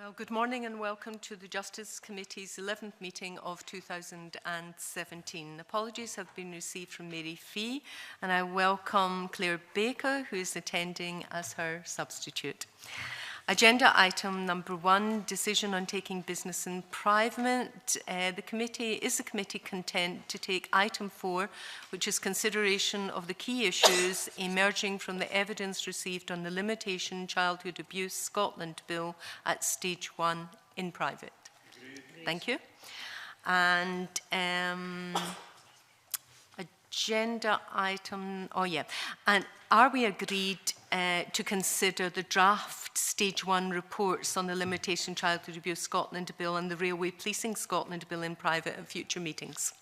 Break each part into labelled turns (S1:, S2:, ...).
S1: Well, good morning and welcome to the Justice Committee's 11th meeting of 2017. Apologies have been received from Mary Fee, and I welcome Claire Baker, who is attending as her substitute. Agenda item number 1, decision on taking business in private. Is the committee content to take item 4, which is consideration of the key issues emerging from the evidence received on the Limitation Childhood Abuse Scotland Bill at stage 1 in private? Agreed. Thank you. And agenda item, and are we agreed to consider the draft Stage 1 reports on the Limitation Childhood Abuse Scotland Bill and the Railway Policing Scotland Bill in private at future meetings?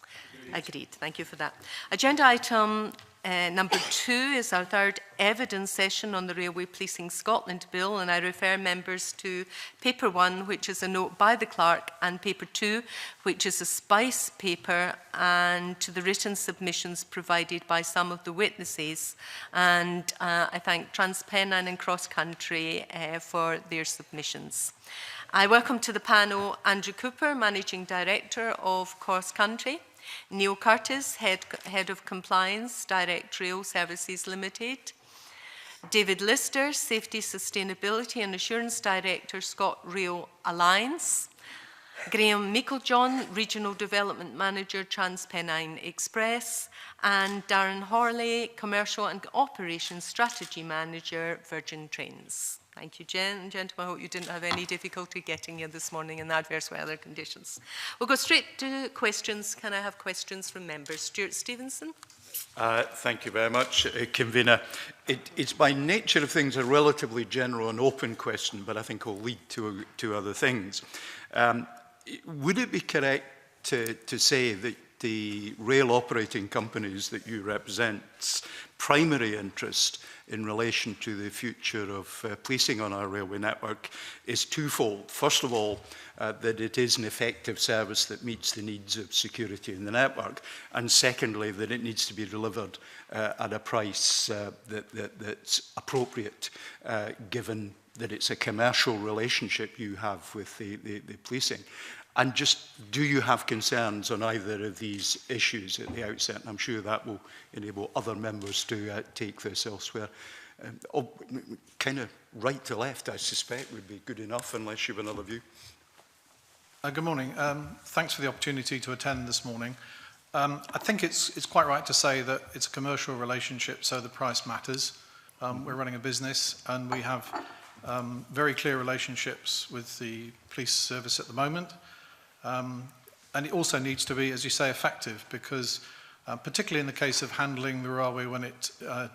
S1: Agreed. Thank you for that. Agenda item number 2 is our third evidence session on the Railway Policing Scotland Bill, and I refer members to paper 1, which is a note by the clerk, and paper 2, which is a spice paper, and to the written submissions provided by some of the witnesses. And I thank TransPennine and Cross Country for their submissions. I welcome to the panel Andrew Cooper, Managing Director of Cross Country, Neil Curtis, Head of Compliance, Direct Rail Services Limited, David Lister, Safety, Sustainability and Assurance Director, ScotRail Alliance, Graham Meiklejohn, Regional Development Manager, TransPennine Express, and Darren Horley, Commercial and Operations Strategy Manager, Virgin Trains. Thank you, gentlemen. I hope you didn't have any difficulty getting here this morning in adverse weather conditions. We'll go straight to questions. Can I have questions from members? Stuart Stevenson.
S2: Thank you very much, Convener. It's by nature of things a relatively general and open question, but I think will lead to other things. Would it be correct to say that the rail operating companies that you represent's primary interest in relation to the future of policing on our railway network is twofold? First of all, that it is an effective service that meets the needs of security in the network, and secondly, that it needs to be delivered at a price that's appropriate, given that it's a commercial relationship you have with the policing. And just, do you have concerns on either of these issues at the outset? And I'm sure that will enable other members to take this elsewhere. Kind of right to left, I suspect, would be good enough, unless you have another view.
S3: Good morning. Thanks for the opportunity to attend this morning. I think it's quite right to say that it's a commercial relationship, so the price matters. We're running a business, and we have very clear relationships with the police service at the moment. And it also needs to be, as you say, effective, because particularly in the case of handling the railway when it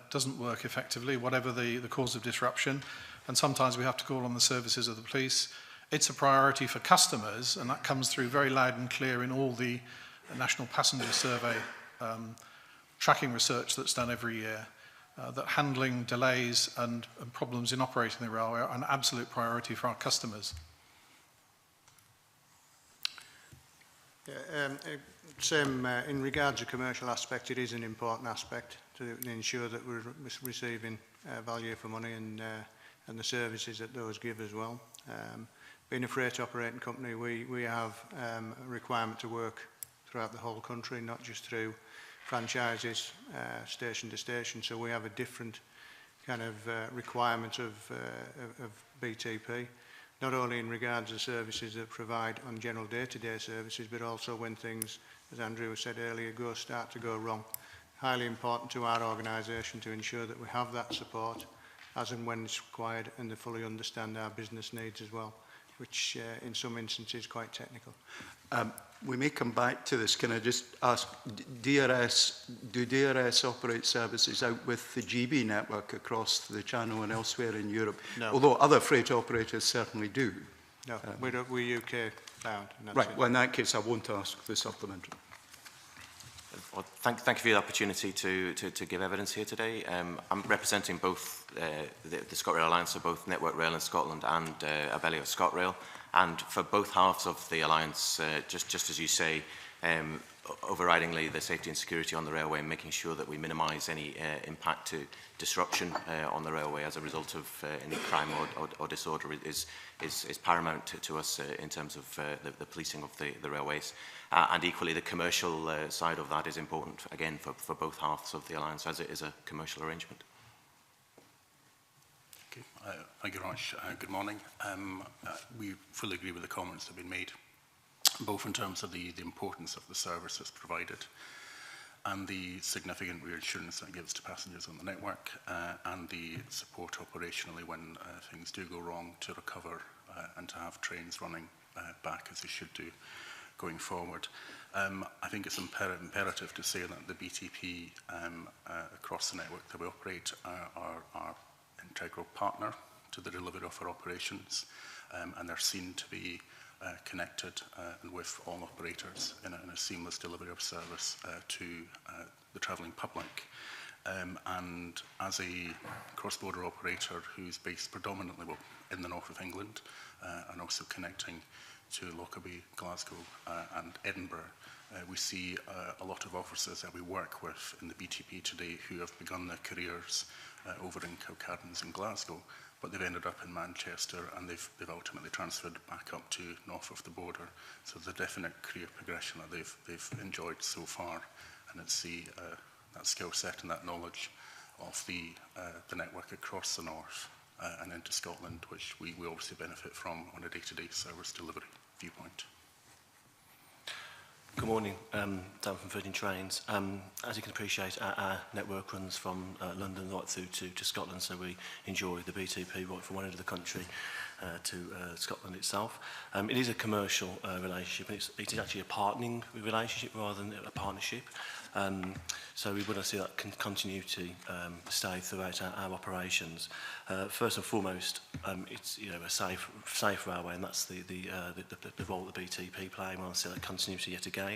S3: doesn't work effectively, whatever the cause of disruption, and sometimes we have to call on the services of the police, it's a priority for customers, and that comes through very loud and clear in all the National Passenger Survey tracking research that's done every year, that handling delays and problems in operating the railway are an absolute priority for our customers.
S4: In regards to commercial aspect, it is an important aspect to ensure that we're receiving value for money and the services that those give as well. Being a freight operating company, we have a requirement to work throughout the whole country, not just through franchises, station to station. So we have a different kind of requirement of BTP. Not only in regards to services that provide on general day-to-day services, but also when things, as Andrew said earlier, start to go wrong. Highly important to our organisation to ensure that we have that support as and when it's required, and to fully understand our business needs as well, which in some instances is quite technical.
S2: We may come back to this. Can I just ask, do DRS operate services out with the GB network across the Channel and elsewhere in Europe?
S4: No.
S2: Although other freight operators certainly do.
S4: No, we're UK bound.
S2: Right, well in that case I won't ask the supplementary.
S5: Well, thank you for the opportunity to give evidence here today. I'm representing both the ScotRail Alliance, so both Network Rail in Scotland and Abellio ScotRail. And for both halves of the alliance, just as you say, overridingly the safety and security on the railway and making sure that we minimise any impact to disruption on the railway as a result of any crime or disorder is paramount to us in terms of the policing of the railways. And equally, the commercial side of that is important, again, for both halves of the alliance, as it is a commercial arrangement.
S6: Thank you, Raj. Good morning. We fully agree with the comments that have been made, both in terms of the importance of the services provided and the significant reassurance that gives to passengers on the network, and the support operationally when things do go wrong to recover and to have trains running back as they should do going forward. I think it's imperative to say that the BTP across the network that we operate are our integral partner to the delivery of our operations, and they're seen to be connected and with all operators in a seamless delivery of service to the travelling public. And as a cross-border operator who's based predominantly in the north of England and also connecting to Lockerbie, Glasgow and Edinburgh, we see a lot of officers that we work with in the BTP today who have begun their careers over in Cowcaddens and Glasgow, but they've ended up in Manchester and they've ultimately transferred back up to north of the border. So the definite career progression that they've enjoyed so far, and it's that skill set and that knowledge of the network across the north and into Scotland, which we obviously benefit from on a day-to-day service delivery viewpoint.
S7: Good morning, Dan from Virgin Trains. As you can appreciate, our network runs from London right through to Scotland, so we enjoy the BTP right from one end of the country to Scotland itself. It is a commercial relationship, and it is actually a partnering relationship rather than a partnership. So we want to see that continuity stay throughout our operations. First and foremost, it's a safe railway, and that's the role that the BTP play. We want to see that continuity yet again.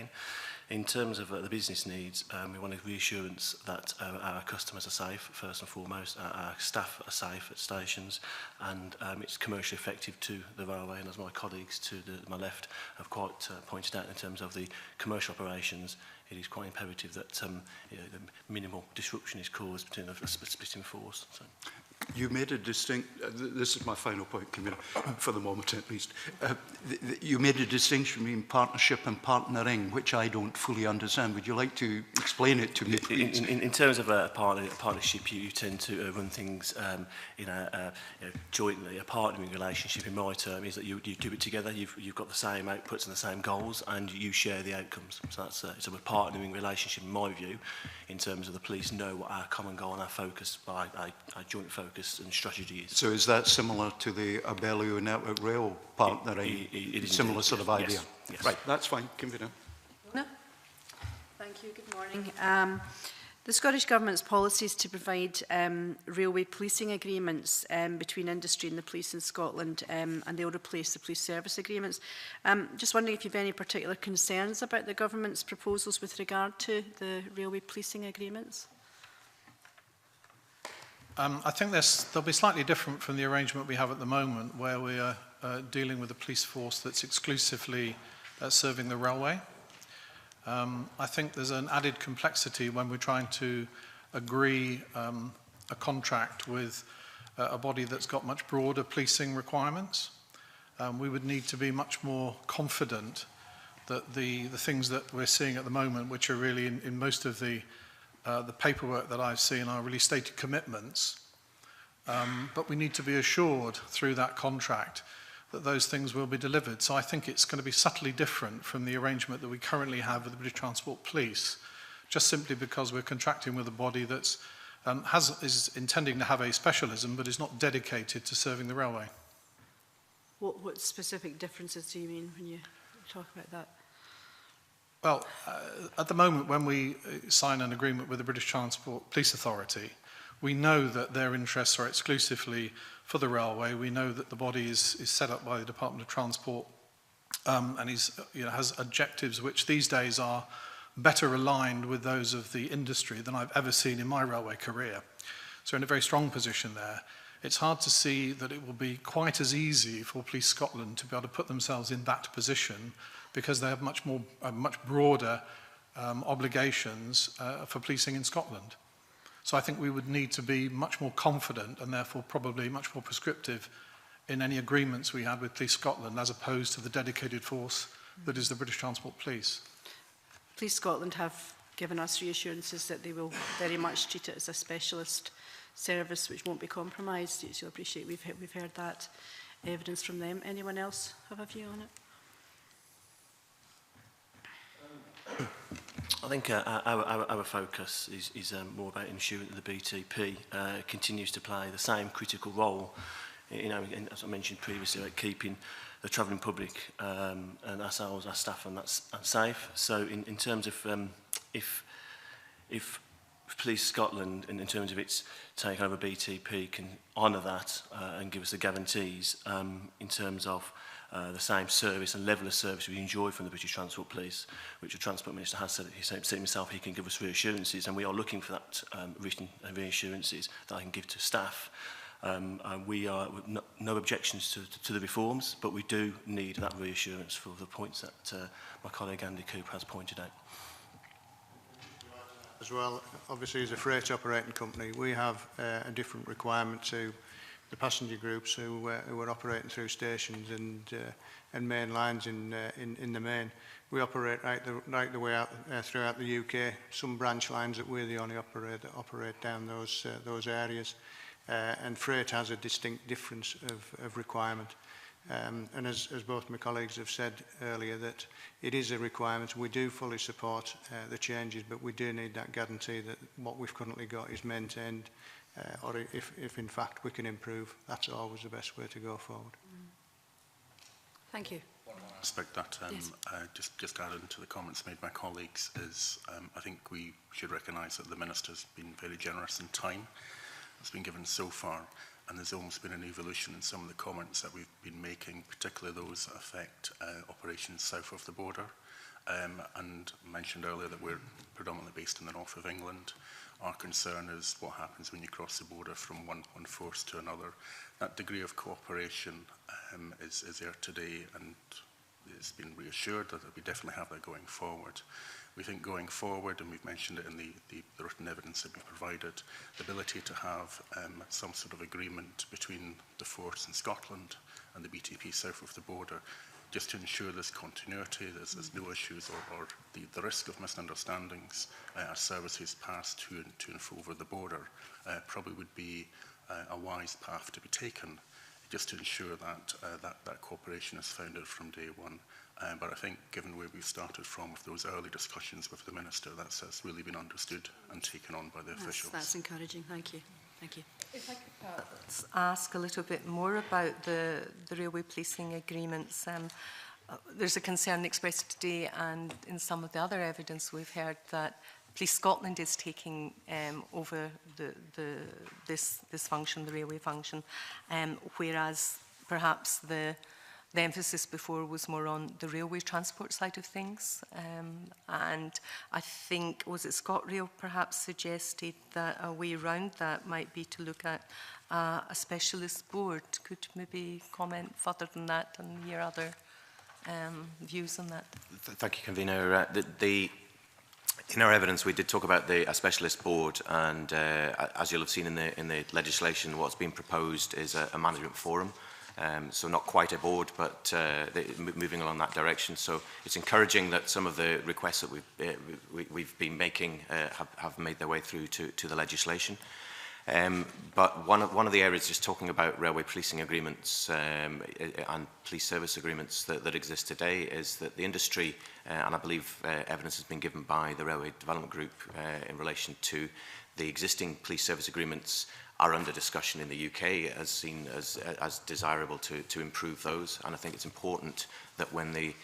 S7: In terms of the business needs, we want a reassurance that our customers are safe, first and foremost, our staff are safe at stations, and it's commercially effective to the railway. And as my colleagues to my left have quite pointed out in terms of the commercial operations, it is quite imperative that the minimal disruption is caused between a splitting force. So.
S2: You made a distinct, this is my final point, Camilla, for the moment at least. You made a distinction between partnership and partnering, which I don't fully understand. Would you like to explain it to me, please?
S7: In terms of a partnership, you tend to run things jointly. A partnering relationship, in my term, is that you do it together. You've got the same outputs and the same goals, and you share the outcomes. So that's it's a partnering relationship, in my view, in terms of the police know what our common goal and our focus, our joint focus and strategy is.
S2: So is that similar to the Abellio Network Rail partnering?
S7: It is
S2: similar
S7: indeed,
S2: sort of
S7: yes.
S2: idea?
S7: Yes.
S2: Right, that's fine. Convener.
S1: No?
S8: Thank you. Good morning. The Scottish Government's policy is to provide railway policing agreements between industry and the police in Scotland, and they'll replace the police service agreements. Just wondering if you have any particular concerns about the Government's proposals with regard to the railway policing agreements?
S3: I think they'll be slightly different from the arrangement we have at the moment, where we are dealing with a police force that's exclusively serving the railway. I think there's an added complexity when we're trying to agree a contract with a body that's got much broader policing requirements. We would need to be much more confident that the things that we're seeing at the moment, which are really in most of the paperwork that I've seen, are really stated commitments. But we need to be assured through that contract that those things will be delivered. So I think it's going to be subtly different from the arrangement that we currently have with the British Transport Police, just simply because we're contracting with a body that is intending to have a specialism but is not dedicated to serving the railway.
S8: What specific differences do you mean when you talk about that?
S3: Well, at the moment, when we sign an agreement with the British Transport Police Authority, we know that their interests are exclusively for the railway. We know that the body is set up by the Department of Transport and has objectives which these days are better aligned with those of the industry than I've ever seen in my railway career. So we're in a very strong position there. It's hard to see that it will be quite as easy for Police Scotland to be able to put themselves in that position, because they have a much broader obligations for policing in Scotland. So I think we would need to be much more confident and therefore probably much more prescriptive in any agreements we had with Police Scotland as opposed to the dedicated force that is the British Transport Police.
S8: Police Scotland have given us reassurances that they will very much treat it as a specialist service which won't be compromised. So you'll appreciate we've heard that evidence from them. Anyone else have a view on it?
S7: I think our focus is more about ensuring that the BTP continues to play the same critical role, you know, as I mentioned previously, about keeping the travelling public and ourselves, our staff, and that's safe. So in terms of if Police Scotland, in terms of its taking over BTP, can honour that and give us the guarantees in terms of the same service and level of service we enjoy from the British Transport Police, which the Transport Minister has said, he said himself, he can give us reassurances, and we are looking for that written reassurances that I can give to staff. We are no objections to the reforms, but we do need that reassurance for the points that my colleague Andy Cooper has pointed out.
S4: As well, obviously as a freight operating company, we have a different requirement to the passenger groups who are operating through stations and main lines in the main. We operate right the way out throughout the UK. Some branch lines that we're the only operator that operate down those areas, and freight has a distinct difference of requirement. And as both my colleagues have said earlier, that it is a requirement. We do fully support the changes, but we do need that guarantee that what we've currently got is maintained, or if in fact we can improve, that's always the best way to go forward.
S8: Thank you.
S6: One aspect that
S8: yes.
S6: just adding to the comments made by colleagues is I think we should recognise that the Minister's been very generous in time that's been given so far. And there's almost been an evolution in some of the comments that we've been making, particularly those that affect operations south of the border. And mentioned earlier that we're predominantly based in the north of England. Our concern is what happens when you cross the border from one force to another. That degree of cooperation is there today, and it's been reassured that we definitely have that going forward. We think going forward, and we've mentioned it in the written evidence that we've provided, the ability to have some sort of agreement between the force in Scotland and the BTP south of the border, just to ensure there's continuity, there's no issues or the risk of misunderstandings as services pass to and fro over the border, probably would be a wise path to be taken, just to ensure that that cooperation is founded from day one. But I think, given where we've started from with those early discussions with the Minister, that's really been understood and taken on by the officials.
S8: That's encouraging. Thank you. Thank you.
S1: If I could perhaps ask a little bit more about the railway policing agreements. There's a concern expressed today, and in some of the other evidence we've heard, that Police Scotland is taking over this function, the railway function, whereas perhaps the emphasis before was more on the railway transport side of things. And I think, was it ScotRail perhaps suggested that a way around that might be to look at a specialist board? Could you maybe comment further than that and your other views on that?
S5: Thank you, Convener. In our evidence, we did talk about a specialist board, and as you'll have seen in the legislation, what's been proposed is a management forum. So not quite a board, but moving along that direction. So it's encouraging that some of the requests that we've been making have made their way through to the legislation. But one of the areas, just talking about railway policing agreements and police service agreements that exist today, is that the industry, and I believe evidence has been given by the Railway Development Group in relation to the existing police service agreements, are under discussion in the UK as seen as desirable to improve those. And I think it's important that when the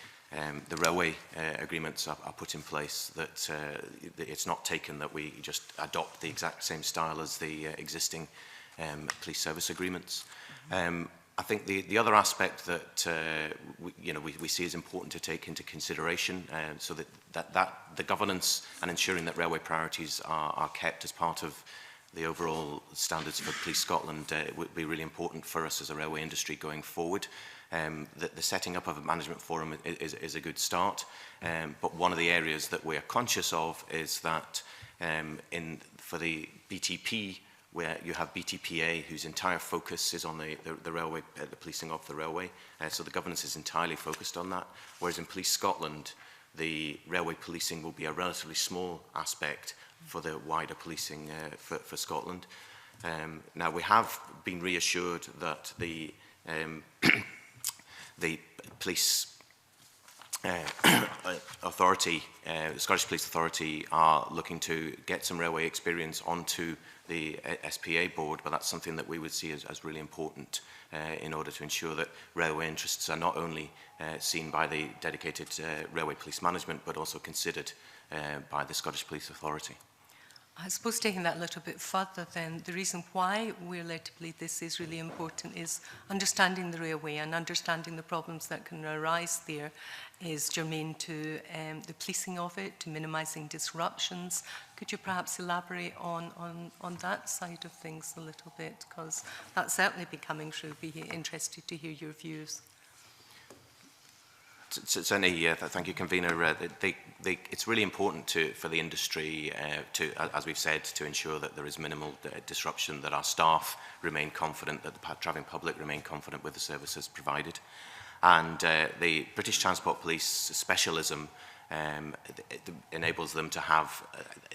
S5: railway agreements are put in place, that it's not taken that we just adopt the exact same style as the existing police service agreements. I think the other aspect that we see as important to take into consideration, so that the governance and ensuring that railway priorities are kept as part of the overall standards for Police Scotland would be really important for us as a railway industry going forward. The setting up of a management forum is a good start, but one of the areas that we are conscious of is that for the BTP, where you have BTPA, whose entire focus is on the railway, the policing of the railway, so the governance is entirely focused on that, whereas in Police Scotland, the railway policing will be a relatively small aspect for the wider policing for Scotland. Now, we have been reassured that the police authority, the Scottish Police Authority, are looking to get some railway experience onto the SPA board, but that's something that we would see as really important in order to ensure that railway interests are not only seen by the dedicated railway police management, but also considered by the Scottish Police Authority.
S1: I suppose taking that a little bit further then, the reason why we're led to believe this is really important is understanding the railway and understanding the problems that can arise there is germane to the policing of it, to minimising disruptions. Could you perhaps elaborate on that side of things a little bit? Because that's certainly becoming true. Be interested to hear your views.
S5: Certainly, thank you, Convener. It's really important for the industry, as we've said, to ensure that there is minimal disruption, that our staff remain confident, that the travelling public remain confident with the services provided. And the British Transport Police specialism enables them to have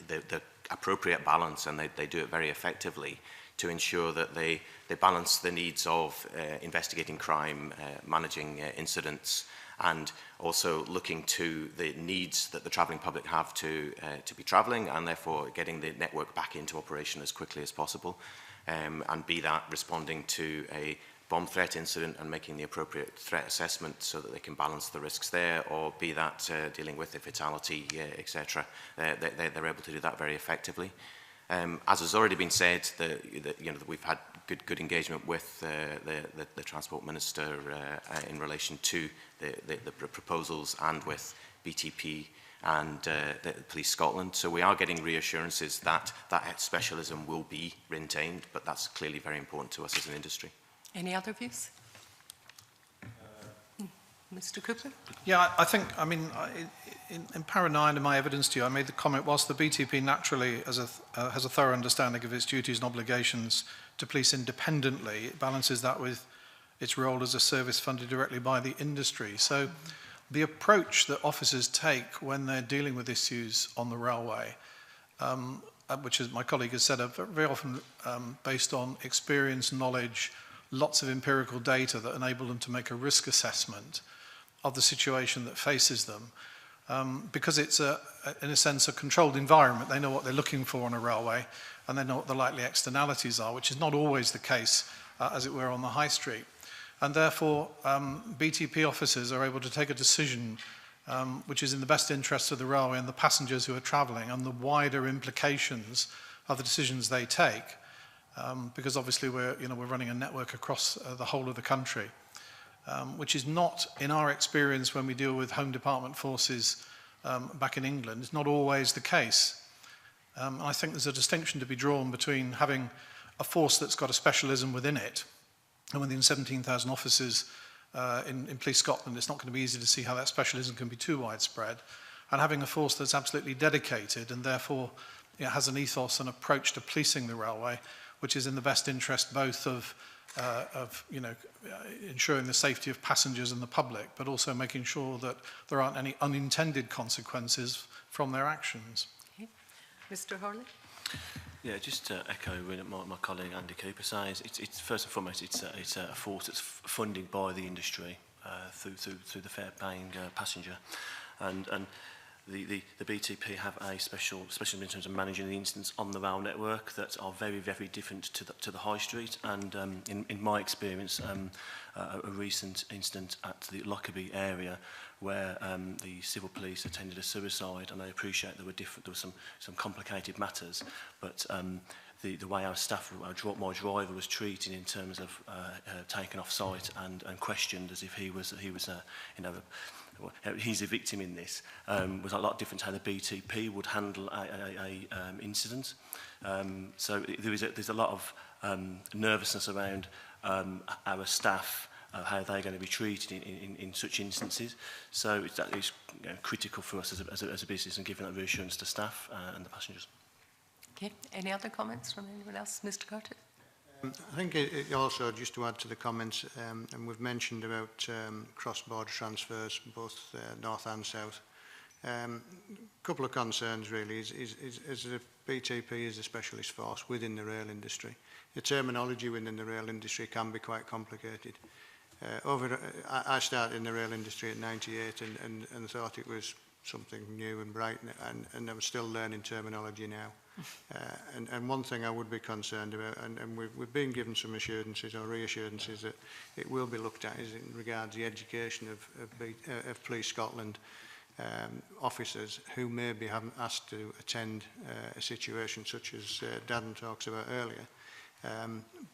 S5: the appropriate balance, and they do it very effectively, to ensure that they balance the needs of investigating crime, managing incidents, and also looking to the needs that the travelling public have to be travelling, and therefore getting the network back into operation as quickly as possible, and be that responding to a bomb threat incident and making the appropriate threat assessment so that they can balance the risks there, or be that dealing with a fatality, etc. They're able to do that very effectively. As has already been said, we've had good engagement with the Transport Minister in relation to the proposals, and with BTP and the Police Scotland. So we are getting reassurances that specialism will be retained, but that's clearly very important to us as an industry.
S1: Any other views? Mr. Cooper?
S3: Yeah, I mean, in para 9 in my evidence to you, I made the comment, whilst the BTP naturally has a thorough understanding of its duties and obligations to police independently, it balances that with its role as a service funded directly by the industry. So the approach that officers take when they're dealing with issues on the railway, which, as my colleague has said, are very often based on experience, knowledge, lots of empirical data that enable them to make a risk assessment of the situation that faces them. Because it's, in a sense, a controlled environment. They know what they're looking for on a railway, and they know what the likely externalities are, which is not always the case, as it were, on the high street. And therefore, BTP officers are able to take a decision which is in the best interest of the railway and the passengers who are travelling, and the wider implications of the decisions they take. Because obviously we're running a network across the whole of the country, which is not, in our experience when we deal with Home Department forces back in England, it's not always the case. I think there's a distinction to be drawn between having a force that's got a specialism within it, and within 17,000 officers in Police Scotland, it's not going to be easy to see how that specialism can be too widespread, and having a force that's absolutely dedicated and therefore has an ethos and approach to policing the railway, which is in the best interest both of ensuring the safety of passengers and the public, but also making sure that there aren't any unintended consequences from their actions.
S1: Okay. Mr. Hurley?
S7: Yeah, just to echo what my colleague Andy Cooper says, it's first and foremost it's a force that's funded by the industry through the fare paying passenger, and the BTP have a specialism in terms of managing the incidents on the rail network that are very, very different to the high street. And in my experience, a recent incident at the Lockerbie area where the civil police attended a suicide, and I appreciate there were some complicated matters, but the way our staff, my driver was treated in terms of taken off site and questioned as if he was he's a victim in this, was a lot different to how the BTP would handle a incident. So there's a lot of nervousness around our staff, how they're going to be treated in such instances. So that is critical for us as a business, and giving that reassurance to staff and the passengers.
S1: Okay, any other comments from anyone else? Mr. Curtis?
S4: I think it also, just to add to the comments, and we've mentioned about cross-border transfers, both north and south. A couple of concerns really is the BTP is a specialist force within the rail industry. The terminology within the rail industry can be quite complicated. I started in the rail industry in '98 and thought it was something new and bright, and I'm still learning terminology now. And one thing I would be concerned about, and we've been given some assurances or reassurances that it will be looked at, is in regards to the education of Police Scotland officers who may be asked to attend a situation such as Darren talks about earlier.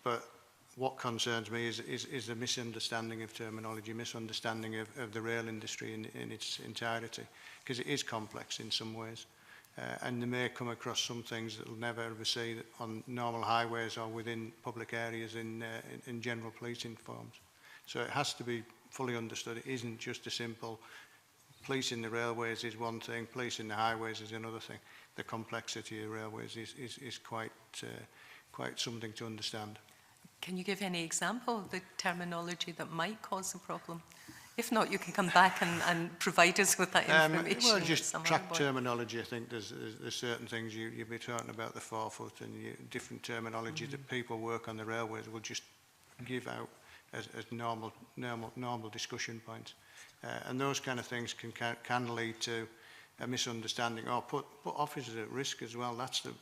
S4: But what concerns me is the misunderstanding of terminology, misunderstanding of the rail industry in its entirety, because it is complex in some ways. And they may come across some things that they'll never ever see on normal highways or within public areas in general policing forms. So it has to be fully understood. It isn't just a simple policing the railways is one thing, policing the highways is another thing. The complexity of railways is quite something to understand.
S1: Can you give any example of the terminology that might cause a problem? If not, you can come back and provide us with that information.
S4: Well, just track terminology. I think there's certain things you'll be talking about, the 4-foot and different terminology that people work on the railways will just give out as normal discussion points. And those kind of things can lead to a misunderstanding or put officers at risk as well. That's the,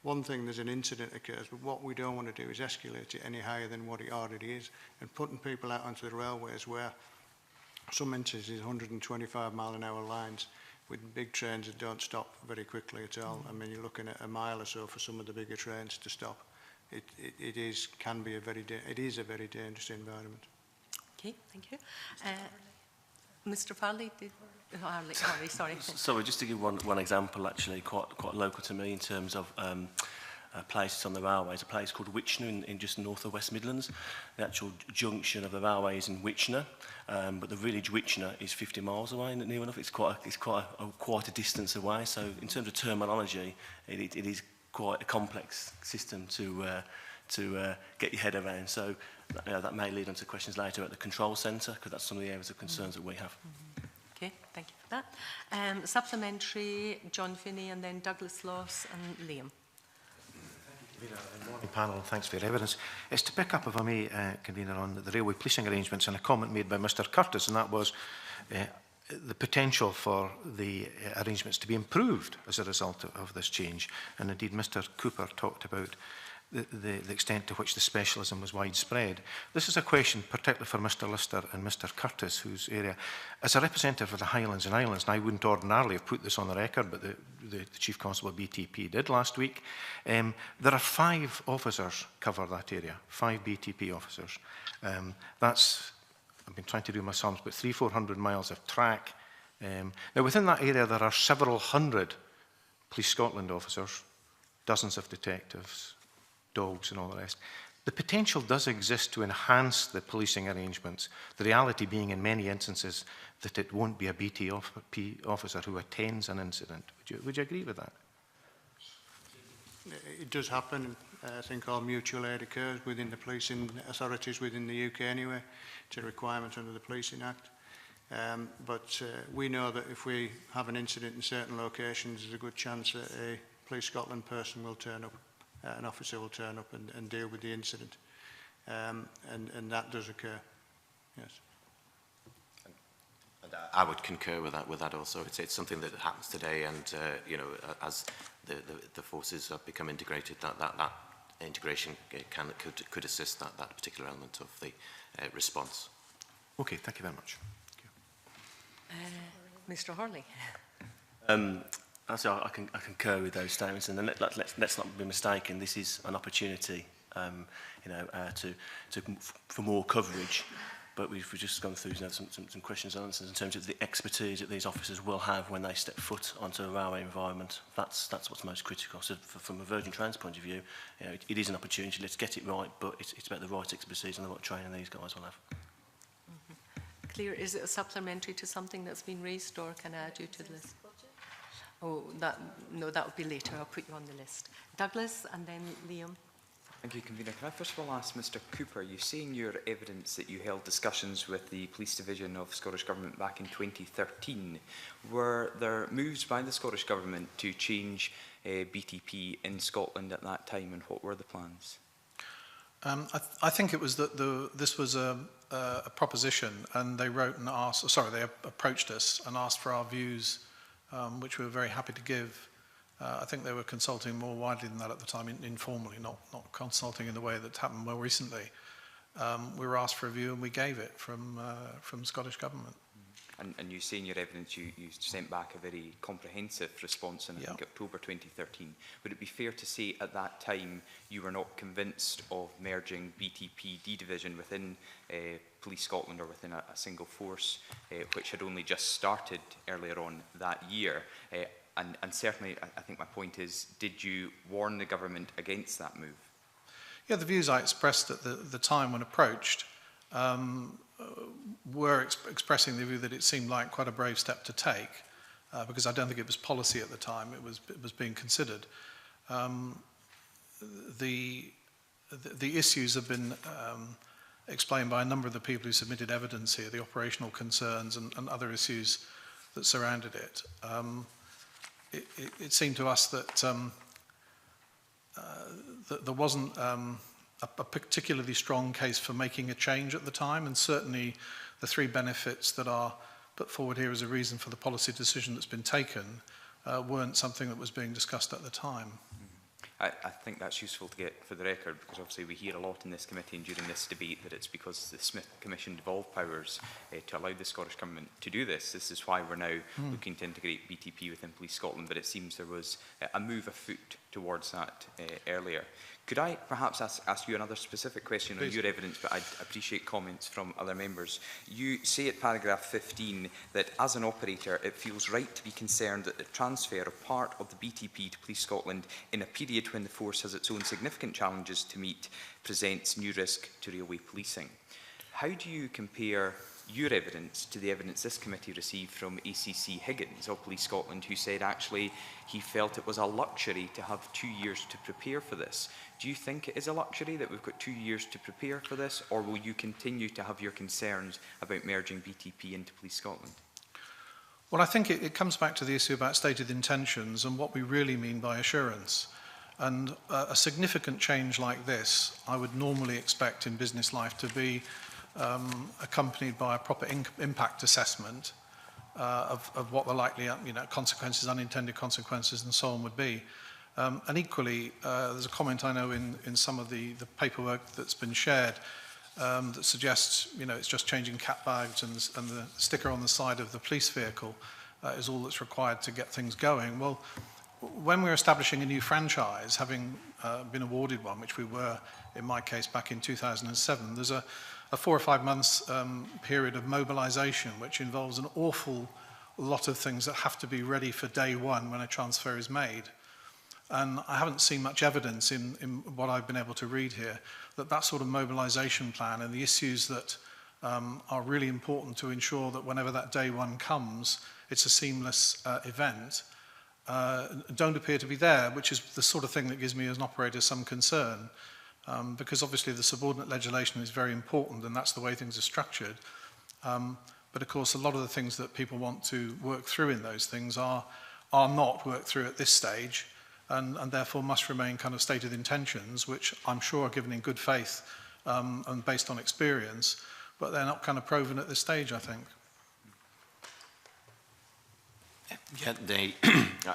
S4: one thing, there's an incident occurs, but what we don't want to do is escalate it any higher than what it already is, and putting people out onto the railways where some instances 125-mile-an-hour lines with big trains that don't stop very quickly at all. I mean, you're looking at a mile or so for some of the bigger trains to stop. It is a very dangerous environment.
S1: Okay, thank you. Mr. Farley, Harley, sorry.
S7: So just to give one example, actually quite local to me in terms of places on the railways, a place called Witchner in just north of West Midlands. The actual junction of the railway is in Witchner, but the village Witchner is 50 miles away, near enough. It's quite a distance away. So in terms of terminology, it is quite a complex system to get your head around. So that may lead on to questions later at the control centre, because that's some of the areas of concerns that we have.
S1: Okay, thank you for that. Supplementary, John Finney, and then Douglas Loss and Liam.
S9: Good morning, panel, and thanks for your evidence. It's to pick up, if I may, convener, on the railway policing arrangements and a comment made by Mr Curtis, and that was the potential for the arrangements to be improved as a result of this change. And indeed, Mr Cooper talked about the extent to which the specialism was widespread. This is a question particularly for Mr Lister and Mr Curtis, whose area, as a representative of the Highlands and Islands, and I wouldn't ordinarily have put this on the record, but the Chief Constable of BTP did last week, there are 5 officers cover that area, 5 BTP officers. I've been trying to do my sums, but 300-400 miles of track. Now within that area there are several hundred Police Scotland officers, dozens of detectives, dogs and all the rest. The potential does exist to enhance the policing arrangements, the reality being in many instances that it won't be a BTP officer who attends an incident. Would you agree with that?
S4: It does happen. I think all mutual aid occurs within the policing authorities within the UK anyway. It's a requirement under the Policing Act. But we know that if we have an incident in certain locations, there's a good chance that a Police Scotland person will turn up. An officer will turn up and deal with the incident. And that does occur, yes.
S5: And I would concur with that also. It's something that happens today, and as the forces become integrated, that integration could assist that particular element of the response.
S9: Okay, thank you very much.
S1: Mr Harley.
S7: I concur with those statements, and let's not be mistaken. This is an opportunity, for more coverage. but we've just gone through some questions and answers in terms of the expertise that these officers will have when they step foot onto a railway environment. That's what's most critical. So from a Virgin Trains point of view, you know, it is an opportunity. Let's get it right, but it's about the right expertise and the right training these guys will have.
S1: Clear. Is it a supplementary to something that's been raised, or can I add you to the list? Oh, no, that will be later. I'll put you on the list. Douglas and then Liam.
S10: Thank you, Convener. Can I first of all ask Mr Cooper, you say in your evidence that you held discussions with the Police Division of Scottish Government back in 2013. Were there moves by the Scottish Government to change BTP in Scotland at that time, and what were the plans?
S3: I think it was that this was a proposition, and they wrote and asked, they approached us and asked for our views, which we were very happy to give. I think they were consulting more widely than that at the time, informally, not consulting in the way that's happened more recently. We were asked for a view and we gave it from Scottish Government.
S10: And you say in your evidence you sent back a very comprehensive response in, I think, October 2013. Would it be fair to say at that time you were not convinced of merging BTP D Division within Police Scotland or within a single force, which had only just started earlier on that year? And certainly, I think my point is, did you warn the government against that move?
S3: Yeah, the views I expressed at the time when approached were expressing the view that it seemed like quite a brave step to take, because I don't think it was policy at the time, it was being considered. The issues have been explained by a number of the people who submitted evidence here, the operational concerns and other issues that surrounded it. It seemed to us that, that there wasn't a particularly strong case for making a change at the time, and certainly the three benefits that are put forward here as a reason for the policy decision that's been taken weren't something that was being discussed at the time.
S10: I think that's useful to get for the record, because obviously we hear a lot in this committee and during this debate that it's because the Smith Commission devolved powers to allow the Scottish Government to do this. This is why we're now looking to integrate BTP within Police Scotland, but it seems there was a move afoot towards that earlier. Could I perhaps ask you another specific question on your evidence, but I'd appreciate comments from other members. You say at paragraph 15 that as an operator it feels right to be concerned that the transfer of part of the BTP to Police Scotland in a period when the force has its own significant challenges to meet presents new risk to railway policing. How do you compare your evidence to the evidence this committee received from ACC Higgins of Police Scotland, who said actually he felt it was a luxury to have 2 years to prepare for this? Do you think it is a luxury that we've got 2 years to prepare for this, or will you continue to have your concerns about merging BTP into Police Scotland?
S3: Well, I think it comes back to the issue about stated intentions and what we really mean by assurance. And a significant change like this, I would normally expect in business life to be accompanied by a proper impact assessment of what the likely consequences, unintended consequences and so on would be. And equally, there's a comment I know in some of the paperwork that's been shared that suggests it's just changing cat bags and the sticker on the side of the police vehicle is all that's required to get things going. Well, when we're establishing a new franchise, having been awarded one, which we were in my case back in 2007, there's a 4 or 5 months period of mobilization, which involves an awful lot of things that have to be ready for day one when a transfer is made. And I haven't seen much evidence in what I've been able to read here that sort of mobilization plan and the issues that are really important to ensure that whenever that day one comes, it's a seamless event, don't appear to be there, which is the sort of thing that gives me as an operator some concern. Because obviously the subordinate legislation is very important and that's the way things are structured. But of course a lot of the things that people want to work through in those things are not worked through at this stage and therefore must remain kind of stated intentions, which I'm sure are given in good faith and based on experience, but they're not kind of proven at this stage, I think.
S5: Yeah,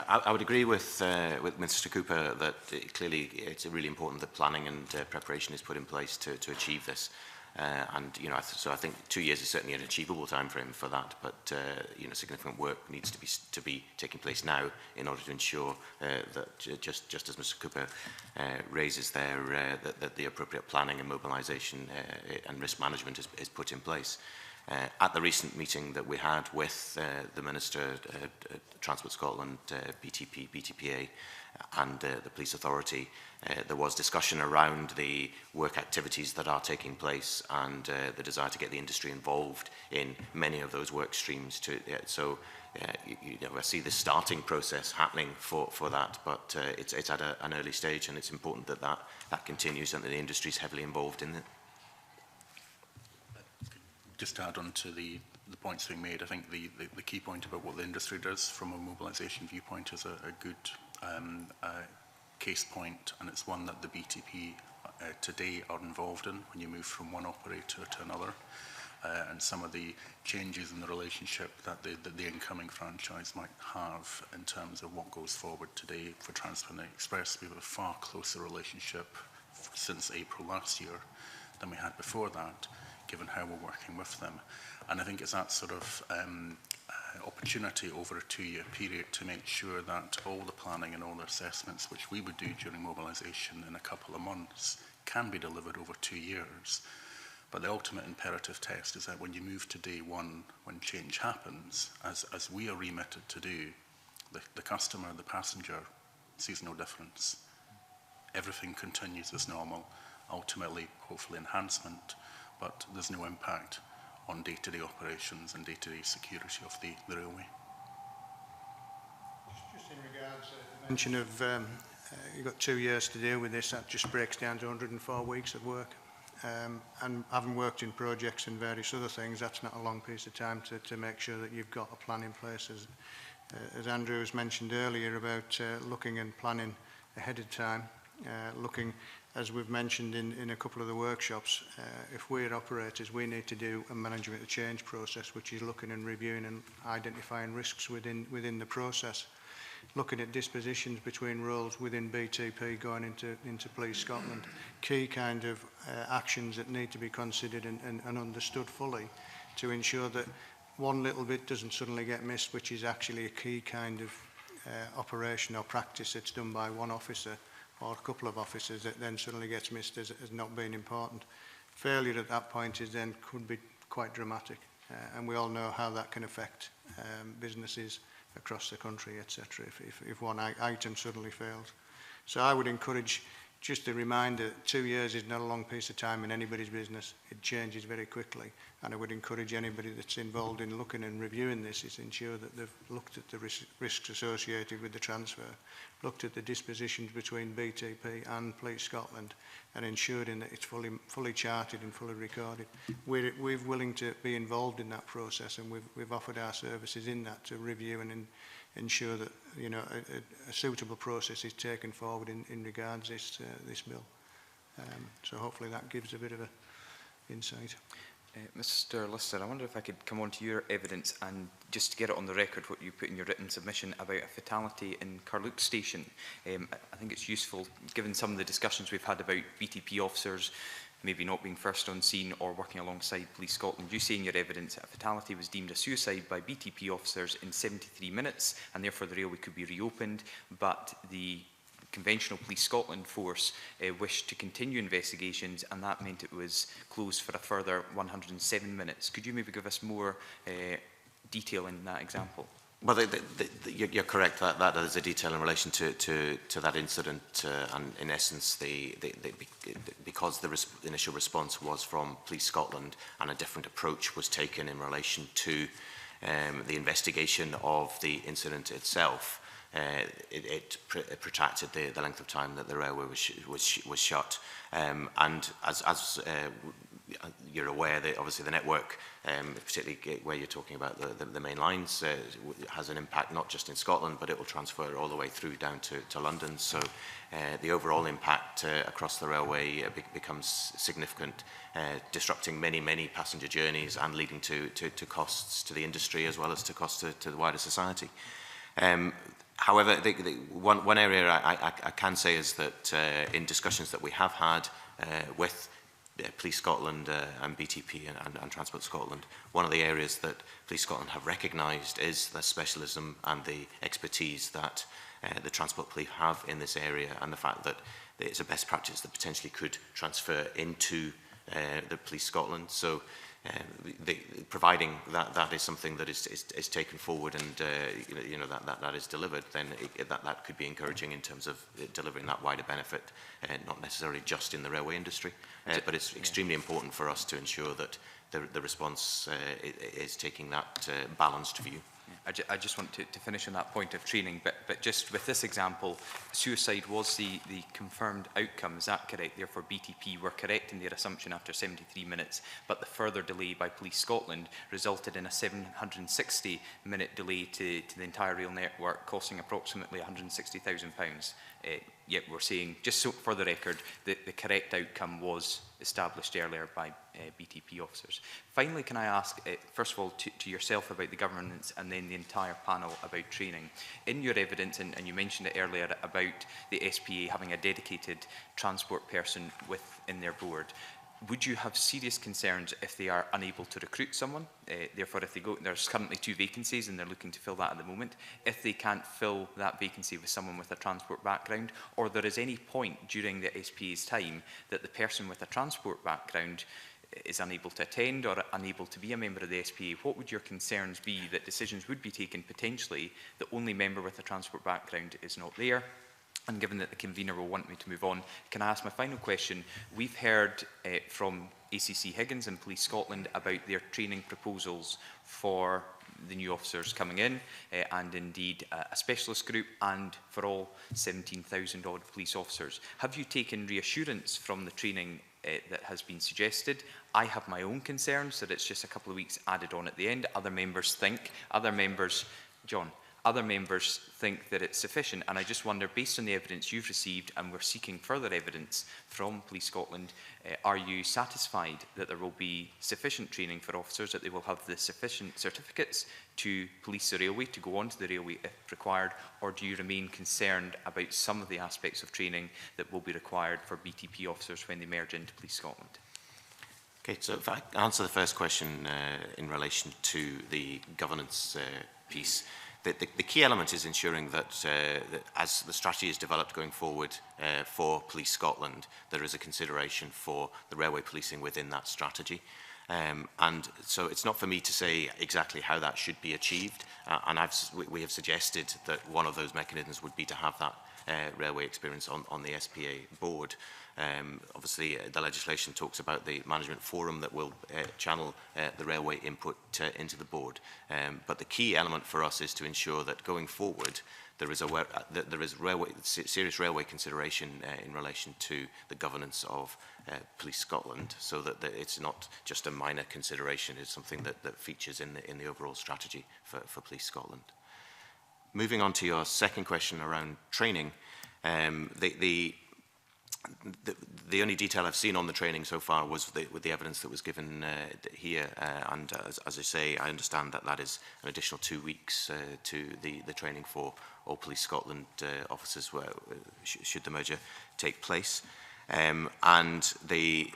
S5: I would agree with Mr Cooper that clearly it's really important that planning and preparation is put in place to achieve this. And you know, so I think 2 years is certainly an achievable time frame for that. But you know, significant work needs to be taking place now in order to ensure that just as Mr. Cooper raises there, that the appropriate planning and mobilisation and risk management is put in place. At the recent meeting that we had with the Minister, Transport Scotland, BTP, BTPA and the Police Authority, there was discussion around the work activities that are taking place and the desire to get the industry involved in many of those work streams. You know, I see the starting process happening for that, but it's at an early stage, and it's important that continues and that the industry is heavily involved in it.
S6: Just to add on to the points being made, I think the key point about what the industry does from a mobilisation viewpoint is a good case point, and it's one that the BTP today are involved in when you move from one operator to another. And some of the changes in the relationship that the incoming franchise might have in terms of what goes forward today for Transpennine Express. We have a far closer relationship since April last year than we had before that, given how we're working with them. And I think it's that sort of opportunity over a 2-year period to make sure that all the planning and all the assessments which we would do during mobilisation in a couple of months can be delivered over 2 years. But the ultimate imperative test is that when you move to day one, when change happens, as we are remitted to do, the customer, the passenger, sees no difference. Everything continues as normal, ultimately, hopefully enhancement, but there's no impact on day-to-day operations and day-to-day security of the railway.
S4: Just in regards to the mention of you've got 2 years to deal with this, that just breaks down to 104 weeks of work. And having worked in projects and various other things, that's not a long piece of time to make sure that you've got a plan in place. As Andrew has mentioned earlier about looking and planning ahead of time, looking, as we've mentioned in a couple of the workshops, if we're operators, we need to do a management of change process, which is looking and reviewing and identifying risks within the process. Looking at dispositions between roles within BTP going into Police Scotland, key kind of actions that need to be considered and understood fully to ensure that one little bit doesn't suddenly get missed, which is actually a key kind of operation or practice that's done by one officer or a couple of officers that then suddenly gets missed as not being important. Failure at that point could be quite dramatic, and we all know how that can affect businesses across the country, etc., if one item suddenly fails. So I would encourage just a reminder, 2 years is not a long piece of time in anybody's business. It changes very quickly, and I would encourage anybody that's involved in looking and reviewing this is ensure that they've looked at the risks associated with the transfer, looked at the dispositions between BTP and Police Scotland, and ensuring that it's fully charted and fully recorded. We're willing to be involved in that process, and we've offered our services in that to review and ensure that a suitable process is taken forward in regards to this bill. So hopefully that gives a bit of an insight.
S10: Mr. Lister, I wonder if I could come on to your evidence and just to get it on the record what you put in your written submission about a fatality in Carluke Station. I think it's useful, given some of the discussions we've had about BTP officers maybe not being first on scene or working alongside Police Scotland. You say in your evidence that a fatality was deemed a suicide by BTP officers in 73 minutes and therefore the railway could be reopened, but the conventional Police Scotland force wished to continue investigations and that meant it was closed for a further 107 minutes. Could you maybe give us more detail in that example?
S5: Well, you're correct. That is a detail in relation to that incident, and in essence, because the initial response was from Police Scotland, and a different approach was taken in relation to the investigation of the incident itself. It protracted the length of time that the railway was shut, and as you're aware that obviously the network, particularly where you're talking about the main lines, has an impact not just in Scotland, but it will transfer all the way through down to London. So the overall impact across the railway becomes significant, disrupting many passenger journeys and leading to costs to the industry as well as to costs to the wider society. However, one area I can say is that in discussions that we have had with Police Scotland and BTP and Transport Scotland, one of the areas that Police Scotland have recognised is the specialism and the expertise that the Transport Police have in this area, and the fact that it's a best practice that potentially could transfer into the Police Scotland. So providing that is something that is taken forward and that is delivered, then that could be encouraging in terms of delivering that wider benefit, not necessarily just in the railway industry, but it's extremely important for us to ensure that the response is taking that balanced view.
S10: I just want to finish on that point of training, but just with this example, suicide was the confirmed outcome, is that correct? Therefore BTP were correct in their assumption after 73 minutes, but the further delay by Police Scotland resulted in a 760-minute delay to the entire rail network, costing approximately £160,000. Yet we're saying, just so for the record, that the correct outcome was established earlier by BTP officers. Finally, can I ask, first of all, to yourself about the governance and then the entire panel about training. In your evidence, and you mentioned it earlier about the SPA having a dedicated transport person within their board, would you have serious concerns if they are unable to recruit someone? Therefore, if they go, there's currently 2 vacancies and they're looking to fill that at the moment. If they can't fill that vacancy with someone with a transport background, or there is any point during the SPA's time that the person with a transport background is unable to attend or unable to be a member of the SPA, what would your concerns be that decisions would be taken potentially the only member with a transport background is not there? And given that the convener will want me to move on, can I ask my final question? We've heard from ACC Higgins and Police Scotland about their training proposals for the new officers coming in, and indeed a specialist group, and for all 17,000 odd police officers. Have you taken reassurance from the training that has been suggested? I have my own concerns that it's just a couple of weeks added on at the end. Other members think that it's sufficient, and I just wonder, based on the evidence you've received, and we're seeking further evidence from Police Scotland, are you satisfied that there will be sufficient training for officers, that they will have the sufficient certificates to police the railway, to go onto the railway if required, or do you remain concerned about some of the aspects of training that will be required for BTP officers when they merge into Police Scotland?
S5: Okay, so if I answer the first question in relation to the governance piece, the key element is ensuring that, that as the strategy is developed going forward for Police Scotland, there is a consideration for the railway policing within that strategy. And so it's not for me to say exactly how that should be achieved, and we have suggested that one of those mechanisms would be to have that railway experience on the SPA board. Obviously, the legislation talks about the management forum that will channel the railway input into the board. But the key element for us is to ensure that going forward, there is serious railway consideration in relation to the governance of Police Scotland, so that it's not just a minor consideration, it's something that features in the overall strategy for Police Scotland. Moving on to your second question around training, the only detail I've seen on the training so far was with the evidence that was given here, and as I say, I understand that is an additional 2 weeks to the training for all Police Scotland officers should the merger take place. And the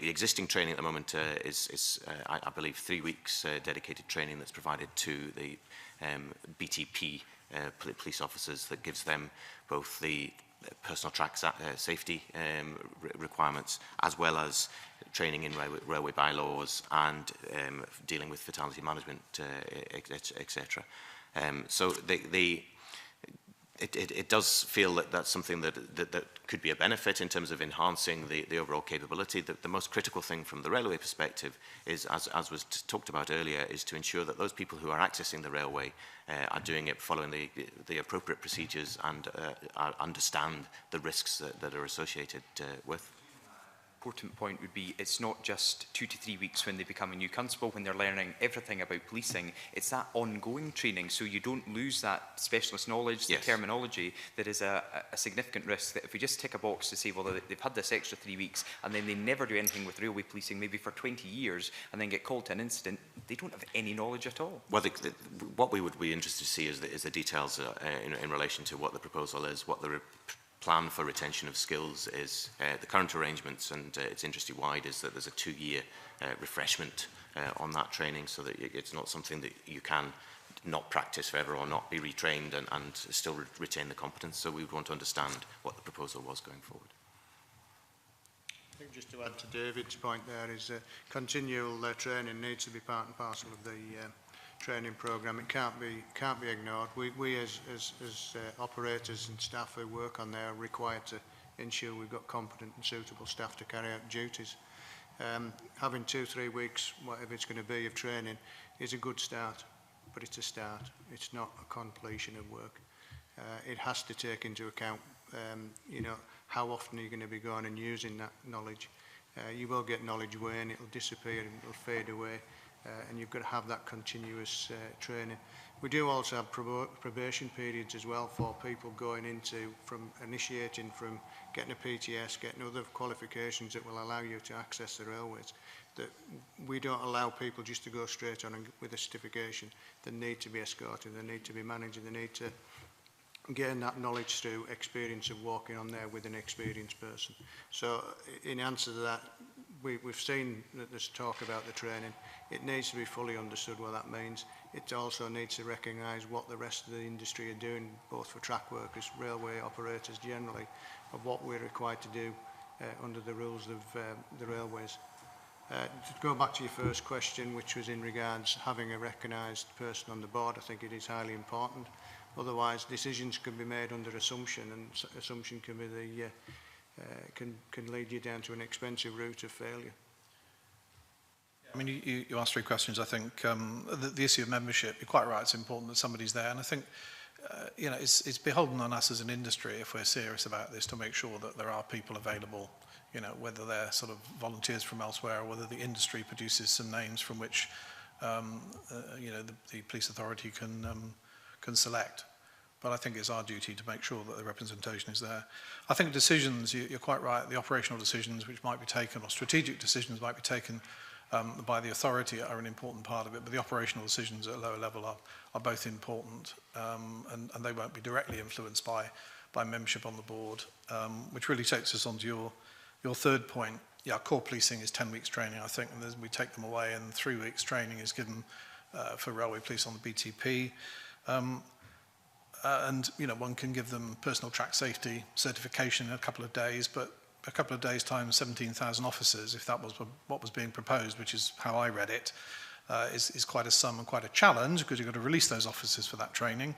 S5: existing training at the moment is I believe 3 weeks dedicated training that's provided to the BTP police officers, that gives them both the personal track safety requirements, as well as training in railway bylaws and dealing with fatality management, etc. So it does feel that that's something that could be a benefit in terms of enhancing the overall capability. The most critical thing from the railway perspective is, as was talked about earlier, is to ensure that those people who are accessing the railway are doing it following the appropriate procedures and understand the risks that are associated with.
S10: Important point would be, it's not just 2 to 3 weeks when they become a new constable, when they're learning everything about policing. It's that ongoing training, so you don't lose that specialist knowledge, the terminology. That is a significant risk that if we just tick a box to say, well, they've had this extra 3 weeks and then they never do anything with railway policing, maybe for 20 years, and then get called to an incident, they don't have any knowledge at all.
S5: Well, what we would be interested to see is the details in relation to what the proposal is, what the plan for retention of skills is the current arrangements, and it's industry-wide, is that there's a 2-year refreshment on that training, so that it's not something that you can not practice forever or not be retrained and still retain the competence. So we would want to understand what the proposal was going forward.
S4: I think just to add to David's point there is continual training needs to be part and parcel of the training programme. It can't be ignored. We as operators and staff who work on there are required to ensure we've got competent and suitable staff to carry out duties. Having 2-3 weeks, whatever it's going to be, of training is a good start, but it's a start. It's not a completion of work. It has to take into account, you know, how often are you going to be going and using that knowledge. You will get knowledge wane, it'll disappear and it'll fade away, and you've got to have that continuous training. We do also have probation periods as well for people going into, from initiating, from getting a PTS, getting other qualifications that will allow you to access the railways. That we don't allow people just to go straight on and with a certification. They need to be escorted, they need to be managed, they need to gain that knowledge through experience of walking on there with an experienced person. So in answer to that, we've seen that there's talk about the training. It needs to be fully understood what that means. It also needs to recognise what the rest of the industry are doing, both for track workers, railway operators generally, of what we're required to do under the rules of the railways. To go back to your first question, which was in regards having a recognised person on the board, I think it is highly important. Otherwise, decisions can be made under assumption, and assumption can be the can lead you down to an expensive route of failure.
S3: I mean, you asked 3 questions. I think the issue of membership, you're quite right, it's important that somebody's there. And I think, you know, it's beholden on us as an industry, if we're serious about this, to make sure that there are people available, you know, whether they're sort of volunteers from elsewhere or whether the industry produces some names from which, you know, the police authority can select. But I think it's our duty to make sure that the representation is there. I think decisions, you're quite right, the operational decisions which might be taken, or strategic decisions might be taken by the authority are an important part of it, but the operational decisions at a lower level are both important, and they won't be directly influenced by membership on the board, which really takes us on to your third point. Yeah, core policing is 10 weeks training, I think, and we take them away, and 3 weeks training is given for railway police on the BTP. And, you know, one can give them personal track safety certification in a couple of days, but a couple of days' time, 17,000 officers, if that was what was being proposed, which is how I read it, is quite a sum and quite a challenge, because you've got to release those officers for that training,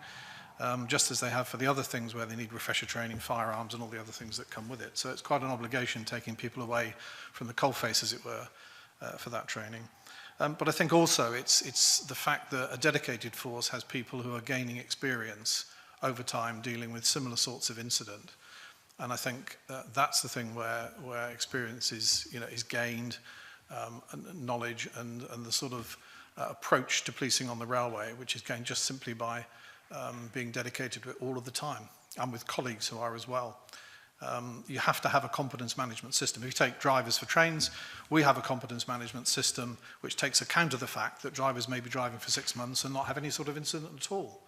S3: just as they have for the other things where they need refresher training, firearms, and all the other things that come with it. So it's quite an obligation taking people away from the coalface, as it were, for that training. But I think also it's the fact that a dedicated force has people who are gaining experience over time dealing with similar sorts of incident. And I think that's the thing where experience is, you know, is gained, and knowledge and the sort of approach to policing on the railway, which is gained just simply by being dedicated to it all of the time, and with colleagues who are as well. You have to have a competence management system. If you take drivers for trains, we have a competence management system which takes account of the fact that drivers may be driving for 6 months and not have any sort of incident at all.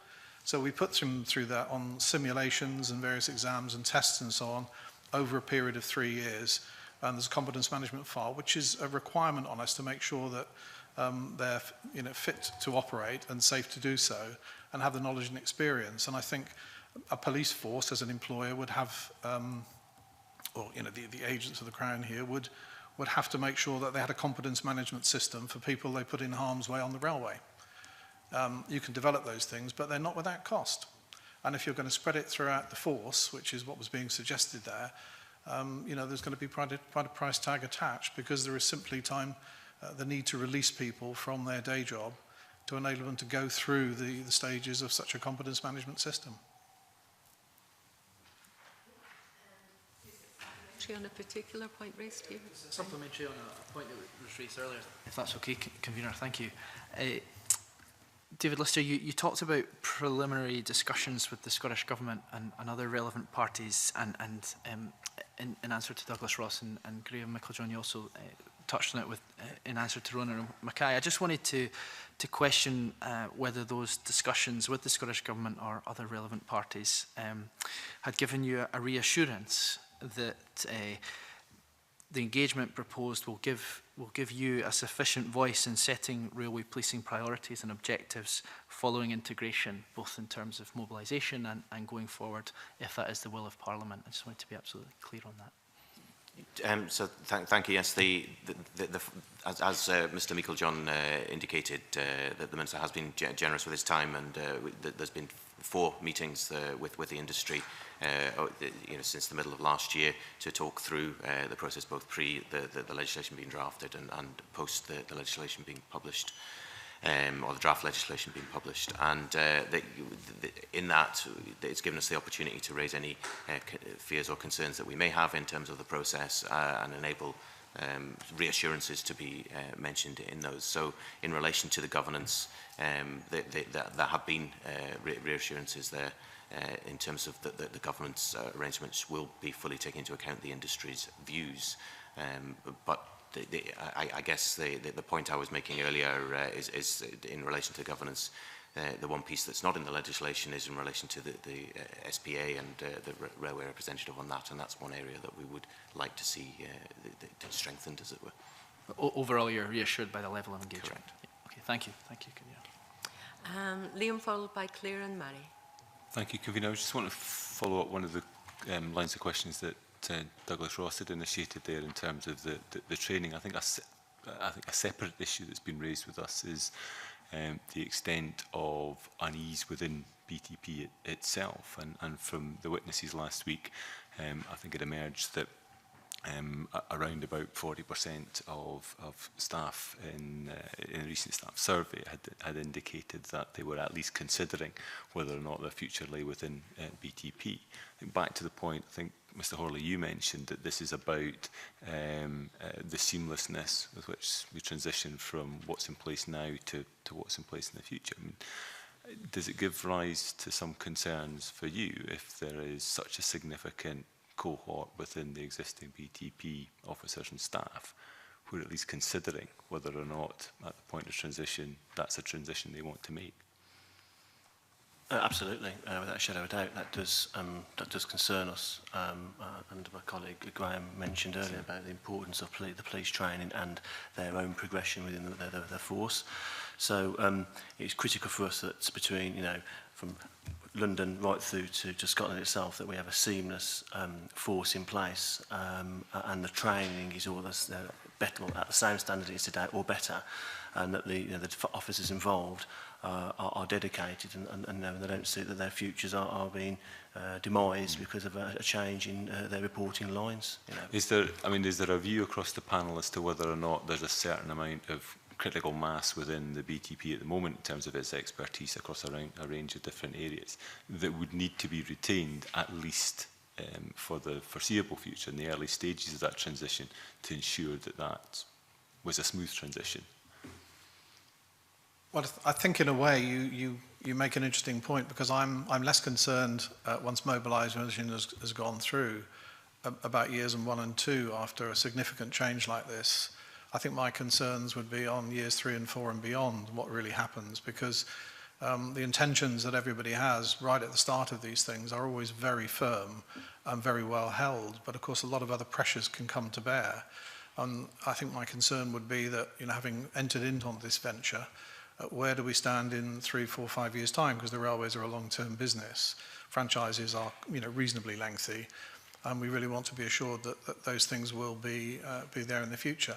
S3: So we put them through that on simulations and various exams and tests and so on over a period of 3 years. And there's a competence management file, which is a requirement on us to make sure that they're, you know, fit to operate and safe to do so, and have the knowledge and experience. And I think a police force, as an employer, would have, or, you know, the agents of the Crown here would have to make sure that they had a competence management system for people they put in harm's way on the railway. You can develop those things, but they're not without cost. And if you're going to spread it throughout the force, which is what was being suggested there, you know, there's going to be quite a price tag attached, because there is simply the need to release people from their day job to enable them to go through the stages of such a competence management system.
S1: On a particular point raised here.
S11: Supplementary on a point that was raised earlier, if that's okay, Convener, thank you. David Lister, you talked about preliminary discussions with the Scottish Government and other relevant parties, and in answer to Douglas Ross and Graham Micklejohn, you also touched on it with, in answer to Rona and Mackay. I just wanted to question whether those discussions with the Scottish Government or other relevant parties had given you a reassurance that the engagement proposed will give you a sufficient voice in setting railway policing priorities and objectives following integration, both in terms of mobilisation and going forward, if that is the will of Parliament. I just wanted to be absolutely clear on that.
S5: So thank you. Yes, as Mr. Meiklejohn indicated, that the Minister has been generous with his time, and there's been 4 meetings with the industry since the middle of last year to talk through the process, both pre the legislation being drafted and post the legislation being published, or the draft legislation being published. And in that, it's given us the opportunity to raise any fears or concerns that we may have in terms of the process and enable reassurances to be mentioned in those. So in relation to the governance, there have been reassurances there in terms of the governance arrangements will be fully taking into account the industry's views. But I guess the point I was making earlier is in relation to governance. The one piece that's not in the legislation is in relation to the SPA and the railway representative on that, and that's one area that we would like to see strengthened, as it were.
S11: Overall, you're reassured by the level of engagement.
S5: Correct.
S11: Okay, thank you. Thank you, Convener.
S1: Liam, followed by Claire and Mary.
S12: Thank you, Convener. I just want to follow up one of the lines of questions that Douglas Ross had initiated there in terms of the training. I think a separate issue that's been raised with us is the extent of unease within BTP itself. And from the witnesses last week, I think it emerged that around about 40% of staff in a recent staff survey had indicated that they were at least considering whether or not their future lay within BTP. I think back to the point, I think Mr. Horley, you mentioned that this is about the seamlessness with which we transition from what's in place now to what's in place in the future. I mean, does it give rise to some concerns for you if there is such a significant cohort within the existing BTP officers and staff who are at least considering whether or not at the point of transition that's a transition they want to make?
S7: Absolutely, without a shadow of a doubt, that does concern us. And my colleague Graham mentioned earlier about the importance of the police training and their own progression within their force. So it's critical for us that between, from London right through to Scotland itself, that we have a seamless force in place, and the training is all this better, at the same standard it is today or better, and that the officers involved are dedicated and they don't see that their futures are being demised because of a change in their reporting lines.
S12: Is there a view across the panel as to whether or not there's a certain amount of critical mass within the BTP at the moment in terms of its expertise across a range of different areas that would need to be retained at least for the foreseeable future in the early stages of that transition to ensure that that was a smooth transition?
S3: Well, I think in a way you make an interesting point, because I'm less concerned once mobilisation has gone through about years 1 and 2 after a significant change like this. I think my concerns would be on years 3 and 4 and beyond, what really happens, because the intentions that everybody has right at the start of these things are always very firm and very well held, but of course a lot of other pressures can come to bear. And I think my concern would be that, having entered into this venture, where do we stand in 3, 4, 5 years' time? Because the railways are a long-term business. Franchises are, reasonably lengthy, and we really want to be assured that those things will be there in the future.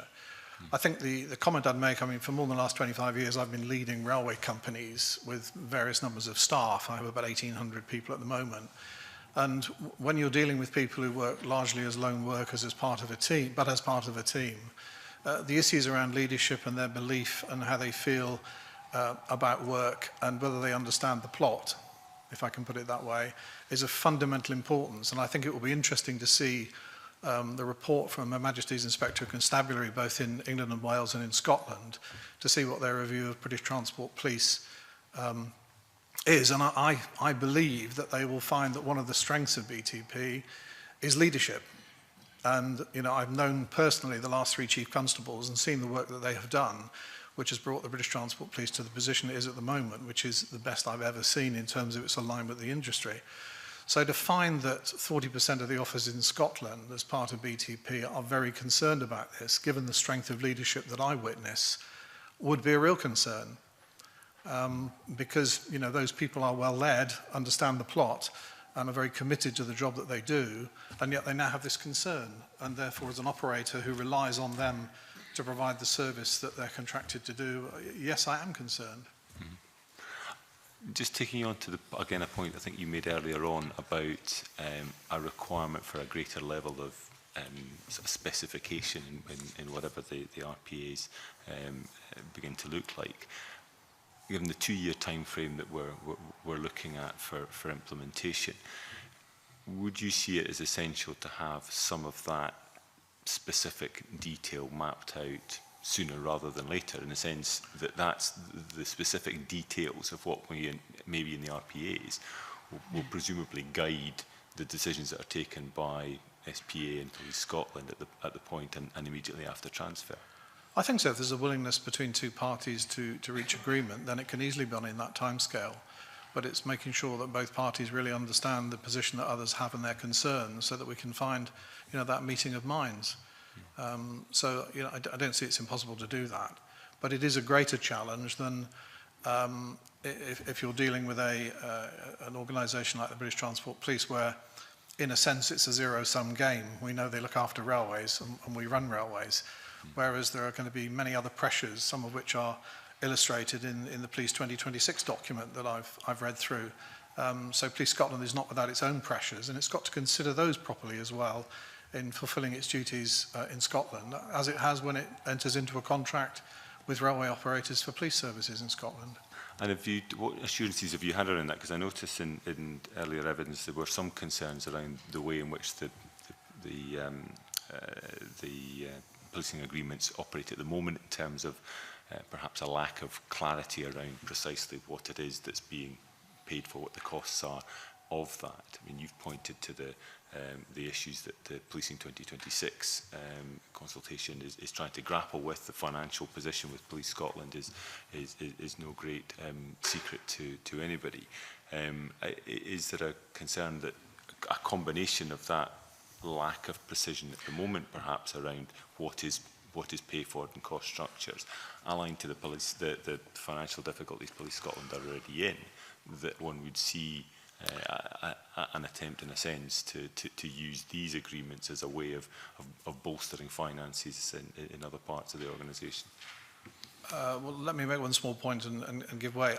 S3: I think the comment I'd make, for more than the last 25 years, I've been leading railway companies with various numbers of staff. I have about 1,800 people at the moment. And when you're dealing with people who work largely as lone workers as part of a team, the issues around leadership and their belief and how they feel about work and whether they understand the plot, if I can put it that way, is of fundamental importance. And I think it will be interesting to see the report from Her Majesty's Inspector of Constabulary, both in England and Wales and in Scotland, to see what their review of British Transport Police is. And I believe that they will find that one of the strengths of BTP is leadership. And, you know, I've known personally the last 3 Chief Constables and seen the work that they have done, which has brought the British Transport Police to the position it is at the moment, which is the best I've ever seen in terms of its alignment with the industry. So to find that 40% of the officers in Scotland as part of BTP are very concerned about this, given the strength of leadership that I witness, would be a real concern. Because, you know, those people are well led, understand the plot, and are very committed to the job that they do, and yet they now have this concern. And therefore, as an operator who relies on them to provide the service that they're contracted to do, yes, I am concerned.
S12: Just taking you on to, again, a point I think you made earlier on about a requirement for a greater level of sort of specification in whatever the RPAs begin to look like. Given the 2-year time frame that we're looking at for implementation, would you see it as essential to have some of that specific detail mapped out sooner rather than later, in the sense that that's the specific details of what we maybe in the RPAs will presumably guide the decisions that are taken by SPA and Police Scotland at the point and immediately after transfer?
S3: I think so. If there's a willingness between 2 parties to reach agreement, then it can easily be done in that timescale. But it's making sure that both parties really understand the position that others have and their concerns, so that we can find, you know, that meeting of minds. So, you know, I don't see it's impossible to do that. But it is a greater challenge than if you're dealing with an organisation like the British Transport Police, where, in a sense, it's a zero-sum game. We know they look after railways and we run railways. Whereas there are going to be many other pressures, some of which are illustrated in the Police 2026 document that I've read through. So Police Scotland is not without its own pressures, and it's got to consider those properly as well in fulfilling its duties in Scotland, as it has when it enters into a contract with railway operators for police services in Scotland.
S12: And what assurances have you had around that? Because I noticed in earlier evidence there were some concerns around the way in which the policing agreements operate at the moment, in terms of perhaps a lack of clarity around precisely what it is that's being paid for, what the costs are of that. I mean, you've pointed to the issues that the Policing 2026 consultation is trying to grapple with. The financial position with Police Scotland is no great secret to anybody. Is there a concern that a combination of that lack of precision at the moment, perhaps around what is paid for in cost structures, aligned to the financial difficulties Police Scotland are already in, that one would see an attempt, in a sense, to use these agreements as a way of bolstering finances in other parts of the organisation?
S3: Well, let me make one small point and give way.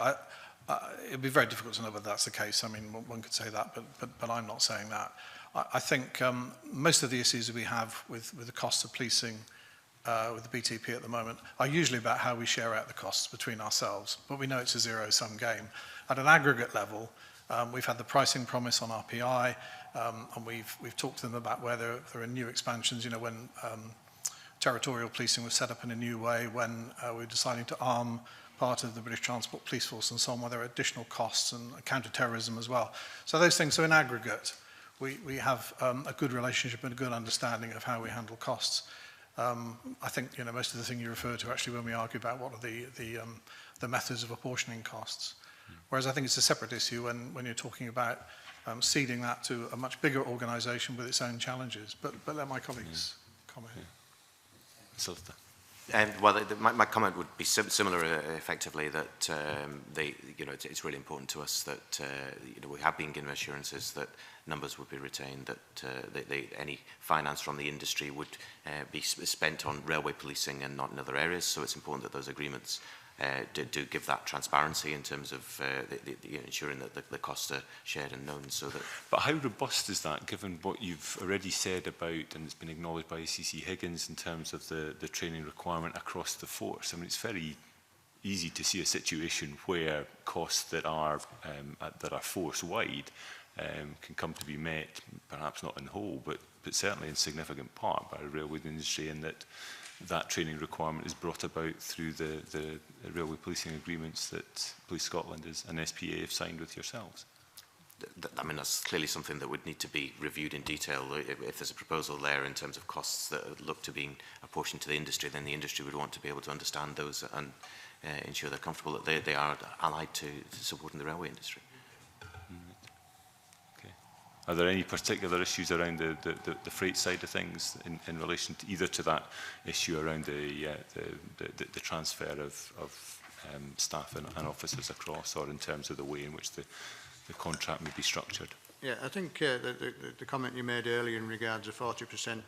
S3: It would be very difficult to know whether that's the case. I mean, one could say that, but I'm not saying that. I think most of the issues we have with the costs of policing with the BTP at the moment are usually about how we share out the costs between ourselves, but we know it's a zero-sum game. At an aggregate level, we've had the pricing promise on RPI, and we've talked to them about where there are new expansions, you know, when territorial policing was set up in a new way, when we're deciding to arm part of the British Transport Police Force and so on, where there are additional costs, and counter-terrorism as well. So those things, so in aggregate, we have a good relationship and a good understanding of how we handle costs. I think, you know, most of the thing you refer to actually when we argue about what are the methods of apportioning costs. Whereas I think it's a separate issue when you're talking about ceding that to a much bigger organisation with its own challenges. But let my colleagues comment.
S12: Solicitor.
S5: Well, my comment would be similar, effectively, that it's really important to us that we have been given assurances that numbers would be retained, that any finance from the industry would be spent on railway policing and not in other areas. So it's important that those agreements do give that transparency in terms of ensuring that the costs are shared and known. So that.
S12: But how robust is that, given what you've already said about, and it's been acknowledged by ACC Higgins, in terms of the training requirement across the force? I mean, it's very easy to see a situation where costs that are force-wide can come to be met, perhaps not in whole, but certainly in significant part by the railway industry, and that training requirement is brought about through the railway policing agreements that Police Scotland and SPA have signed with yourselves.
S5: I mean, that's clearly something that would need to be reviewed in detail. If there's a proposal there in terms of costs that look to being apportioned to the industry, then the industry would want to be able to understand those and ensure they're comfortable that they are allied to supporting the railway industry.
S12: Okay. Are there any particular issues around the freight side of things in relation to either to that issue around the transfer of staff and officers across, or in terms of the way in which the contract may be structured?
S4: Yeah, I think the comment you made earlier in regards to 40%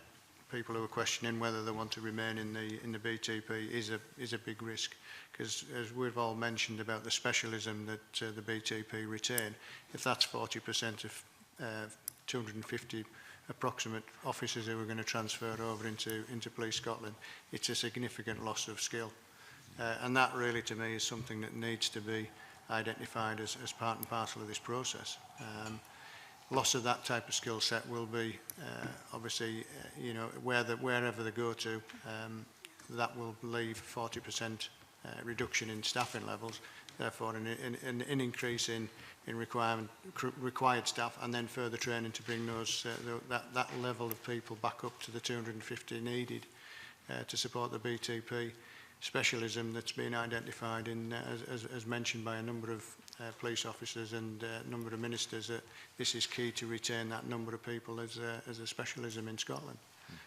S4: people who are questioning whether they want to remain in the BTP is a big risk, because as we've all mentioned about the specialism that the BTP retain, if that's 40% of 250 approximate officers who are going to transfer over into Police Scotland, it's a significant loss of skill. And that really, to me, is something that needs to be identified as part and parcel of this process. Loss of that type of skill set will be obviously, you know, wherever they go to, that will leave 40% reduction in staffing levels, therefore an increase in required staff, and then further training to bring that level of people back up to the 250 needed to support the BTP specialism that's been identified in, as mentioned by a number of police officers and a number of ministers, that this is key to retain that number of people as a specialism in Scotland.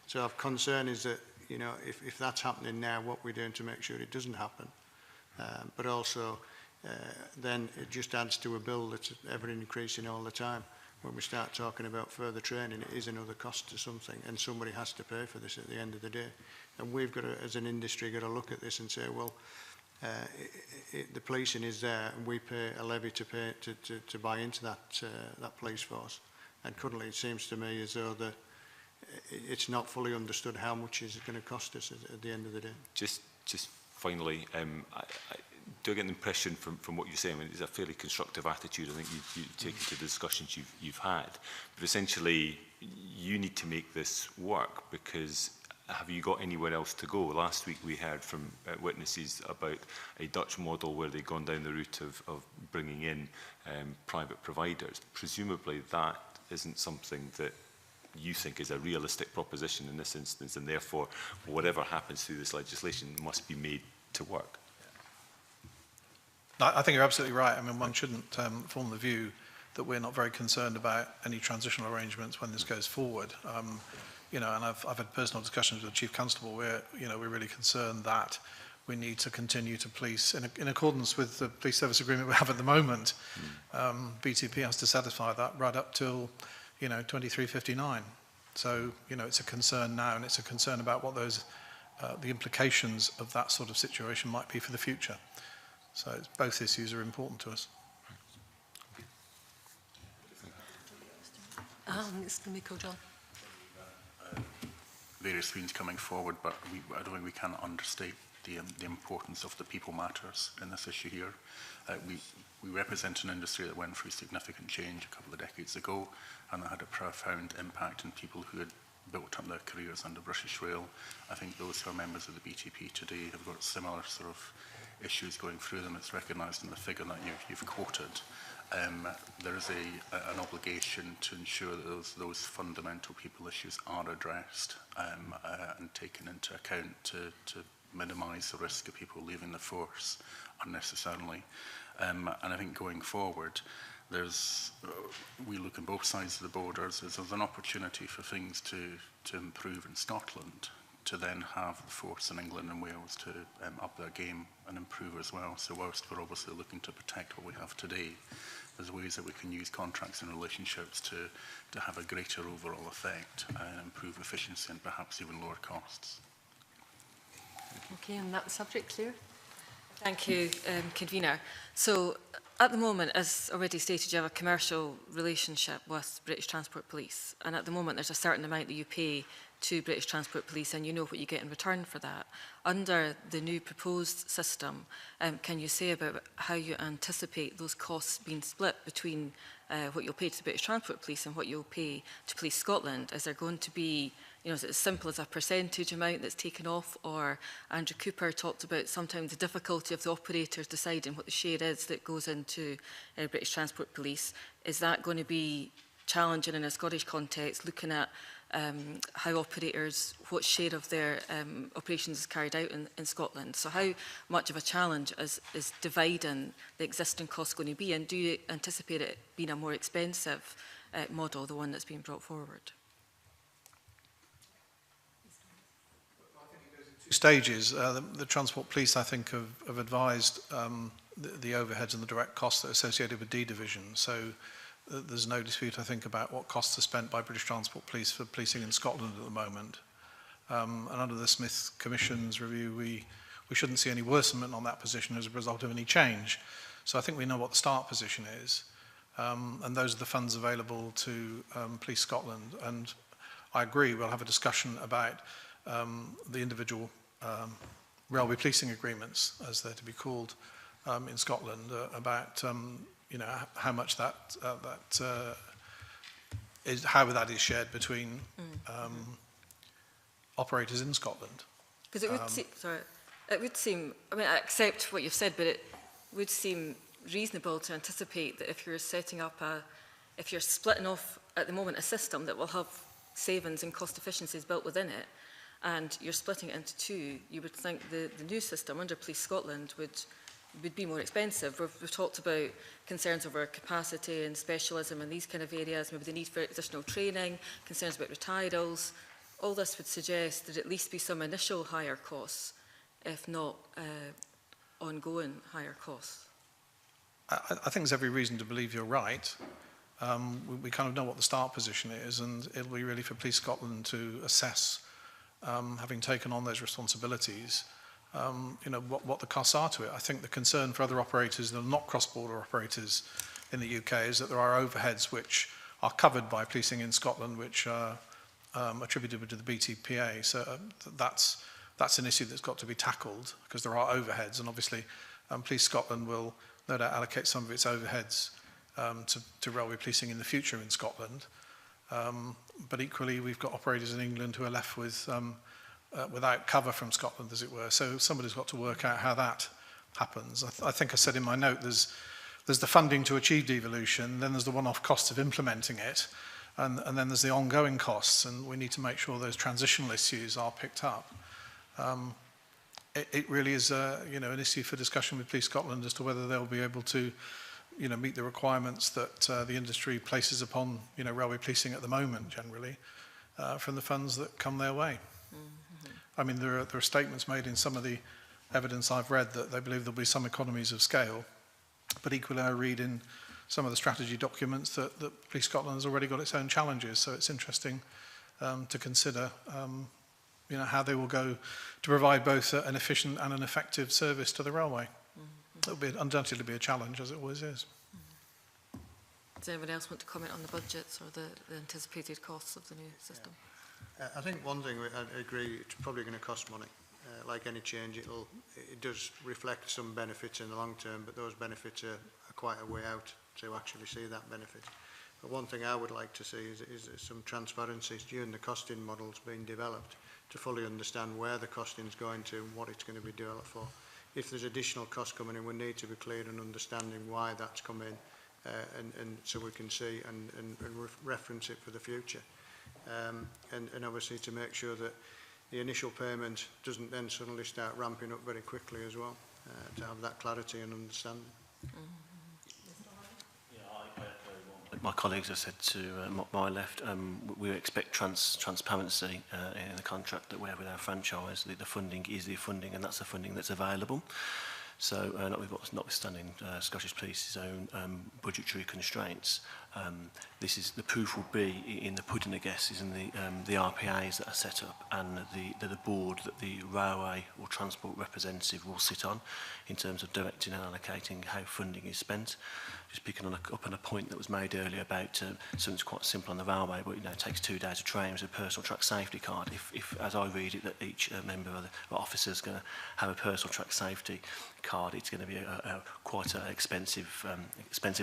S4: So our concern is that, you know, if that's happening now, what we're doing to make sure it doesn't happen. But also, then it just adds to a bill that's ever increasing all the time. When we start talking about further training, it is another cost to something, and somebody has to pay for this at the end of the day. And we've got to, as an industry, got to look at this and say, well, the policing is there, and we pay a levy to buy into that police force. And currently, it seems to me as though it's not fully understood how much is it going to cost us at the end of the day.
S12: Just finally, I do get an impression from what you're saying. I mean, it's a fairly constructive attitude. I think you've taken to the discussions you've had. But essentially, you need to make this work, because have you got anywhere else to go? Last week we heard from witnesses about a Dutch model where they've gone down the route of bringing in private providers. Presumably that isn't something that you think is a realistic proposition in this instance, and therefore whatever happens through this legislation must be made to work.
S3: I think you're absolutely right. I mean, one shouldn't form the view that we're not very concerned about any transitional arrangements when this goes forward. You know, and I've had personal discussions with the Chief Constable where, you know, we're really concerned that we need to continue to police in accordance with the police service agreement we have at the moment. BTP has to satisfy that right up till, you know, 2359. So, you know, it's a concern now, and it's a concern about what those the implications of that sort of situation might be for the future. So both issues are important to us.
S1: Mr. Meikle-John.
S6: Various things coming forward, but I don't think we can understate the importance of the people matters in this issue here. We represent an industry that went through significant change a couple of decades ago, and it had a profound impact on people who had built up their careers under British Rail. I think those who are members of the BTP today have got similar sort of issues going through them. It's recognised in the figure that you've quoted. There is an obligation to ensure that those fundamental people issues are addressed and taken into account to minimise the risk of people leaving the force unnecessarily. And I think going forward, we look on both sides of the borders. There's an opportunity for things to improve in Scotland, to then have the force in England and Wales to up their game and improve as well. So whilst we're obviously looking to protect what we have today, there's ways that we can use contracts and relationships to have a greater overall effect and improve efficiency and perhaps even lower costs.
S1: Okay, on that subject, Claire.
S13: Thank you, Convener. So at the moment, as already stated, you have a commercial relationship with British Transport Police, and at the moment there's a certain amount that you pay to British Transport Police, and you know what you get in return for that. Under the new proposed system, can you say about how you anticipate those costs being split between what you'll pay to the British Transport Police and what you'll pay to Police Scotland? Is there going to be You know, is it as simple as a percentage amount that's taken off? Or Andrew Cooper talked about sometimes the difficulty of the operators deciding what the share is that goes into British Transport Police. Is that going to be challenging in a Scottish context, looking at how operators, what share of their operations is carried out in Scotland? So how much of a challenge is dividing the existing costs going to be, and do you anticipate it being a more expensive model, the one that's being brought forward?
S3: Stages. The Transport Police, I think, have advised the overheads and the direct costs that are associated with D Division. So there's no dispute, I think, about what costs are spent by British Transport Police for policing in Scotland at the moment. And under the Smith Commission's review, we shouldn't see any worsening on that position as a result of any change. So I think we know what the start position is. And those are the funds available to Police Scotland. And I agree, we'll have a discussion about the individual railway policing agreements, as they're to be called, in Scotland, about you know, how much that is, how that is shared between operators in Scotland.
S13: Because it would seem, sorry, it would seem, I mean, I accept what you've said, but it would seem reasonable to anticipate that if you're setting up if you're splitting off at the moment a system that will have savings and cost efficiencies built within it, and you're splitting it into two, you would think the new system under Police Scotland would be more expensive. We've talked about concerns over capacity and specialism and these kind of areas, maybe the need for additional training, concerns about retireals. All this would suggest there'd at least be some initial higher costs, if not ongoing higher costs.
S3: I think there's every reason to believe you're right. We kind of know what the start position is, and it'll be really for Police Scotland to assess, having taken on those responsibilities, you know, what the costs are to it. I think the concern for other operators that are not cross-border operators in the UK is that there are overheads which are covered by policing in Scotland, which are attributable to the BTPA. So that's an issue that's got to be tackled, because there are overheads, and obviously Police Scotland will no doubt allocate some of its overheads to railway policing in the future in Scotland. But equally, we've got operators in England who are left with without cover from Scotland, as it were. So somebody's got to work out how that happens. I think I said in my note, there's the funding to achieve devolution, then there's the one-off cost of implementing it, and then there's the ongoing costs, and we need to make sure those transitional issues are picked up. It really is you know, an issue for discussion with Police Scotland as to whether they'll be able to, you know, meet the requirements that the industry places upon, you know, railway policing at the moment, generally, from the funds that come their way. I mean, there are statements made in some of the evidence I've read that they believe there'll be some economies of scale, but equally I read in some of the strategy documents that Police Scotland has already got its own challenges, so it's interesting to consider you know, how they will go to provide both an efficient and an effective service to the railway. It'll be undoubtedly be a challenge, as it always is.
S13: Does anyone else want to comment on the budgets or the anticipated costs of the new system?
S4: I think one thing, I agree, it's probably going to cost money. Like any change, it does reflect some benefits in the long term, but those benefits are quite a way out to actually see that benefit. But one thing I would like to see is some transparency during the costing models being developed to fully understand where the costing is going to and what it's going to be developed for. If there's additional costs coming in, we need to be clear in understanding why that's come in, and so we can see and reference it for the future. And obviously to make sure that the initial payment doesn't then suddenly start ramping up very quickly as well, to have that clarity and understanding.
S7: Like my colleagues have said to my left, we expect transparency in the contract that we have with our franchise. The funding is the funding, and that's the funding that's available. So notwithstanding Scottish Police's own budgetary constraints, this is the proof will be in the pudding, I guess, is in the RPAs that are set up and the board that the railway or transport representative will sit on in terms of directing and allocating how funding is spent. Just picking up on a point that was made earlier about something quite simple on the railway, but you know, it takes 2 days of training with a personal track safety card. If as I read it, that each member of the officer is going to have a personal track safety card, it's going to be quite an expensive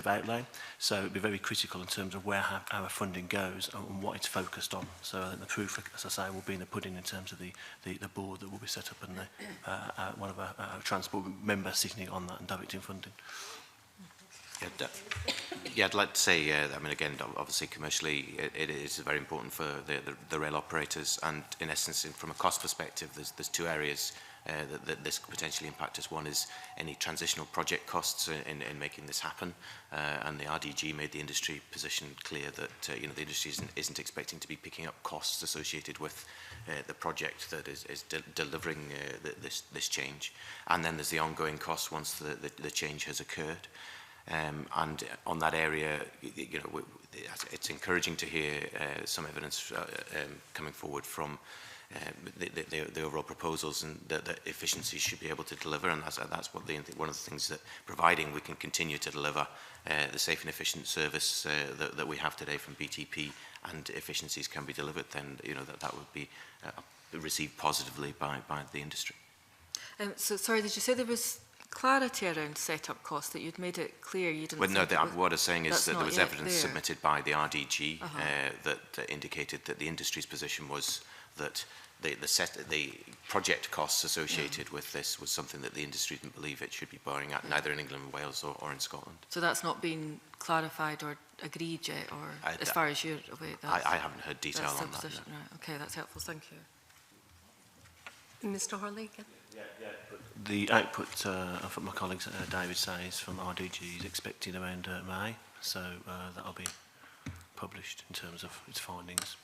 S7: outlay. So it'd be very critical critical in terms of where our funding goes and what it's focused on. So I think the proof, as I say, will be in the pudding in terms of the board that will be set up and one of our transport members sitting on that and directing funding.
S5: Yeah, I'd like to say, I mean, again, obviously commercially, it is very important for the rail operators, and in essence, from a cost perspective, there's two areas that this could potentially impact us. One is any transitional project costs in making this happen, and the RDG made the industry position clear that you know, the industry isn't expecting to be picking up costs associated with the project that is delivering this change. And then there's the ongoing costs once the change has occurred. And on that area, you know, it's encouraging to hear some evidence coming forward from the overall proposals, and that efficiency should be able to deliver, and that's what one of the things that, providing we can continue to deliver the safe and efficient service that we have today from BTP, and efficiencies can be delivered, then you know that would be received positively by the industry.
S13: So sorry, did you say there was clarity around set-up costs, that you'd made it clear you didn't?
S5: Well, no, what I'm saying is that there was evidence submitted by the RDG that indicated that the industry's position was that the project costs associated with this was something that the industry didn't believe it should be borrowing at, neither in England, Wales or in Scotland.
S13: So that's not been clarified or agreed yet, or as far as you're aware?
S5: I haven't heard detail on that. No.
S13: Right, okay, that's helpful, thank you.
S1: Mr Horley again?
S7: The output, from my colleagues, David says, from RDG is expected around May, so that'll be published in terms of its findings.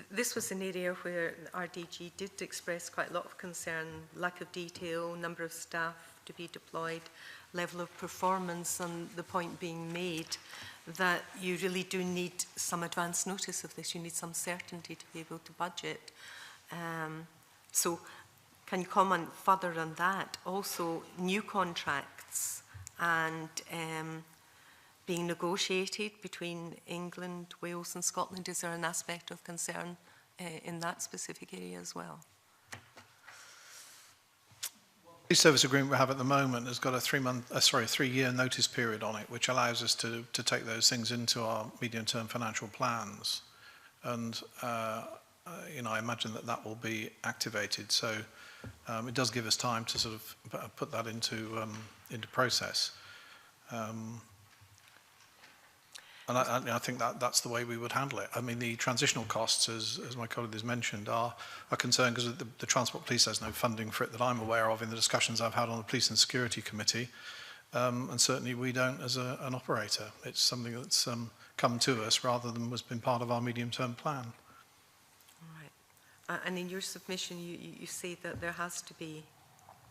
S1: This was an area where RDG did express quite a lot of concern, lack of detail, number of staff to be deployed, level of performance, and the point being made that you really do need some advance notice of this. You need some certainty to be able to budget. So can you comment further on that? Also, new contracts and being negotiated between England, Wales and Scotland, is there an aspect of concern in that specific area as well?
S3: The service agreement we have at the moment has got a 3-year notice period on it, which allows us to take those things into our medium-term financial plans. And you know, I imagine that will be activated. So it does give us time to sort of put that into process. And I think that's the way we would handle it. I mean, the transitional costs, as my colleague has mentioned, are concerned because the Transport Police has no funding for it that I'm aware of in the discussions I've had on the Police and Security Committee. And certainly we don't as an operator. It's something that's come to us rather than was been part of our medium-term plan.
S1: All right. And in your submission, you say that there has to be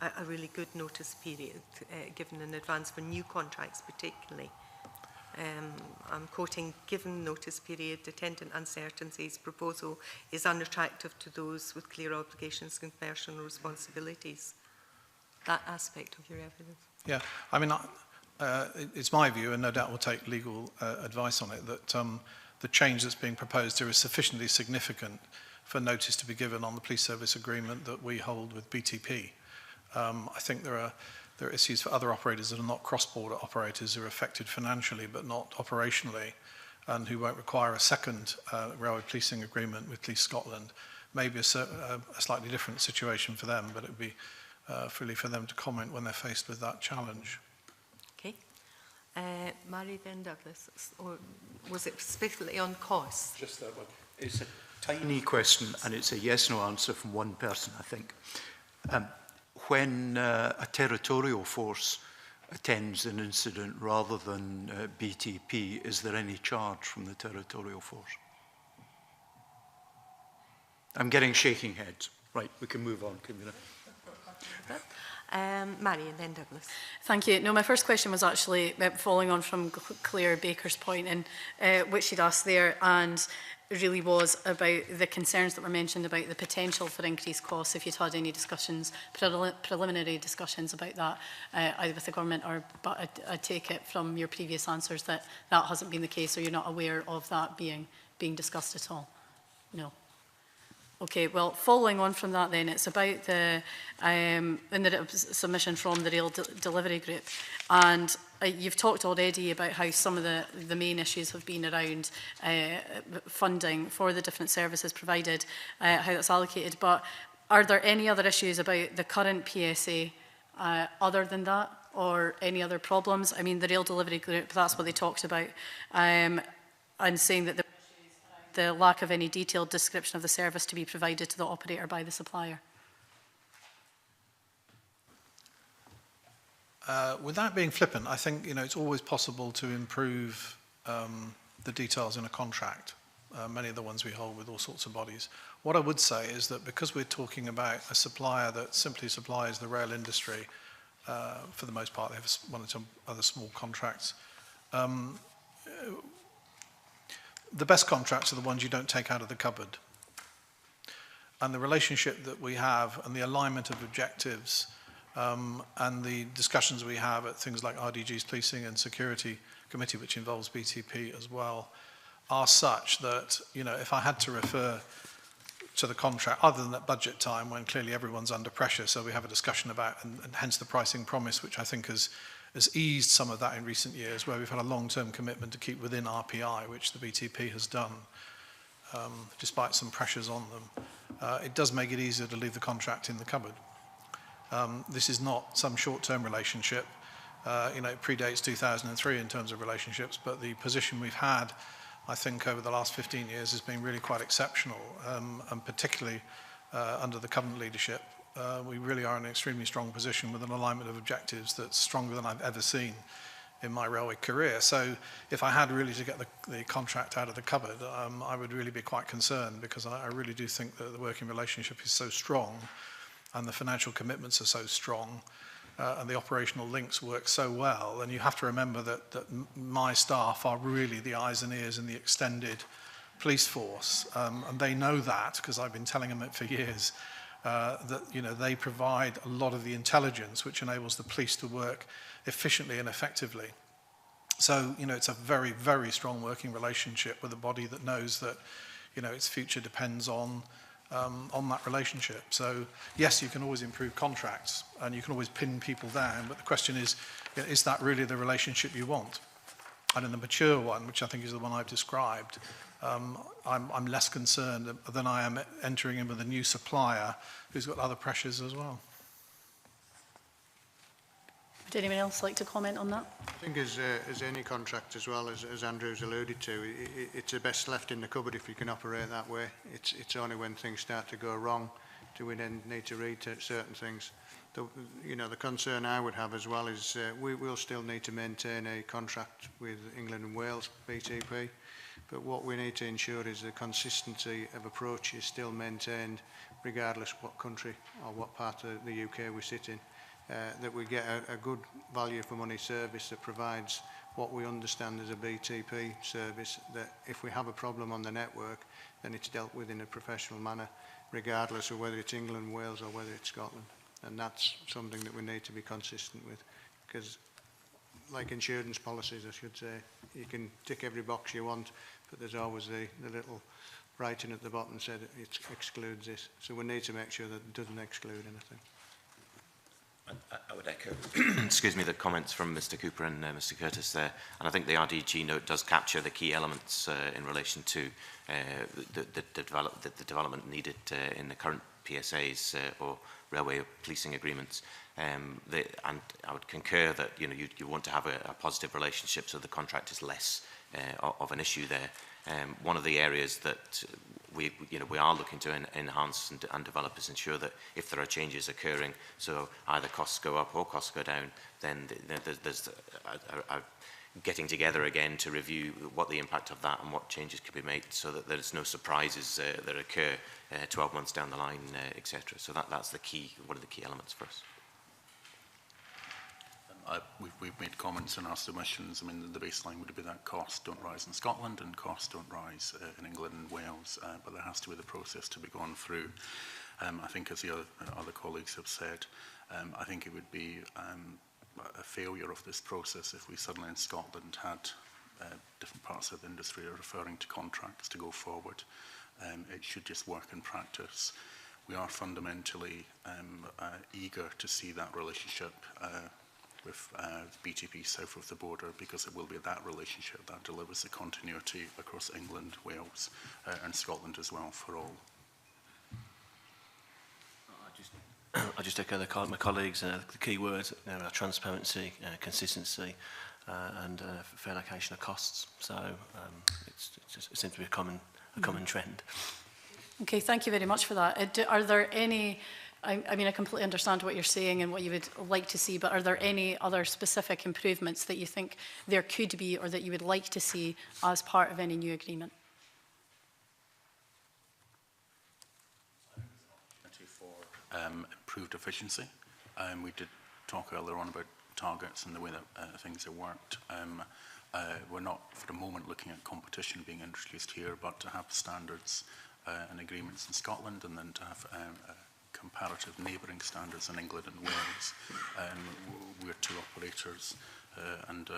S1: a really good notice period given in advance for new contracts particularly. I'm quoting, given notice period, attendant uncertainties, proposal is unattractive to those with clear obligations and commercial responsibilities. That aspect of your evidence.
S3: Yeah, I mean, it's my view, and no doubt we'll take legal advice on it, that the change that's being proposed here is sufficiently significant for notice to be given on the police service agreement that we hold with BTP. I think there are issues for other operators that are not cross-border operators who are affected financially but not operationally, and who won't require a second railway policing agreement with Police Scotland. Maybe a slightly different situation for them, but it would be freely for them to comment when they're faced with that challenge.
S1: Okay. Mary, then Douglas, or was it specifically on costs?
S2: Just that one. It's a tiny question, and it's a yes/no answer from one person, I think. When a territorial force attends an incident rather than BTP, is there any charge from the territorial force? I'm getting shaking heads. Right, we can move on.
S1: Mary and then Douglas.
S14: Thank you. No, my first question was actually following on from Claire Baker's point, and which she'd asked there, and really was about the concerns that were mentioned about the potential for increased costs, if you'd had any discussions, preliminary discussions about that, either with the government or, but I take it from your previous answers that that hasn't been the case, or you're not aware of that being discussed at all? No. Okay, well, following on from that then, it's about the, in the submission from the Rail Delivery Group. And you've talked already about how some of the main issues have been around funding for the different services provided, how that's allocated. But are there any other issues about the current PSA other than that, or any other problems? I mean, the Rail Delivery Group, that's what they talked about. And saying that the lack of any detailed description of the service to be provided to the operator by the supplier.
S3: Without being flippant, I think it's always possible to improve the details in a contract. Many of the ones we hold with all sorts of bodies. What I would say is that because we're talking about a supplier that simply supplies the rail industry, for the most part, they have one or two other small contracts. The best contracts are the ones you don't take out of the cupboard. And the relationship that we have and the alignment of objectives and the discussions we have at things like RDG's Policing and Security Committee, which involves BTP as well, are such that, if I had to refer to the contract, other than at budget time, when clearly everyone's under pressure, so we have a discussion about, and hence the pricing promise, which I think has eased some of that in recent years, where we've had a long-term commitment to keep within RPI, which the BTP has done, despite some pressures on them. It does make it easier to leave the contract in the cupboard. This is not some short-term relationship. It predates 2003 in terms of relationships, but the position we've had, I think, over the last 15 years has been really quite exceptional, and particularly under the Covenant leadership. We really are in an extremely strong position with an alignment of objectives that's stronger than I've ever seen in my railway career. So if I had really to get the contract out of the cupboard, I would really be quite concerned, because I really do think that the working relationship is so strong and the financial commitments are so strong and the operational links work so well. And you have to remember that my staff are really the eyes and ears in the extended police force. And they know that, because I've been telling them it for years. That they provide a lot of the intelligence which enables the police to work efficiently and effectively. So it's a very, very strong working relationship with a body that knows that its future depends on that relationship. So yes, you can always improve contracts and you can always pin people down, but the question is that really the relationship you want? And in the mature one, which I think is the one I've described, I'm less concerned than I am entering in with a new supplier who's got other pressures as well.
S14: Would anyone else like to comment on that?
S4: I think as any contract as well, as Andrew's alluded to, it's best left in the cupboard if you can operate that way. It's only when things start to go wrong do we then need to read certain things. The concern I would have as well is we will still need to maintain a contract with England and Wales, BTP, but what we need to ensure is the consistency of approach is still maintained regardless what country or what part of the UK we sit in, that we get a good value for money service that provides what we understand as a BTP service, that if we have a problem on the network, then it's dealt with in a professional manner, regardless of whether it's England, Wales or whether it's Scotland. And that's something that we need to be consistent with, because like insurance policies, I should say, you can tick every box you want, but there's always the little writing at the bottom said it excludes this. So we need to make sure that it doesn't exclude anything.
S5: I would echo, excuse me, the comments from Mr. Cooper and Mr. Curtis there, and I think the RDG note does capture the key elements in relation to the development needed in the current PSAs or railway policing agreements. And I would concur that you want to have a positive relationship so the contract is less of an issue there. One of the areas that we are looking to enhance and develop is ensure that if there are changes occurring, so either costs go up or costs go down, then there's getting together again to review what the impact of that and what changes could be made, so that there's no surprises that occur 12 months down the line, etc. So that's the key, one of the key elements for us.
S6: We've made comments in our submissions. I mean, the baseline would be that costs don't rise in Scotland and costs don't rise in England and Wales, but there has to be the process to be gone through. I think, as the other colleagues have said, I think it would be a failure of this process if we suddenly in Scotland had different parts of the industry referring to contracts to go forward. It should just work in practice. We are fundamentally eager to see that relationship with BTP south of the border, because it will be that relationship that delivers the continuity across England, Wales and Scotland as well for all.
S7: I just echo my colleagues. The key words are transparency, consistency, and fair allocation of costs. So it seems to be a common trend.
S14: Okay, thank you very much for that. Are there any, I mean, I completely understand what you're saying and what you would like to see, but are there any other specific improvements that you think there could be or that you would like to see as part of any new agreement?
S6: Improved efficiency. We did talk earlier on about targets and the way that things have worked. We're not for the moment looking at competition being introduced here, but to have standards and agreements in Scotland, and then to have comparative neighbouring standards in England and Wales. We're two operators, and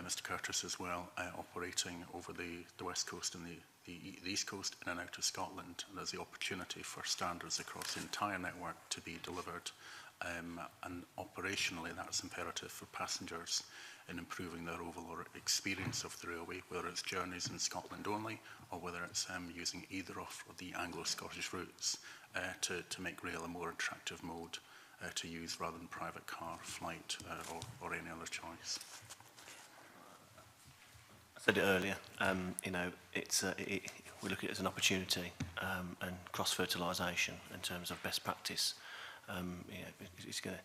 S6: Mr Curtis as well, operating over the west coast and the east coast in and out of Scotland. And there's the opportunity for standards across the entire network to be delivered, and operationally that's imperative for passengers in improving their overall experience of the railway, whether it's journeys in Scotland only or whether it's using either of the Anglo-Scottish routes to make rail a more attractive mode to use rather than private car, flight or any other choice.
S7: I said it earlier, you know, we look at it as an opportunity and cross-fertilisation in terms of best practice. You know, it's going to,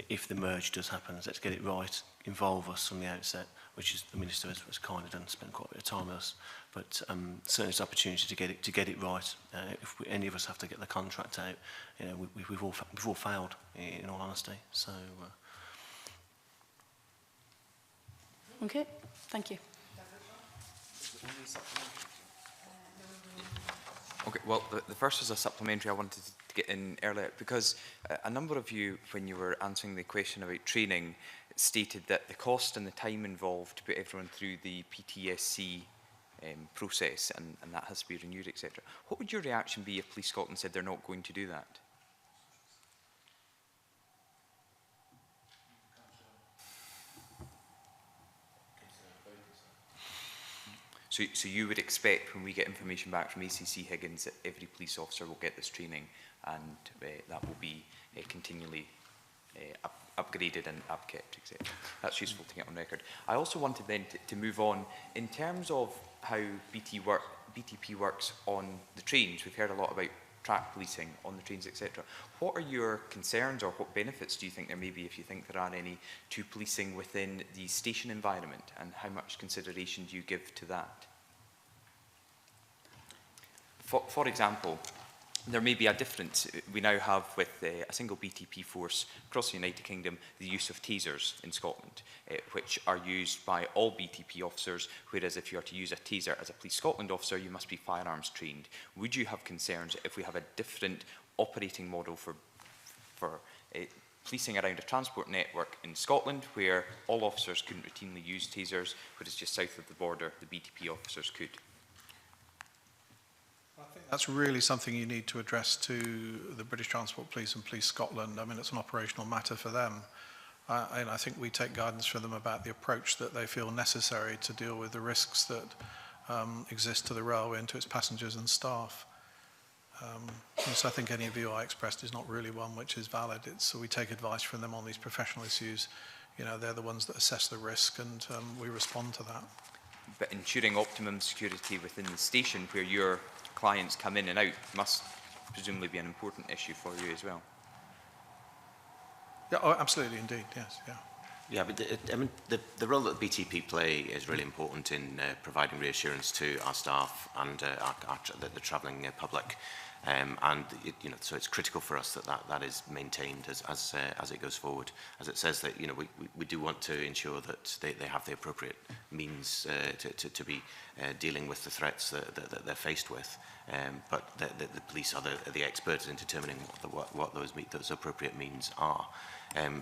S7: if the merge does happen, let's get it right, involve us from the outset, which is the Minister has kind of done, spent quite a bit of time with us. But certainly it's an opportunity to get it right. If any of us have to get the contract out, you know, we've all failed, in all honesty. So.
S14: Okay, thank you.
S10: Okay, well, the first was a supplementary I wanted to get in earlier, because a number of you, when you were answering the question about training, stated that the cost and the time involved to put everyone through the PTSC process, and that has to be renewed, etc. What would your reaction be if Police Scotland said they're not going to do that? So you would expect, when we get information back from ACC Higgins, that every police officer will get this training, and that will be continually upgraded and upkept, etc. That's useful to get on record. I also wanted then to move on, in terms of how BTP works on the trains. We've heard a lot about track policing on the trains, etc. What are your concerns, or what benefits do you think there may be, if you think there are any, to policing within the station environment, and how much consideration do you give to that? For example, there may be a difference. We now have, with a single BTP force across the United Kingdom, the use of tasers in Scotland, which are used by all BTP officers, whereas if you are to use a taser as a Police Scotland officer, you must be firearms trained. Would you have concerns if we have a different operating model for policing around a transport network in Scotland, where all officers couldn't routinely use tasers, whereas just south of the border, the BTP officers could?
S3: I think that's really something you need to address to the British Transport Police and Police Scotland. I mean, it's an operational matter for them. And I think we take guidance from them about the approach that they feel necessary to deal with the risks that exist to the railway and to its passengers and staff. And so I think any view I expressed is not really one which is valid. So we take advice from them on these professional issues. You know, they're the ones that assess the risk, and we respond to that.
S10: But ensuring optimum security within the station where your clients come in and out must presumably be an important issue for you as well.
S3: Yeah, oh, absolutely, indeed, yes, yeah.
S5: Yeah, but I mean, the role that BTP play is really important in providing reassurance to our staff and the travelling public, and you know, so it's critical for us that is maintained as it goes forward. As it says that, you know, we do want to ensure that they have the appropriate means to be dealing with the threats that they're faced with, but the police are the experts in determining what those appropriate means are.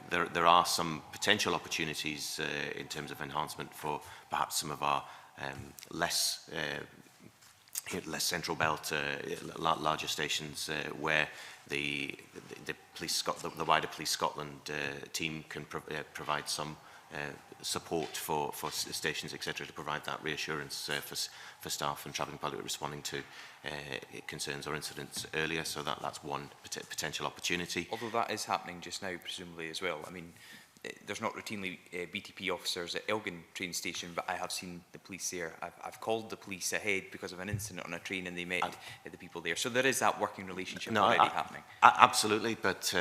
S5: There are some potential opportunities in terms of enhancement for perhaps some of our less less central belt, larger stations where the wider Police Scotland team can provide some support for stations, etc., to provide that reassurance for staff and travelling public responding to concerns or incidents earlier. So that's one potential opportunity.
S10: Although that is happening just now, presumably, as well. I mean, there's not routinely BTP officers at Elgin train station, but I have seen the police there. I've called the police ahead because of an incident on a train, and they met the people there. So there is that working relationship already happening. Absolutely,
S5: but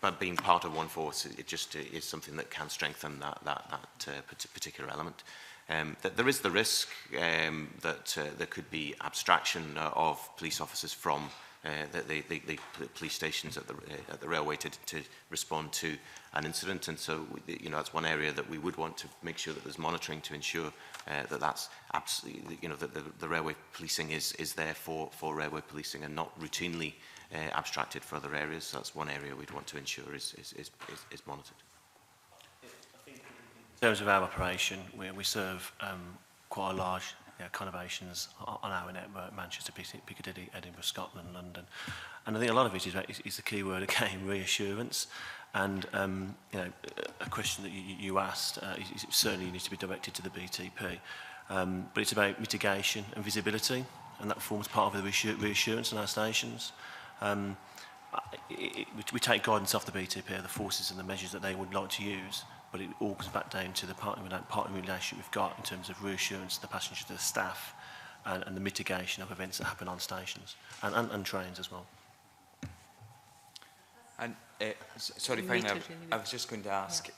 S5: but being part of one force, it just is something that can strengthen that particular element. There is the risk that there could be abstraction of police officers from the police stations at the railway to respond to an incident, and so that's one area that we would want to make sure that there's monitoring to ensure that that's absolutely that the railway policing is there for railway policing and not routinely abstracted for other areas. So that's one area we'd want to ensure is monitored.
S7: In terms of our operation, we serve quite a large conurbations on our network: Manchester, Piccadilly, Edinburgh, Scotland, London, and I think a lot of it is the key word again: reassurance. And a question that you asked certainly needs to be directed to the BTP, but it's about mitigation and visibility, and that forms part of the reassurance in our stations. We take guidance off the BTP, the forces and the measures that they would like to use, but it all comes back down to the partnering relationship we've got in terms of reassurance to the passengers, to the staff, and the mitigation of events that happen on stations and trains as well.
S10: And sorry, finally, I was just going to ask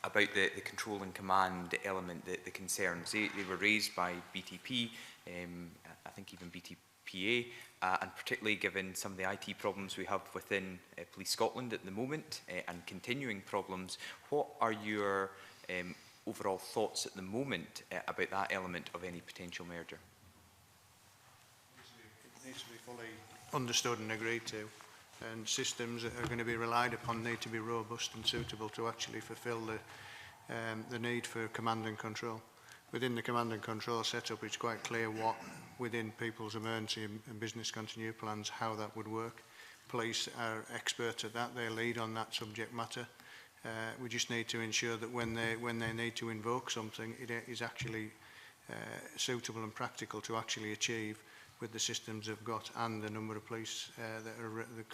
S10: about the control and command element, the concerns. They were raised by BTP, I think even BTPA, and particularly given some of the IT problems we have within Police Scotland at the moment and continuing problems. What are your overall thoughts at the moment about that element of any potential merger?
S4: It needs to be fully understood and agreed to, and systems that are going to be relied upon need to be robust and suitable to actually fulfil the need for command and control. Within the command and control setup, it's quite clear what, within people's emergency and business continuity plans, how that would work. Police are experts at that, they lead on that subject matter. We just need to ensure that when they need to invoke something, it is actually suitable and practical to actually achieve with the systems they've got and the number of police that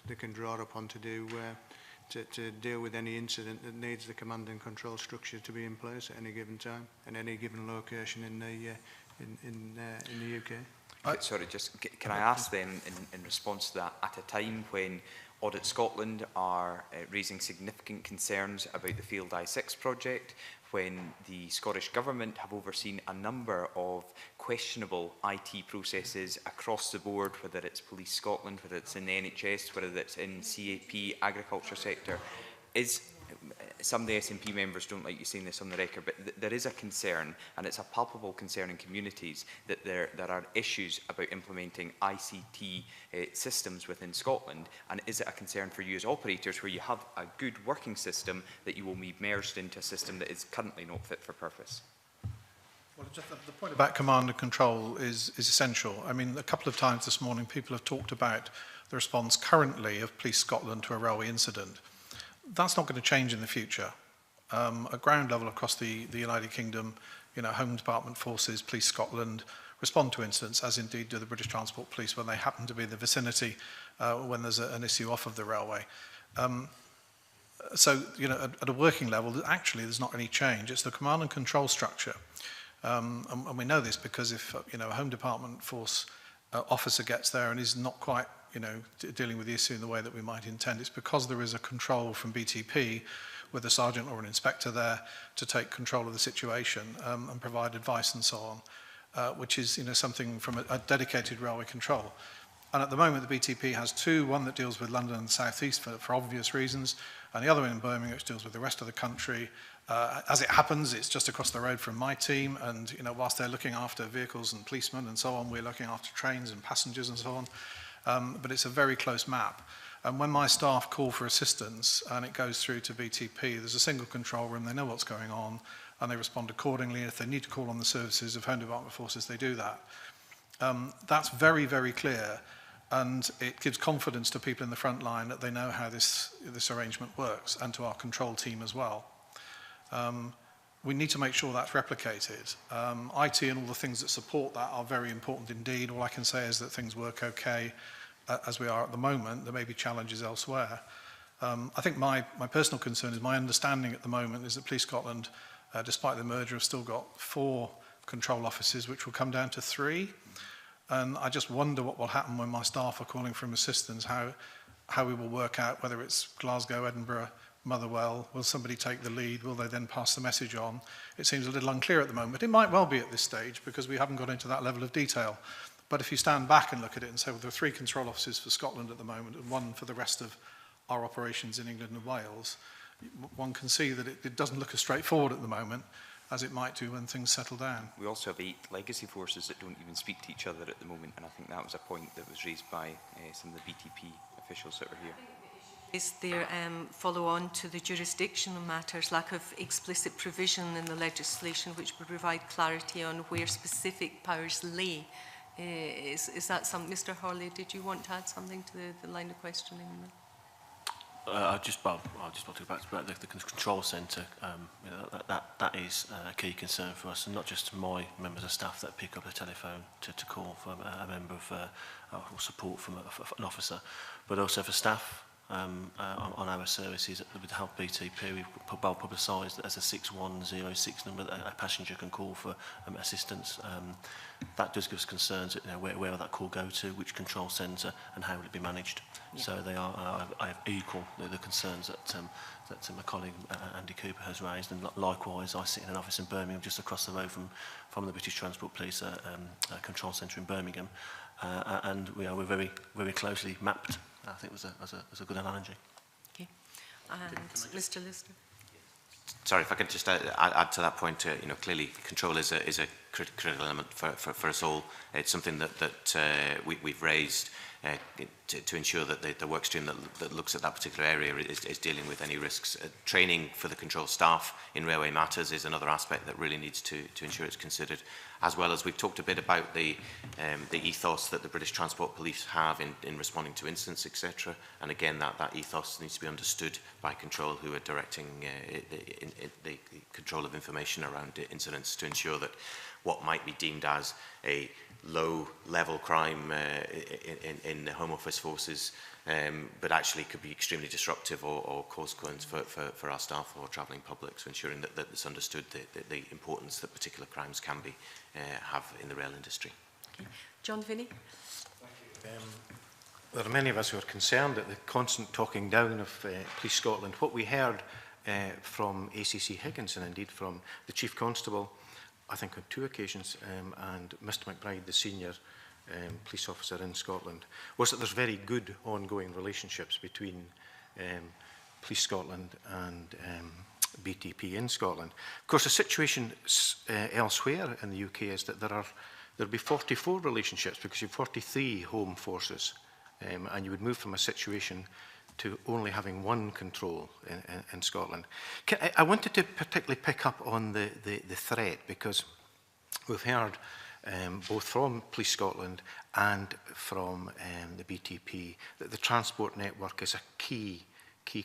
S4: they can draw upon to deal with any incident that needs the command and control structure to be in place at any given time and any given location in the UK.
S10: Sorry, just can I ask then, in response to that, at a time when Audit Scotland are raising significant concerns about the Field I6 project, when the Scottish Government have overseen a number of questionable IT processes across the board, whether it's Police Scotland, whether it's in the NHS, whether it's in CAP, agriculture sector, some of the SNP members don't like you saying this on the record, but there is a concern, and it's a palpable concern in communities, that there are issues about implementing ICT systems within Scotland. And is it a concern for you as operators, where you have a good working system, that you will be merged into a system that is currently not fit for purpose?
S3: Well, just the point about command and control is essential. I mean, a couple of times this morning, people have talked about the response currently of Police Scotland to a railway incident. That's not going to change in the future. At ground level across the United Kingdom, Home Department forces, Police Scotland respond to incidents, as indeed do the British Transport Police when they happen to be in the vicinity when there's an issue off of the railway. So, at a working level, actually there's not any change. It's the command and control structure. And we know this because if a Home Department force officer gets there and is not quite dealing with the issue in the way that we might intend, it's because there is a control from BTP with a sergeant or an inspector there to take control of the situation and provide advice and so on, which is something from a dedicated railway control. And at the moment the BTP has two, one that deals with London and the South East for obvious reasons, and the other one in Birmingham which deals with the rest of the country. As it happens, it's just across the road from my team, and whilst they're looking after vehicles and policemen and so on, we're looking after trains and passengers and so on. But it's a very close map. And when my staff call for assistance and it goes through to BTP, there's a single control room, they know what's going on, and they respond accordingly. If they need to call on the services of Home Department forces, they do that. That's very, very clear, and it gives confidence to people in the front line that they know how this arrangement works, and to our control team as well. We need to make sure that's replicated. IT and all the things that support that are very important indeed. All I can say is that things work okay as we are at the moment. There may be challenges elsewhere. I think my personal concern is, my understanding at the moment is that Police Scotland, despite the merger, have still got 4 control offices, which will come down to 3. And I just wonder what will happen when my staff are calling for assistance, how we will work out whether it's Glasgow, Edinburgh, Motherwell. Will somebody take the lead? Will they then pass the message on? It seems a little unclear at the moment. It might well be at this stage, because we haven't got into that level of detail. But if you stand back and look at it and say, well, there are 3 control offices for Scotland at the moment and 1 for the rest of our operations in England and Wales, one can see that it doesn't look as straightforward at the moment as it might do when things settle down.
S10: We also have 8 legacy forces that don't even speak to each other at the moment, and I think that was a point that was raised by some of the BTP officials that were here.
S1: Is there follow on to the jurisdictional matters, lack of explicit provision in the legislation which would provide clarity on where specific powers lay? Is that something, Mr. Hawley, did you want to add something to the line of questioning?
S7: I'll just want to go back to the control centre. You know, that is a key concern for us, and not just my members of staff that pick up the telephone to call for a member of or support from an officer, but also for staff on our services. With Help BTP, we've well publicised as a 6106 number that a passenger can call for assistance. That does give us concerns, you know, where will that call go to, which control centre, and how will it be managed. Yeah. So they are, I have equal the concerns that my colleague Andy Cooper has raised, and likewise I sit in an office in Birmingham just across the road from the British Transport Police control centre in Birmingham, and we're very, very closely mapped. I think it was a good analogy. Okay.
S1: And Mr. Lister.
S5: Sorry, if I could just add to that point. You know, clearly control is a critical element for us all. It's something that we've raised to ensure that the work stream that looks at that particular area is dealing with any risks. Training for the control staff in railway matters is another aspect that really needs to ensure it's considered, as well as we've talked a bit about the ethos that the British Transport Police have in responding to incidents, etc. And again, that ethos needs to be understood by control, who are directing the control of information around incidents, to ensure that what might be deemed as a low-level crime in the Home Office forces, but actually could be extremely disruptive or cause concerns for our staff or travelling public. So ensuring that it's understood the importance that particular crimes can be have in the rail industry.
S1: Okay. John Finney.
S9: There are many of us who are concerned at the constant talking down of Police Scotland. What we heard from ACC Higgins, and indeed from the Chief Constable, I think on 2 occasions, and Mr McBride, the senior police officer in Scotland, was that there's very good ongoing relationships between Police Scotland and BTP in Scotland. Of course, the situation elsewhere in the UK is that there'll be 44 relationships, because you have 43 home forces, and you would move from a situation to only having 1 control in Scotland. I wanted to particularly pick up on the threat, because we've heard both from Police Scotland and from the BTP that the transport network is a key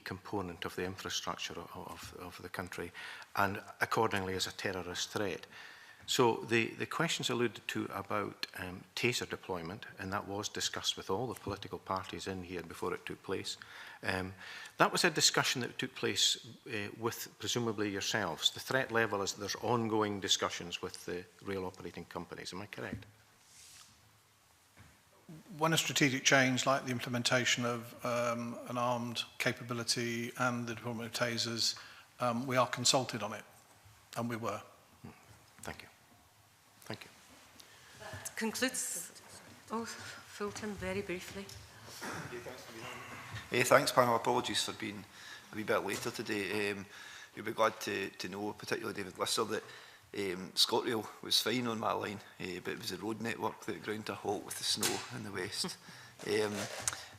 S9: component of the infrastructure of the country, and accordingly is a terrorist threat. So the questions alluded to about taser deployment, and that was discussed with all the political parties in here before it took place. That was a discussion that took place with presumably yourselves. The threat level is that there's ongoing discussions with the rail operating companies. Am I correct?
S3: When a strategic change like the implementation of an armed capability and the deployment of tasers, we are consulted on it, and we were.
S9: Thank you. Thank you.
S1: That concludes. Oh, Fulton, very briefly.
S15: Thanks, panel. Apologies for being a wee bit later today. You'll be glad to know, particularly David Lister, that ScotRail was fine on my line, but it was the road network that ground to a halt with the snow in the west.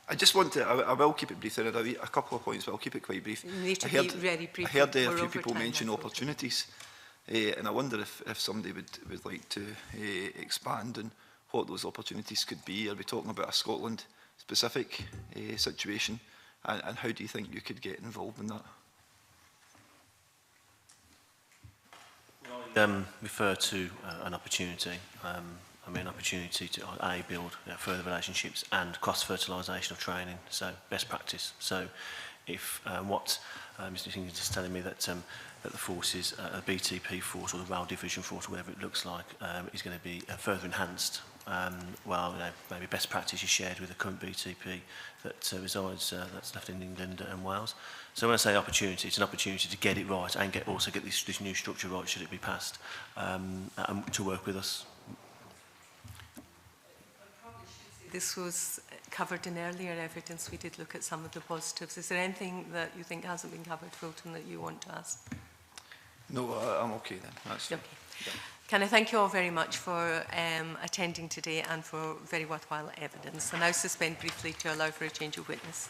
S15: I just want to, I will keep it brief. There are a couple of points, but I'll keep it quite brief.
S1: You need to be very brief.
S15: I heard a few people mention opportunities, and I wonder if somebody would like to expand what those opportunities could be? Are we talking about a Scotland-specific situation? And how do you think you could get involved in that?
S7: Refer to an opportunity. I mean, opportunity to build further relationships and cross-fertilisation of training, so best practice. So if what Mr. King is just telling me that that the forces, a BTP force or the Rail Division force, or whatever it looks like, is going to be further enhanced. Well, maybe best practice is shared with the current BTP that resides, that's left in England and Wales. So when I say opportunity, it's an opportunity to get it right and also get this new structure right should it be passed, and to work with us.
S1: This was covered in earlier evidence. We did look at some of the positives. Is there anything that you think hasn't been covered, Fulton, that you want to ask?
S15: No, I'm okay then. That's
S1: okay. Can I thank you all very much for attending today and for very worthwhile evidence. I now suspend briefly to allow for a change of witness.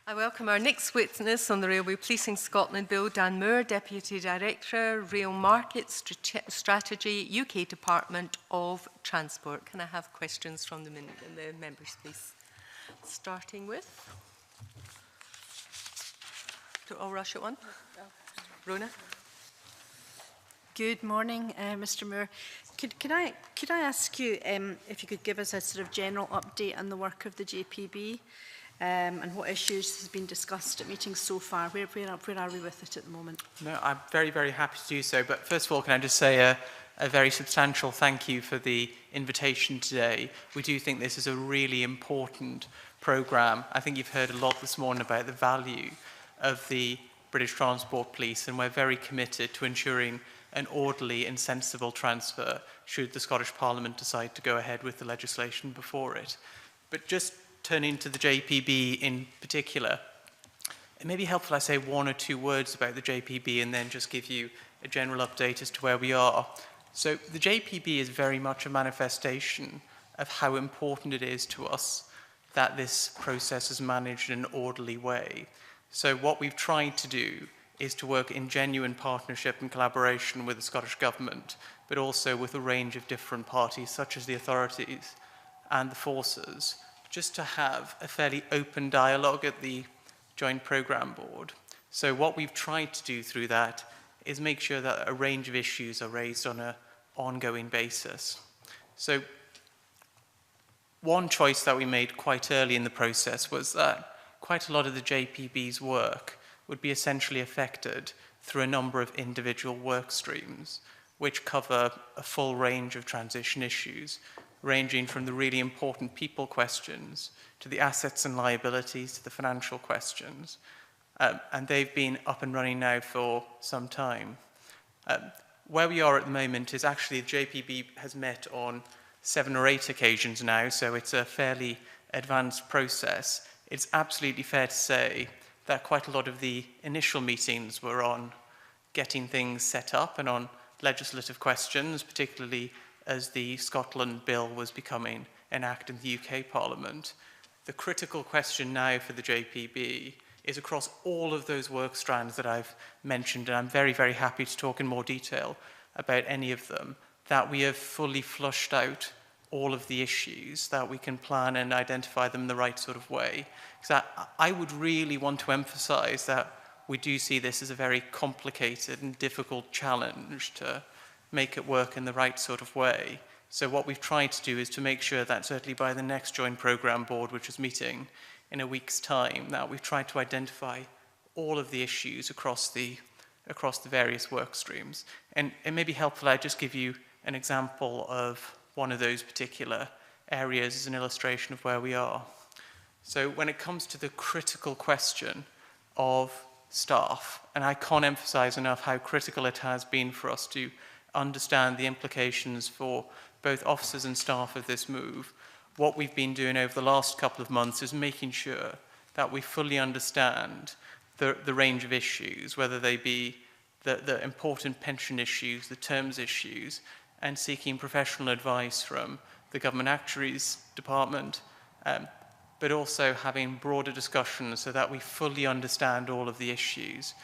S1: I welcome our next witness on the Railway Policing Scotland Bill, Dan Moore, Deputy Director, Rail Market Strategy, UK Department of Transport. Can I have questions from the members, please? Starting with... I'll rush at one. Rona?
S8: Good morning, Mr Moore. Could I ask you if you could give us a sort of general update on the work of the JPB and what issues has been discussed at meetings so far? Where are we with it at the moment?
S16: No, I'm very, very happy to do so. But first of all, can I just say a very substantial thank you for the invitation today. We do think this is a really important programme. I think you've heard a lot this morning about the value of the British Transport Police, and we're very committed to ensuring an orderly and sensible transfer should the Scottish Parliament decide to go ahead with the legislation before it. But just turning to the JPB in particular, it may be helpful I say one or two words about the JPB and then just give you a general update as to where we are. So the JPB is very much a manifestation of how important it is to us that this process is managed in an orderly way. So what we've tried to do is to work in genuine partnership and collaboration with the Scottish Government, but also with a range of different parties, such as the authorities and the forces, just to have a fairly open dialogue at the Joint Programme Board. So what we've tried to do through that is make sure that a range of issues are raised on an ongoing basis. So one choice that we made quite early in the process was that quite a lot of the JPB's work would be essentially affected through a number of individual work streams, which cover a full range of transition issues, ranging from the really important people questions to the assets and liabilities to the financial questions. And they've been up and running now for some time. Where we are at the moment is actually the JPB has met on 7 or 8 occasions now, so it's a fairly advanced process. It's absolutely fair to say that quite a lot of the initial meetings were on getting things set up and on legislative questions, particularly as the Scotland Bill was becoming an act in the UK Parliament. The critical question now for the JPB is across all of those work strands that I've mentioned, and I'm very, very happy to talk in more detail about any of them, that we have fully flushed out all of the issues, that we can plan and identify them in the right sort of way. Because I would really want to emphasize that we do see this as a very complicated and difficult challenge to make it work in the right sort of way. So what we've tried to do is to make sure that certainly by the next Joint Programme Board, which is meeting in a week's time, that we've tried to identify all of the issues across the various work streams. And it may be helpful I just give you an example of one of those particular areas as an illustration of where we are. So when it comes to the critical question of staff, and I can't emphasize enough how critical it has been for us to understand the implications for both officers and staff of this move, what we've been doing over the last couple of months is making sure that we fully understand the range of issues, whether they be the important pension issues, the terms issues, and seeking professional advice from the Government Actuaries Department, but also having broader discussions so that we fully understand all of the issues.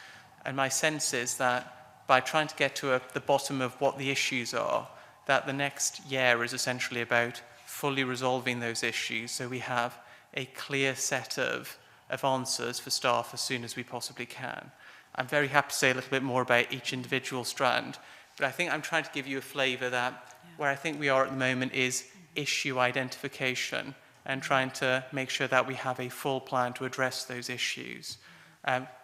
S16: And my sense is that by trying to get to the bottom of what the issues are, that the next year is essentially about fully resolving those issues so we have a clear set of answers for staff as soon as we possibly can. I'm very happy to say a little bit more about each individual strand, but I think I'm trying to give you a flavour that where I think we are at the moment is issue identification and trying to make sure that we have a full plan to address those issues.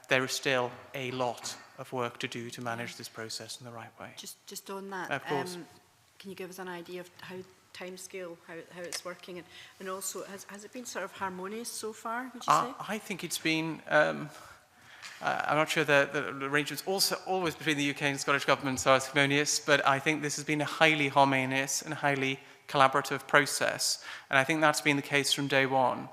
S16: There is still a lot of work to do to manage this process in the right way.
S8: Just on that,
S16: of course.
S8: Can you give us an idea of how timescale, how it's working, and also has it been sort of harmonious so far, would you say?
S16: I think it's been, I'm not sure the arrangements also always between the UK and Scottish governments are harmonious, but I think this has been a highly harmonious and highly collaborative process, and I think that's been the case from day one.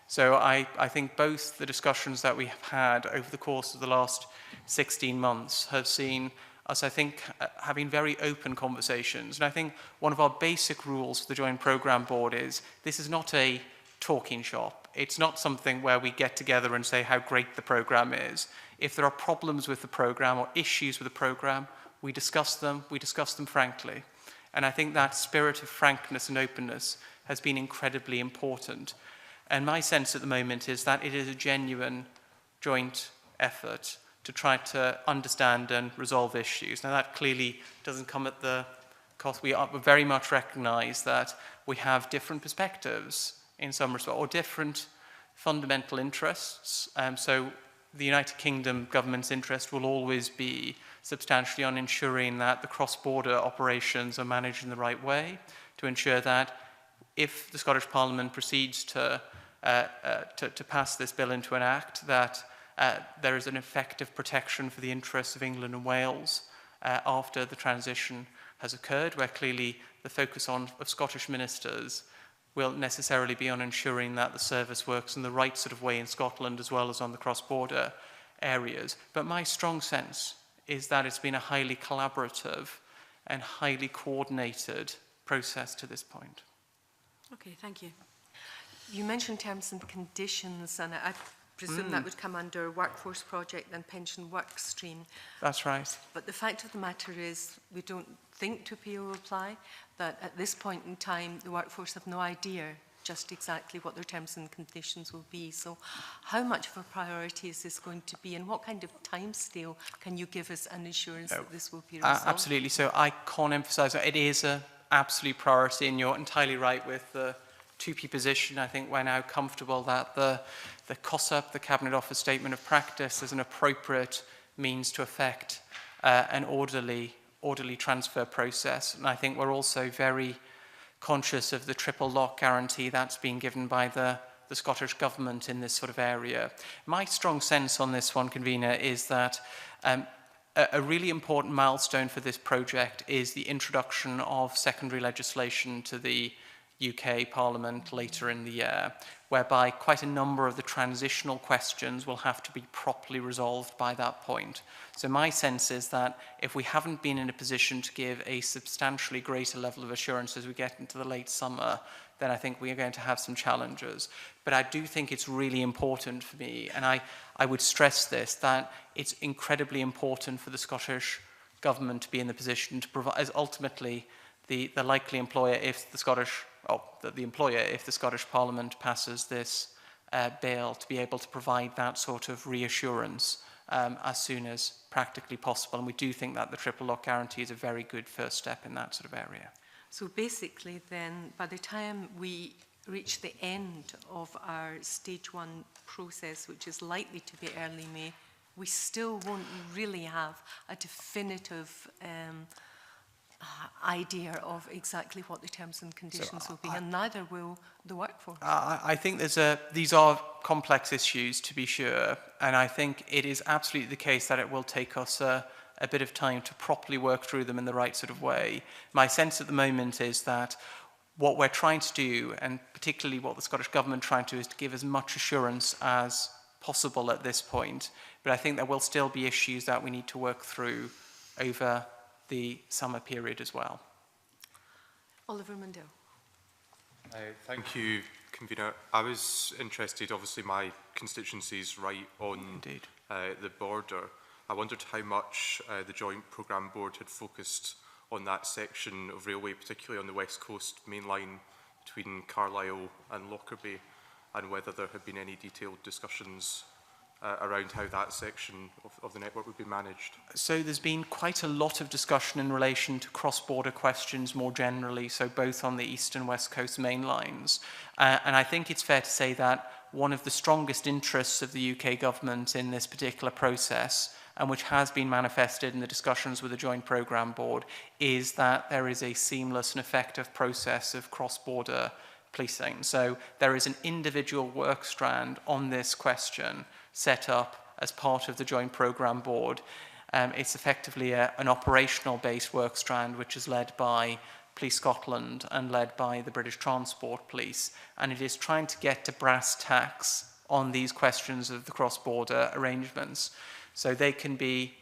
S16: So I think both the discussions that we have had over the course of the last 16 months have seen us, I think, having very open conversations. And I think one of our basic rules for the Joint Programme Board is this is not a talking shop. It's not something where we get together and say how great the programme is. If there are problems with the programme or issues with the programme, we discuss them frankly. And I think that spirit of frankness and openness has been incredibly important. And my sense at the moment is that it is a genuine joint effort to try to understand and resolve issues. Now, that clearly doesn't come at the cost. We very much recognise that we have different perspectives in some respect, or different fundamental interests. So the United Kingdom government's interest will always be substantially on ensuring that the cross-border operations are managed in the right way, to ensure that if the Scottish Parliament proceeds to pass this bill into an act, that there is an effective protection for the interests of England and Wales after the transition has occurred, where clearly the focus of Scottish ministers will necessarily be on ensuring that the service works in the right sort of way in Scotland as well as on the cross-border areas. But my strong sense is that it's been a highly collaborative and highly coordinated process to this point.
S8: Okay, thank you.
S1: You mentioned terms and conditions, and I presume that would come under workforce project and pension work stream.
S16: That's right.
S1: But the fact of the matter is we don't think 2PO will apply, that at this point in time the workforce have no idea just exactly what their terms and conditions will be. So how much of a priority is this going to be, and what kind of timescale can you give us an assurance that this will be resolved?
S16: Absolutely. So I can't emphasise that it is an absolute priority, and you're entirely right with the 2P position. I think we're now comfortable that the COSUP, the Cabinet Office Statement of Practice, is an appropriate means to effect an orderly transfer process. And I think we're also very conscious of the triple lock guarantee that's been given by the Scottish Government in this sort of area. My strong sense on this one, Convener, is that a really important milestone for this project is the introduction of secondary legislation to the UK Parliament later in the year, whereby quite a number of the transitional questions will have to be properly resolved by that point. So my sense is that if we haven't been in a position to give a substantially greater level of assurance as we get into the late summer, then I think we are going to have some challenges. But I do think it's really important for me, and I would stress this, that it's incredibly important for the Scottish Government to be in the position to provide, as ultimately the likely employer if the Scottish Parliament passes this bill, to be able to provide that sort of reassurance as soon as practically possible. And we do think that the triple lock guarantee is a very good first step in that sort of area.
S1: So basically then, by the time we reach the end of our stage 1 process, which is likely to be early May, we still won't really have a definitive idea of exactly what the terms and conditions will be, and neither will the workforce.
S16: I think these are complex issues, to be sure, and I think it is absolutely the case that it will take us a bit of time to properly work through them in the right sort of way. My sense at the moment is that what we're trying to do, and particularly what the Scottish Government trying to do, is to give as much assurance as possible at this point, but I think there will still be issues that we need to work through over the summer period as well.
S1: Oliver Mundell.
S17: Thank you, Convener. I was interested, obviously my constituency is right on the border. I wondered how much the Joint Programme Board had focused on that section of railway, particularly on the West Coast main line between Carlisle and Lockerbie, and whether there had been any detailed discussions around how that section of the network would be managed.
S16: So there's been quite a lot of discussion in relation to cross-border questions more generally, so both on the East and West Coast main lines. And I think it's fair to say that one of the strongest interests of the UK government in this particular process, and which has been manifested in the discussions with the Joint Programme Board, is that there is a seamless and effective process of cross-border policing. So there is an individual work strand on this question set up as part of the Joint Programme Board. It's effectively an operational-based work strand which is led by Police Scotland and led by the British Transport Police, and it is trying to get to brass tacks on these questions of the cross-border arrangements. So they can be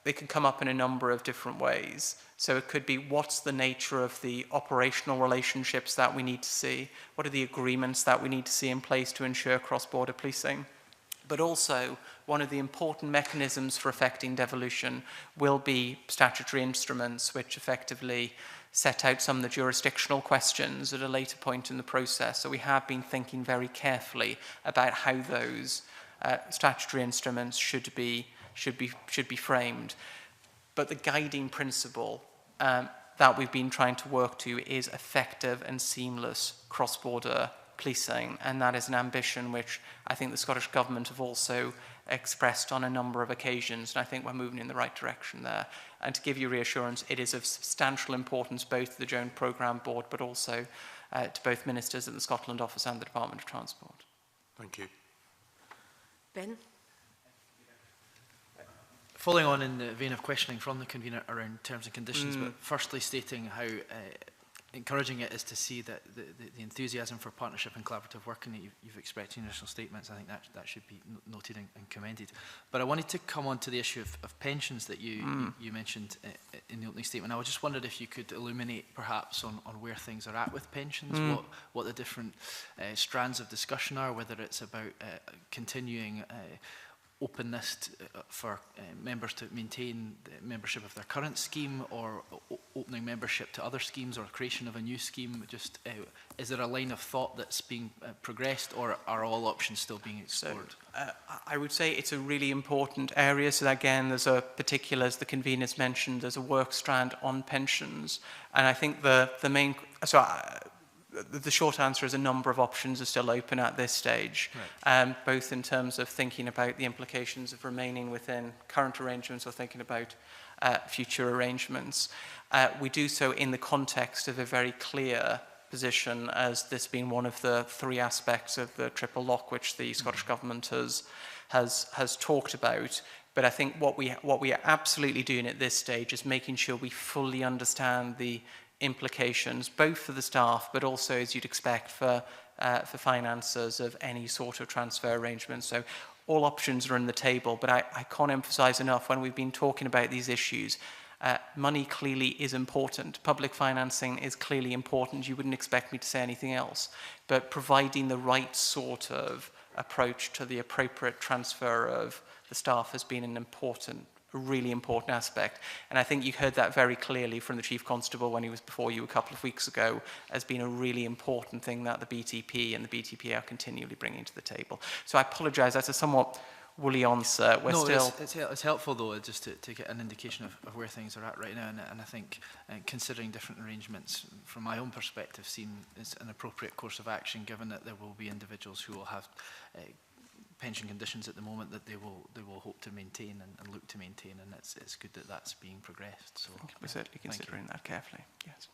S16: they can come up in a number of different ways. So it could be, what's the nature of the operational relationships that we need to see? What are the agreements that we need to see in place to ensure cross-border policing? But also, one of the important mechanisms for affecting devolution will be statutory instruments, which effectively set out some of the jurisdictional questions at a later point in the process. So we have been thinking very carefully about how those statutory instruments should be framed. But the guiding principle that we've been trying to work to is effective and seamless cross-border policing, and that is an ambition which I think the Scottish Government have also expressed on a number of occasions, and I think we're moving in the right direction there. And to give you reassurance, it is of substantial importance both to the Joint Programme Board but also to both ministers at the Scotland Office and the Department of Transport.
S17: Thank you.
S8: Ben?
S11: Following on in the vein of questioning from the convener around terms and conditions, but firstly stating how encouraging it is to see that the enthusiasm for partnership and collaborative working that you've expressed in your initial statements. I think that should be noted and commended. But I wanted to come on to the issue of pensions that you mentioned in the opening statement. I just wondered if you could illuminate perhaps on where things are at with pensions, what the different strands of discussion are, whether it's about continuing openness for members to maintain the membership of their current scheme, or opening membership to other schemes, or creation of a new scheme. Just is there a line of thought that's being progressed, or are all options still being explored?
S16: So, I would say it's a really important area. So again, there's a particular, as the conveners mentioned, there's a work strand on pensions, and I think the main. So. The short answer is a number of options are still open at this stage, right. Both in terms of thinking about the implications of remaining within current arrangements or thinking about future arrangements. We do so in the context of a very clear position as this being one of the three aspects of the triple lock which the Scottish Government has talked about. But I think what we are absolutely doing at this stage is making sure we fully understand the implications, both for the staff, but also, as you'd expect, for financiers of any sort of transfer arrangement. So all options are on the table, but I can't emphasise enough when we've been talking about these issues, money clearly is important. Public financing is clearly important. You wouldn't expect me to say anything else. But providing the right sort of approach to the appropriate transfer of the staff has been an important, a really important aspect. And I think you heard that very clearly from the Chief Constable when he was before you a couple of weeks ago as being a really important thing that the BTP and the BTP are continually bringing to the table. So I apologise, that's a somewhat woolly answer. We're still...
S11: it's helpful though just to get an indication of where things are at right now, and I think considering different arrangements from my own perspective seem is an appropriate course of action, given that there will be individuals who will have pension conditions at the moment that they will hope to maintain and look to maintain, and it's good that that's being progressed. So
S16: we're certainly considering that carefully. Yes.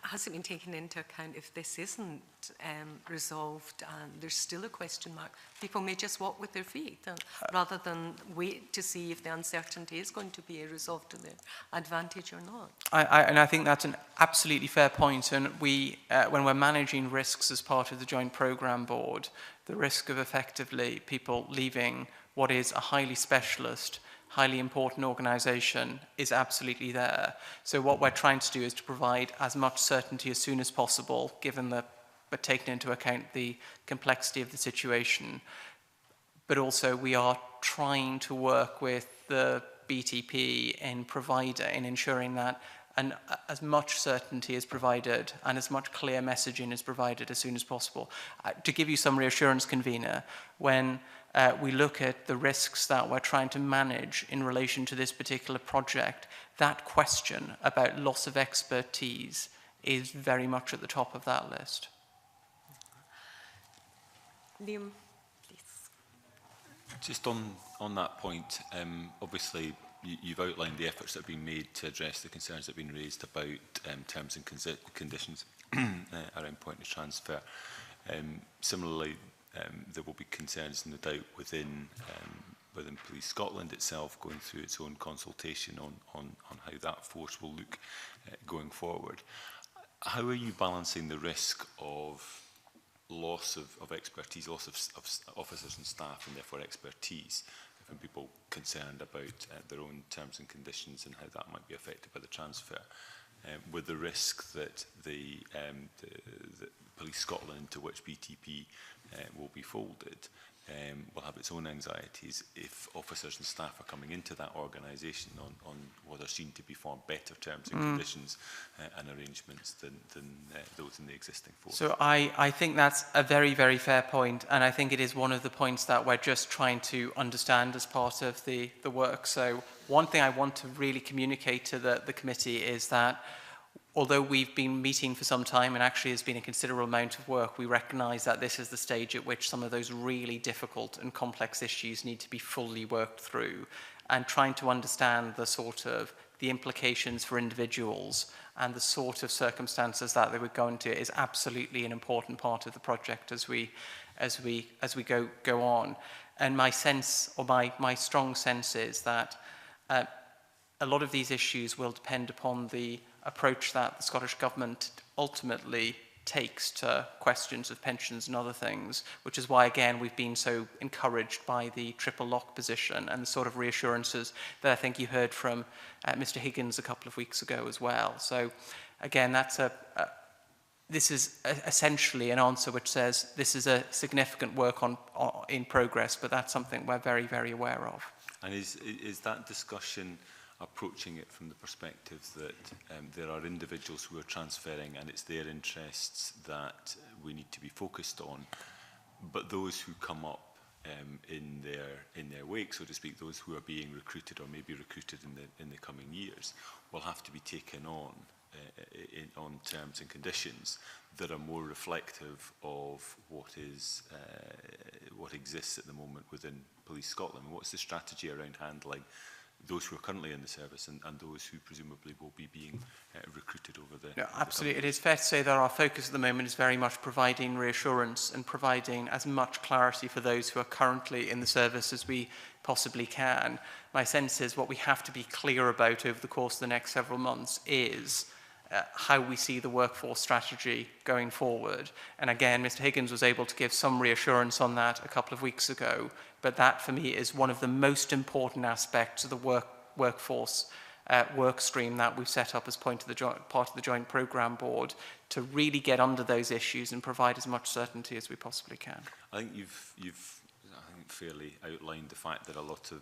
S1: Has it been taken into account if this isn't resolved and there's still a question mark? People may just walk with their feet rather than wait to see if the uncertainty is going to be resolved to their advantage or not.
S16: And I think that's an absolutely fair point. And we, when we're managing risks as part of the Joint Programme Board, the risk of effectively people leaving what is a highly specialist, highly important organisation is absolutely there. So what we're trying to do is to provide as much certainty as soon as possible, given that we're taking into account the complexity of the situation. But also we are trying to work with the BTP in ensuring that as much certainty is provided and as much clear messaging is provided as soon as possible. To give you some reassurance, convener, when we look at the risks that we're trying to manage in relation to this particular project, that question about loss of expertise is very much at the top of that list.
S1: Liam, please.
S12: Just on that point, obviously you've outlined the efforts that have been made to address the concerns that have been raised about terms and conditions around point of transfer. Similarly, there will be concerns, no doubt, within Police Scotland itself, going through its own consultation on how that force will look going forward. How are you balancing the risk of loss of expertise, loss of officers and staff, and therefore expertise, from people concerned about their own terms and conditions and how that might be affected by the transfer, with the risk that the Police Scotland, to which BTP will be folded, will have its own anxieties if officers and staff are coming into that organisation on what are seen to be far better terms and conditions and arrangements than those in the existing force.
S16: So I think that's a very, very fair point, and I think it is one of the points that we're just trying to understand as part of the work. So one thing I want to really communicate to the committee is that although we've been meeting for some time and actually has been a considerable amount of work, we recognise that this is the stage at which some of those really difficult and complex issues need to be fully worked through, and trying to understand the implications for individuals and the sort of circumstances that they would go into is absolutely an important part of the project as we go on. And my sense, or my strong sense, is that a lot of these issues will depend upon the approach that the Scottish Government ultimately takes to questions of pensions and other things, which is why, again, we've been so encouraged by the triple lock position and the sort of reassurances that I think you heard from Mr. Higgins a couple of weeks ago as well. So, again, this is essentially an answer which says this is a significant work in progress, but that's something we're very, very aware of.
S12: And is that discussion approaching it from the perspective that there are individuals who are transferring and it's their interests that we need to be focused on, but those who come up in their wake, so to speak, those who are being recruited or may be recruited in the coming years, will have to be taken on terms and conditions that are more reflective of what exists at the moment within Police Scotland? And what's the strategy around handling those who are currently in the service and those who presumably will be being recruited over the...
S16: No, absolutely. It is fair to say that our focus at the moment is very much providing reassurance and providing as much clarity for those who are currently in the service as we possibly can. My sense is what we have to be clear about over the course of the next several months is how we see the workforce strategy going forward. And again, Mr. Higgins was able to give some reassurance on that a couple of weeks ago, but that for me is one of the most important aspects of the workforce work stream that we've set up as part of the Joint Programme Board to really get under those issues and provide as much certainty as we possibly can.
S12: I think you've fairly outlined the fact that a lot of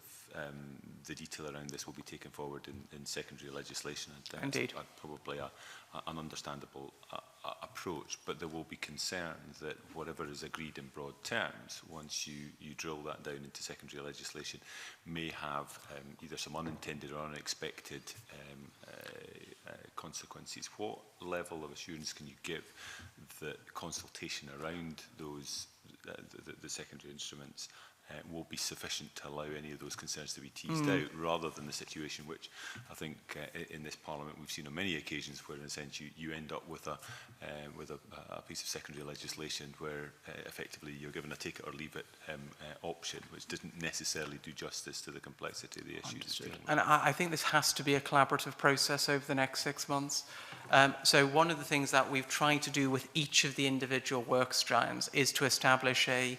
S12: the detail around this will be taken forward in secondary legislation.
S16: Indeed.
S12: Probably an understandable approach, but there will be concern that whatever is agreed in broad terms, once you drill that down into secondary legislation, may have either some unintended or unexpected consequences. What level of assurance can you give that consultation around those the secondary instruments will be sufficient to allow any of those concerns to be teased out, rather than the situation which I think in this Parliament we've seen on many occasions where in a sense you end up with a piece of secondary legislation where effectively you're given a take it or leave it option, which doesn't necessarily do justice to the complexity of the issues.
S16: And I think this has to be a collaborative process over the next 6 months. So one of the things that we've tried to do with each of the individual work strands is to establish a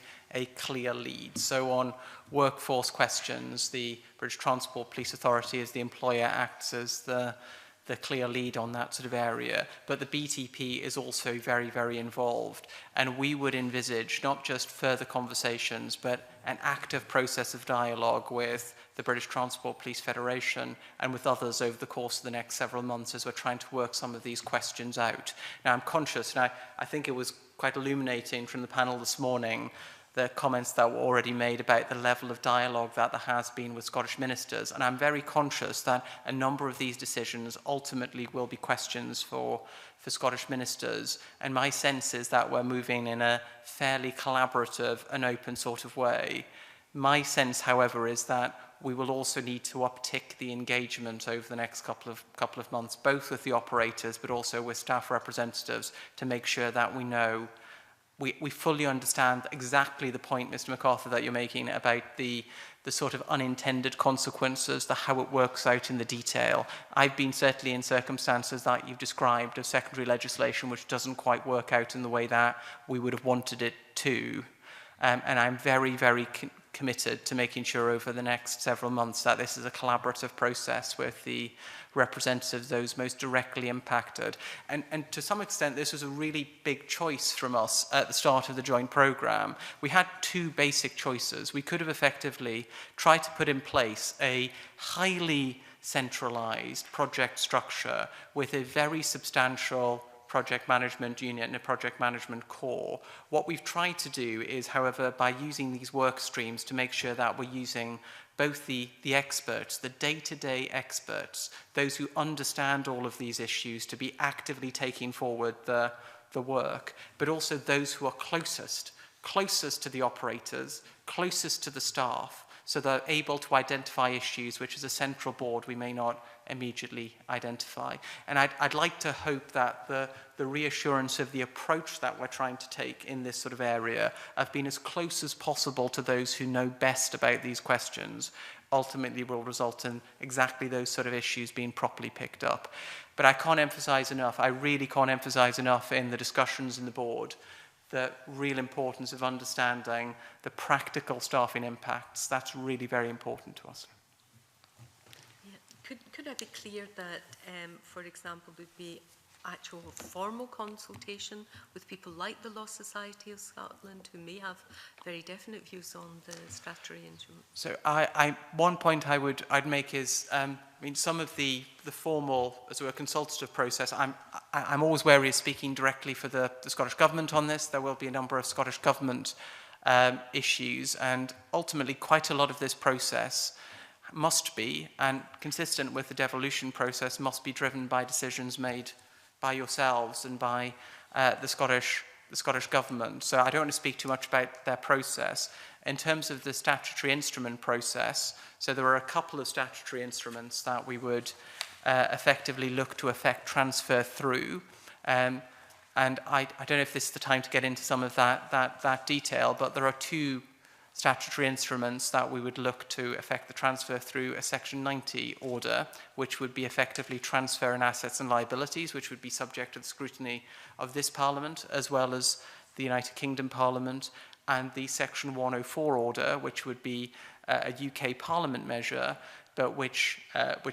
S16: clear lead. So on workforce questions, the British Transport Police Authority as the employer acts as the clear lead on that sort of area. But the BTP is also very, very involved. And we would envisage not just further conversations, but an active process of dialogue with the British Transport Police Federation and with others over the course of the next several months as we're trying to work some of these questions out. Now, I'm conscious, and I think it was quite illuminating from the panel this morning, the comments that were already made about the level of dialogue that there has been with Scottish ministers. And I'm very conscious that a number of these decisions ultimately will be questions for Scottish ministers. And my sense is that we're moving in a fairly collaborative and open sort of way. My sense, however, is that we will also need to uptick the engagement over the next couple of months, both with the operators but also with staff representatives, to make sure that we know we fully understand exactly the point, Mr. MacArthur, that you're making about the sort of unintended consequences, how it works out in the detail. I've been certainly in circumstances that you've described of secondary legislation which doesn't quite work out in the way that we would have wanted it to. And I'm very, very committed to making sure over the next several months that this is a collaborative process with the representatives of those most directly impacted. And to some extent, this was a really big choice from us at the start of the joint programme. We had two basic choices. We could have effectively tried to put in place a highly centralised project structure with a very substantial project management unit and a project management core. What we've tried to do is, however, by using these work streams to make sure that we're using both the experts, the day-to-day experts, those who understand all of these issues to be actively taking forward the work, but also those who are closest to the operators, closest to the staff, so they're able to identify issues which as a central board we may not immediately identify. And I'd like to hope that the reassurance of the approach that we're trying to take in this sort of area of being as close as possible to those who know best about these questions ultimately will result in exactly those sort of issues being properly picked up. But I can't emphasize enough, I really can't emphasize enough in the discussions in the board the real importance of understanding the practical staffing impacts. That's really very important to us.
S1: Yeah. Could I be clear that, for example, would be actual formal consultation with people like the Law Society of Scotland who may have very definite views on the statutory instrument?
S16: So one point I'd make is, I mean, some of the formal, as it were, consultative process, I'm always wary of speaking directly for the Scottish Government on this. There will be a number of Scottish Government issues, and ultimately quite a lot of this process must be, and consistent with the devolution process, must be driven by decisions made by yourselves and by the Scottish Government. So I don't want to speak too much about their process. In terms of the statutory instrument process, so there are a couple of statutory instruments that we would effectively look to effect transfer through. And I don't know if this is the time to get into some of that detail, but there are two statutory instruments that we would look to effect the transfer through a Section 90 order, which would be effectively transferring assets and liabilities, which would be subject to the scrutiny of this Parliament, as well as the United Kingdom Parliament, and the Section 104 order, which would be a UK Parliament measure, but which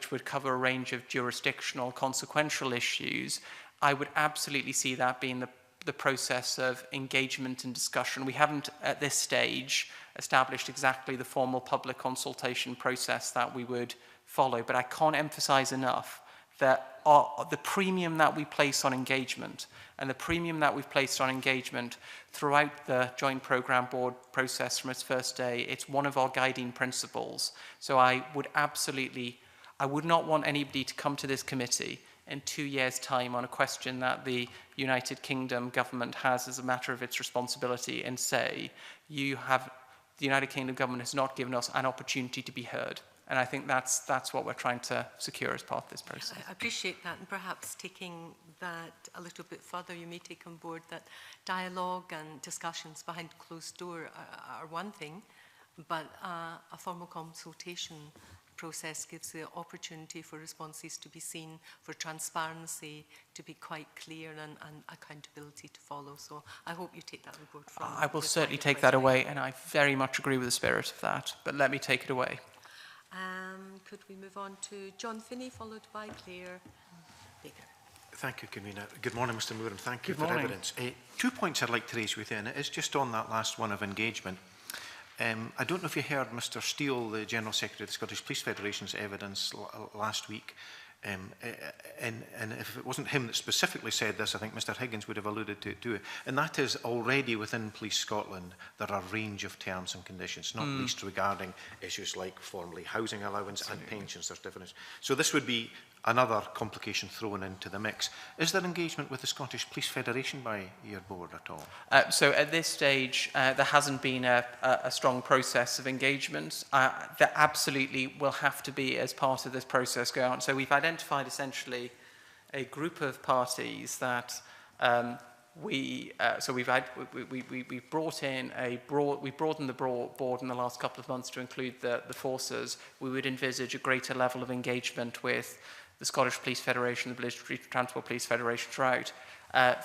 S16: would cover a range of jurisdictional consequential issues. I would absolutely see that being the process of engagement and discussion. We haven't, at this stage, established exactly the formal public consultation process that we would follow, but I can't emphasize enough that the premium that we place on engagement and the premium that we've placed on engagement throughout the Joint Programme Board process from its first day, it's one of our guiding principles. So I would not want anybody to come to this committee in 2 years' time on a question that the United Kingdom government has as a matter of its responsibility and say, the United Kingdom government has not given us an opportunity to be heard. And I think that's what we're trying to secure as part of this process.
S1: I appreciate that, and perhaps taking that a little bit further, you may take on board that dialogue and discussions behind closed door are one thing, but a formal consultation process gives the opportunity for responses to be seen, for transparency to be quite clear, and accountability to follow. So I hope you take that on board.
S16: I will certainly take that away, and I very much agree with the spirit of that, but let me take it away.
S1: Could we move on to John Finney, followed by Claire Baker?
S9: Thank you, Convener. Good morning, Mr Moore, and thank you for evidence. 2 points I'd like to raise with you, and it is just on that last one of engagement. I don't know if you heard Mr Steele, the General Secretary of the Scottish Police Federation's evidence last week. And if it wasn't him that specifically said this, I think Mr Higgins would have alluded to it. And that is, already within Police Scotland, there are a range of terms and conditions, not least regarding issues like formally housing allowance and pensions. There's difference. So this would be another complication thrown into the mix. Is there engagement with the Scottish Police Federation by your board at all?
S16: So at this stage, there hasn't been a strong process of engagement. There absolutely will have to be as part of this process go on. So we've identified essentially a group of parties that we've broadened the board in the last couple of months to include the forces. We would envisage a greater level of engagement with the Scottish Police Federation, the British Transport Police Federation throughout.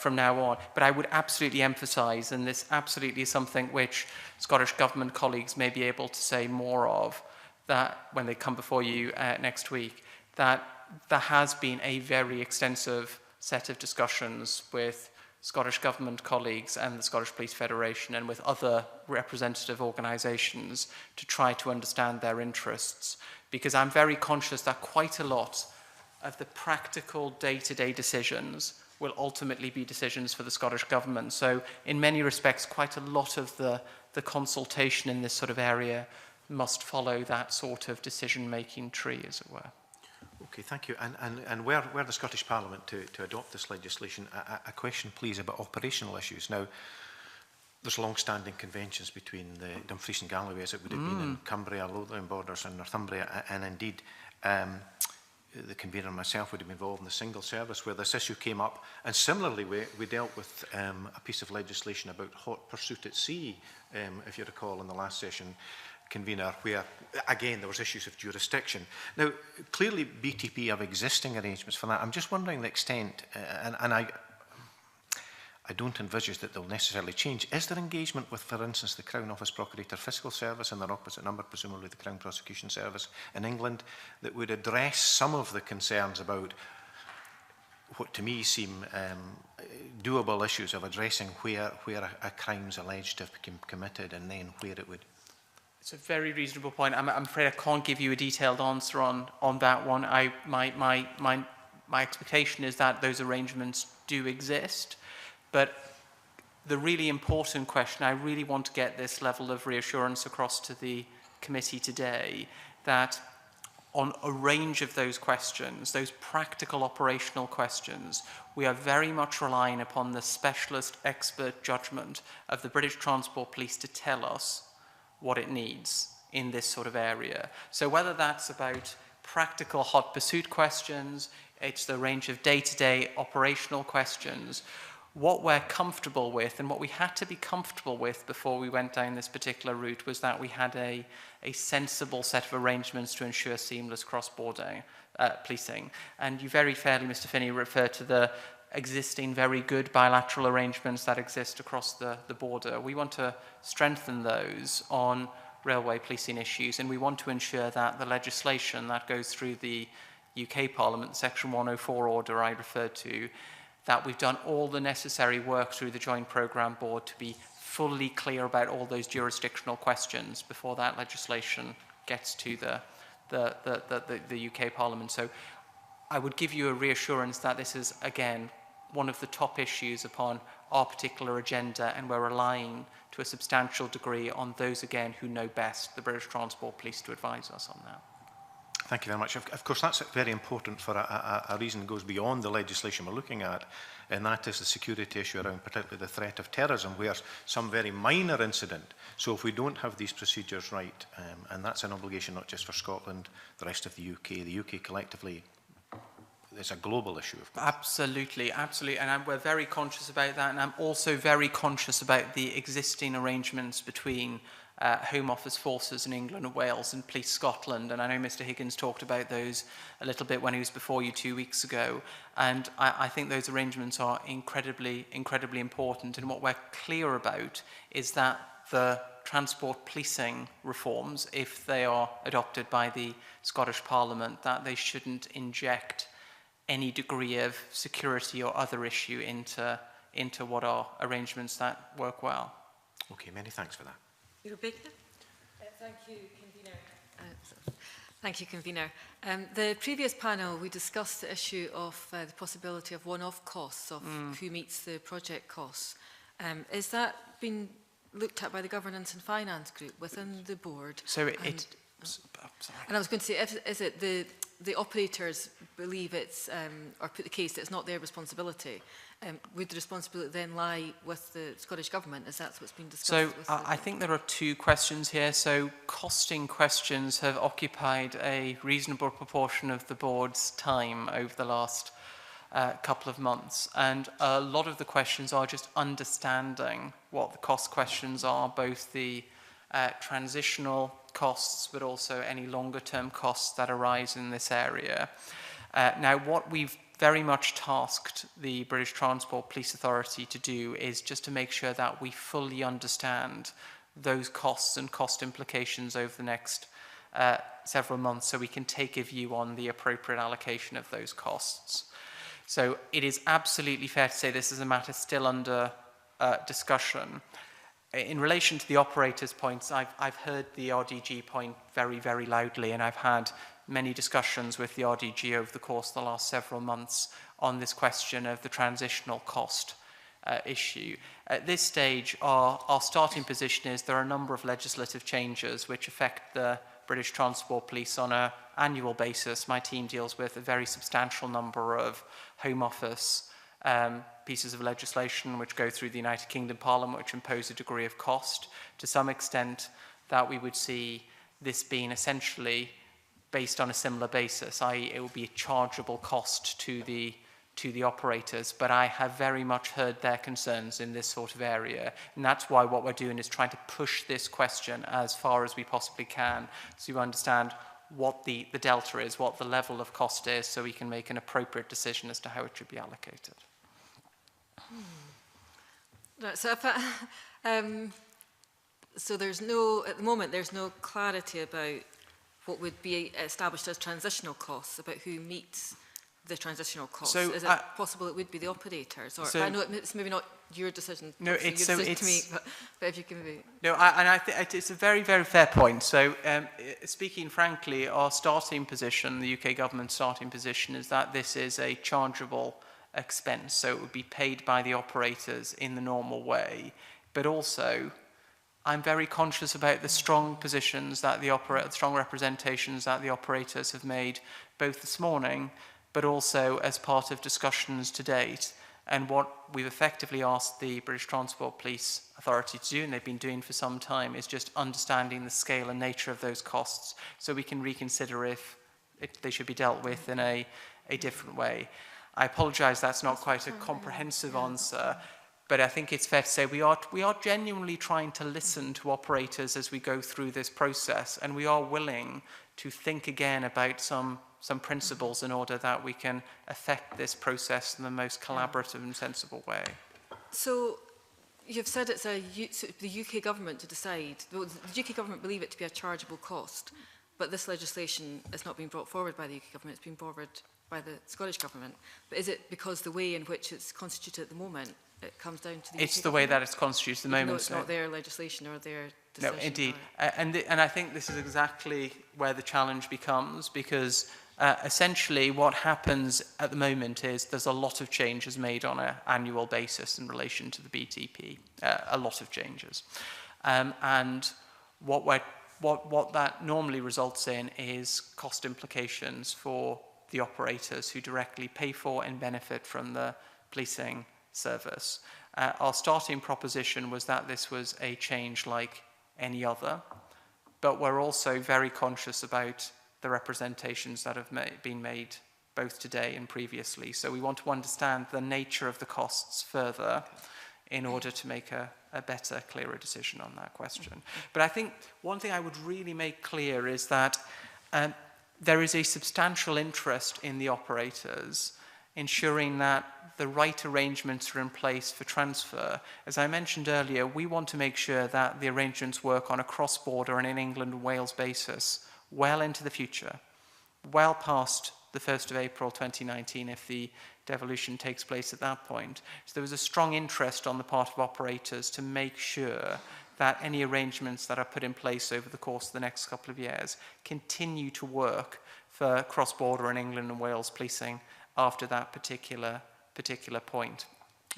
S16: from now on. But I would absolutely emphasise, and this absolutely is something which Scottish Government colleagues may be able to say more of, that when they come before you next week, that there has been a very extensive set of discussions with Scottish Government colleagues and the Scottish Police Federation and with other representative organisations to try to understand their interests. Because I'm very conscious that quite a lot of the practical day-to-day decisions will ultimately be decisions for the Scottish Government. So in many respects, quite a lot of the consultation in this sort of area must follow that sort of decision-making tree, as it were.
S9: Okay, thank you. And were the Scottish Parliament to adopt this legislation, a question, please, about operational issues. Now, there's long-standing conventions between the Dumfries and Galloway, as it would have been in Cumbria, Lothian borders and Northumbria, and indeed the convener and myself would have been involved in the single service where this issue came up. And similarly, we dealt with a piece of legislation about hot pursuit at sea, if you recall, in the last session, convener, where, again, there was issues of jurisdiction. Now, clearly, BTP have existing arrangements for that. I'm just wondering the extent, and I don't envisage that they'll necessarily change. Is there engagement with, for instance, the Crown Office Procurator Fiscal Service and their opposite number, presumably the Crown Prosecution Service in England, that would address some of the concerns about what to me seem doable issues of addressing where a crime's alleged to have been committed and then where it would?
S16: It's a very reasonable point. I'm afraid I can't give you a detailed answer on that one. My expectation is that those arrangements do exist, but the really important question, I really want to get this level of reassurance across to the committee today, that on a range of those questions, those practical operational questions, we are very much relying upon the specialist expert judgment of the British Transport Police to tell us what it needs in this sort of area. So whether that's about practical hot pursuit questions, it's the range of day-to-day operational questions, what we're comfortable with and what we had to be comfortable with before we went down this particular route was that we had a sensible set of arrangements to ensure seamless cross-border policing. And you very fairly, Mr. Finney, referred to the existing very good bilateral arrangements that exist across the border. We want to strengthen those on railway policing issues, and we want to ensure that the legislation that goes through the UK Parliament, Section 104 order I referred to, that we've done all the necessary work through the Joint Programme Board to be fully clear about all those jurisdictional questions before that legislation gets to the UK Parliament. So I would give you a reassurance that this is, again, one of the top issues upon our particular agenda, and we're relying to a substantial degree on those, again, who know best, the British Transport Police, to advise us on that.
S9: Thank you very much. Of course, that's very important for a reason that goes beyond the legislation we're looking at, and that is the security issue around particularly the threat of terrorism, where some very minor incident. So if we don't have these procedures right, and that's an obligation not just for Scotland, the rest of the UK collectively, it's a global issue.
S16: Absolutely, absolutely. And we're very conscious about that. And I'm also very conscious about the existing arrangements between Home Office forces in England and Wales and Police Scotland. And I know Mr. Higgins talked about those a little bit when he was before you 2 weeks ago. And I think those arrangements are incredibly important. And what we're clear about is that the transport policing reforms, if they are adopted by the Scottish Parliament, that they shouldn't inject any degree of security or other issue into what are arrangements that work well.
S9: Okay, many thanks for that.
S13: Rebecca? Thank you, Convener. Thank you, Convener. The previous panel, we discussed the issue of the possibility of one-off costs of who meets the project costs. Is that been looked at by the Governance and Finance Group within the board?
S16: So
S13: and I was going to say, is it the operators believe it's, or put the case that it's not their responsibility, would the responsibility then lie with the Scottish Government? Is that what's been discussed?
S16: So I think there are two questions here. So costing questions have occupied a reasonable proportion of the board's time over the last couple of months. And a lot of the questions are just understanding what the cost questions are, both the transitional costs, but also any longer term costs that arise in this area. Now, what we've very much tasked the British Transport Police Authority to do is just to make sure that we fully understand those costs and cost implications over the next several months, so we can take a view on the appropriate allocation of those costs. So it is absolutely fair to say this is a matter still under discussion. In relation to the operators' points, I've heard the RDG point very, very loudly, and I've had many discussions with the RDG over the course of the last several months on this question of the transitional cost issue. At this stage, our starting position is there are a number of legislative changes which affect the British Transport Police on an annual basis. My team deals with a very substantial number of Home Office pieces of legislation which go through the United Kingdom Parliament, which impose a degree of cost. To some extent, that we would see this being essentially based on a similar basis, i.e. it will be a chargeable cost to the operators, but I have very much heard their concerns in this sort of area, and that's why what we're doing is trying to push this question as far as we possibly can to understand what the delta is, what the level of cost is, so we can make an appropriate decision as to how it should be allocated.
S13: Right, so so there's no, at the moment, there's no clarity about what would be established as transitional costs, about who meets the transitional costs.
S16: So,
S13: is it possible it would be the operators? Or
S16: so,
S13: I know it's maybe not your decision.
S16: No, it's so
S13: decision
S16: it's
S13: to me, but if you can maybe.
S16: No, and I think it's a very, very fair point. So, speaking frankly, our starting position, the UK government's starting position, is that this is a chargeable expense. So it would be paid by the operators in the normal way, but also I'm very conscious about the strong positions that strong representations that the operators have made both this morning, but also as part of discussions to date. And what we've effectively asked the British Transport Police Authority to do, and they've been doing for some time, is just understanding the scale and nature of those costs so we can reconsider if they should be dealt with in a different way. I apologise that's not quite a comprehensive answer, but I think it's fair to say we are genuinely trying to listen to operators as we go through this process, and we are willing to think again about some principles in order that we can affect this process in the most collaborative and sensible way.
S13: So you've said it's the UK government to decide. The UK government believe it to be a chargeable cost, but this legislation is not being brought forward by the UK government, it's being brought forward by the Scottish government. But is it because the way in which it's constituted at the moment, it comes down to the
S16: It's
S13: UK
S16: the way
S13: government?
S16: that it's constituted at the moment.
S13: No, it's not their legislation or their decision.
S16: No, indeed. And I think this is exactly where the challenge becomes, because essentially what happens at the moment is there's a lot of changes made on an annual basis in relation to the BTP, a lot of changes. And what that normally results in is cost implications for the operators who directly pay for and benefit from the policing service. Our starting proposition was that this was a change like any other, but we're also very conscious about the representations that have been made both today and previously. So we want to understand the nature of the costs further in order to make a better, clearer decision on that question. But I think one thing I would really make clear is that there is a substantial interest in the operators ensuring that the right arrangements are in place for transfer. As I mentioned earlier, we want to make sure that the arrangements work on a cross-border and in England and Wales basis well into the future, well past the 1st of April 2019 if the devolution takes place at that point. So there was a strong interest on the part of operators to make sure that any arrangements that are put in place over the course of the next couple of years continue to work for cross-border and England and Wales policing after that particular point.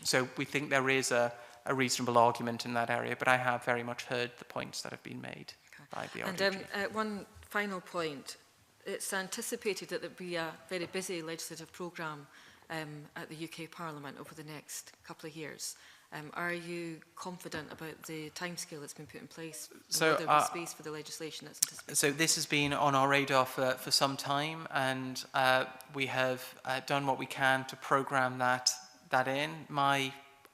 S16: So we think there is a reasonable argument in that area, but I have very much heard the points that have been made by the RDG.
S13: And one final point, it's anticipated that there will be a very busy legislative programme at the UK Parliament over the next couple of years. Are you confident about the timescale that's been put in place?
S16: So,
S13: there will be space for the legislation that's anticipated?
S16: So this has been on our radar for some time, and we have done what we can to programme that in.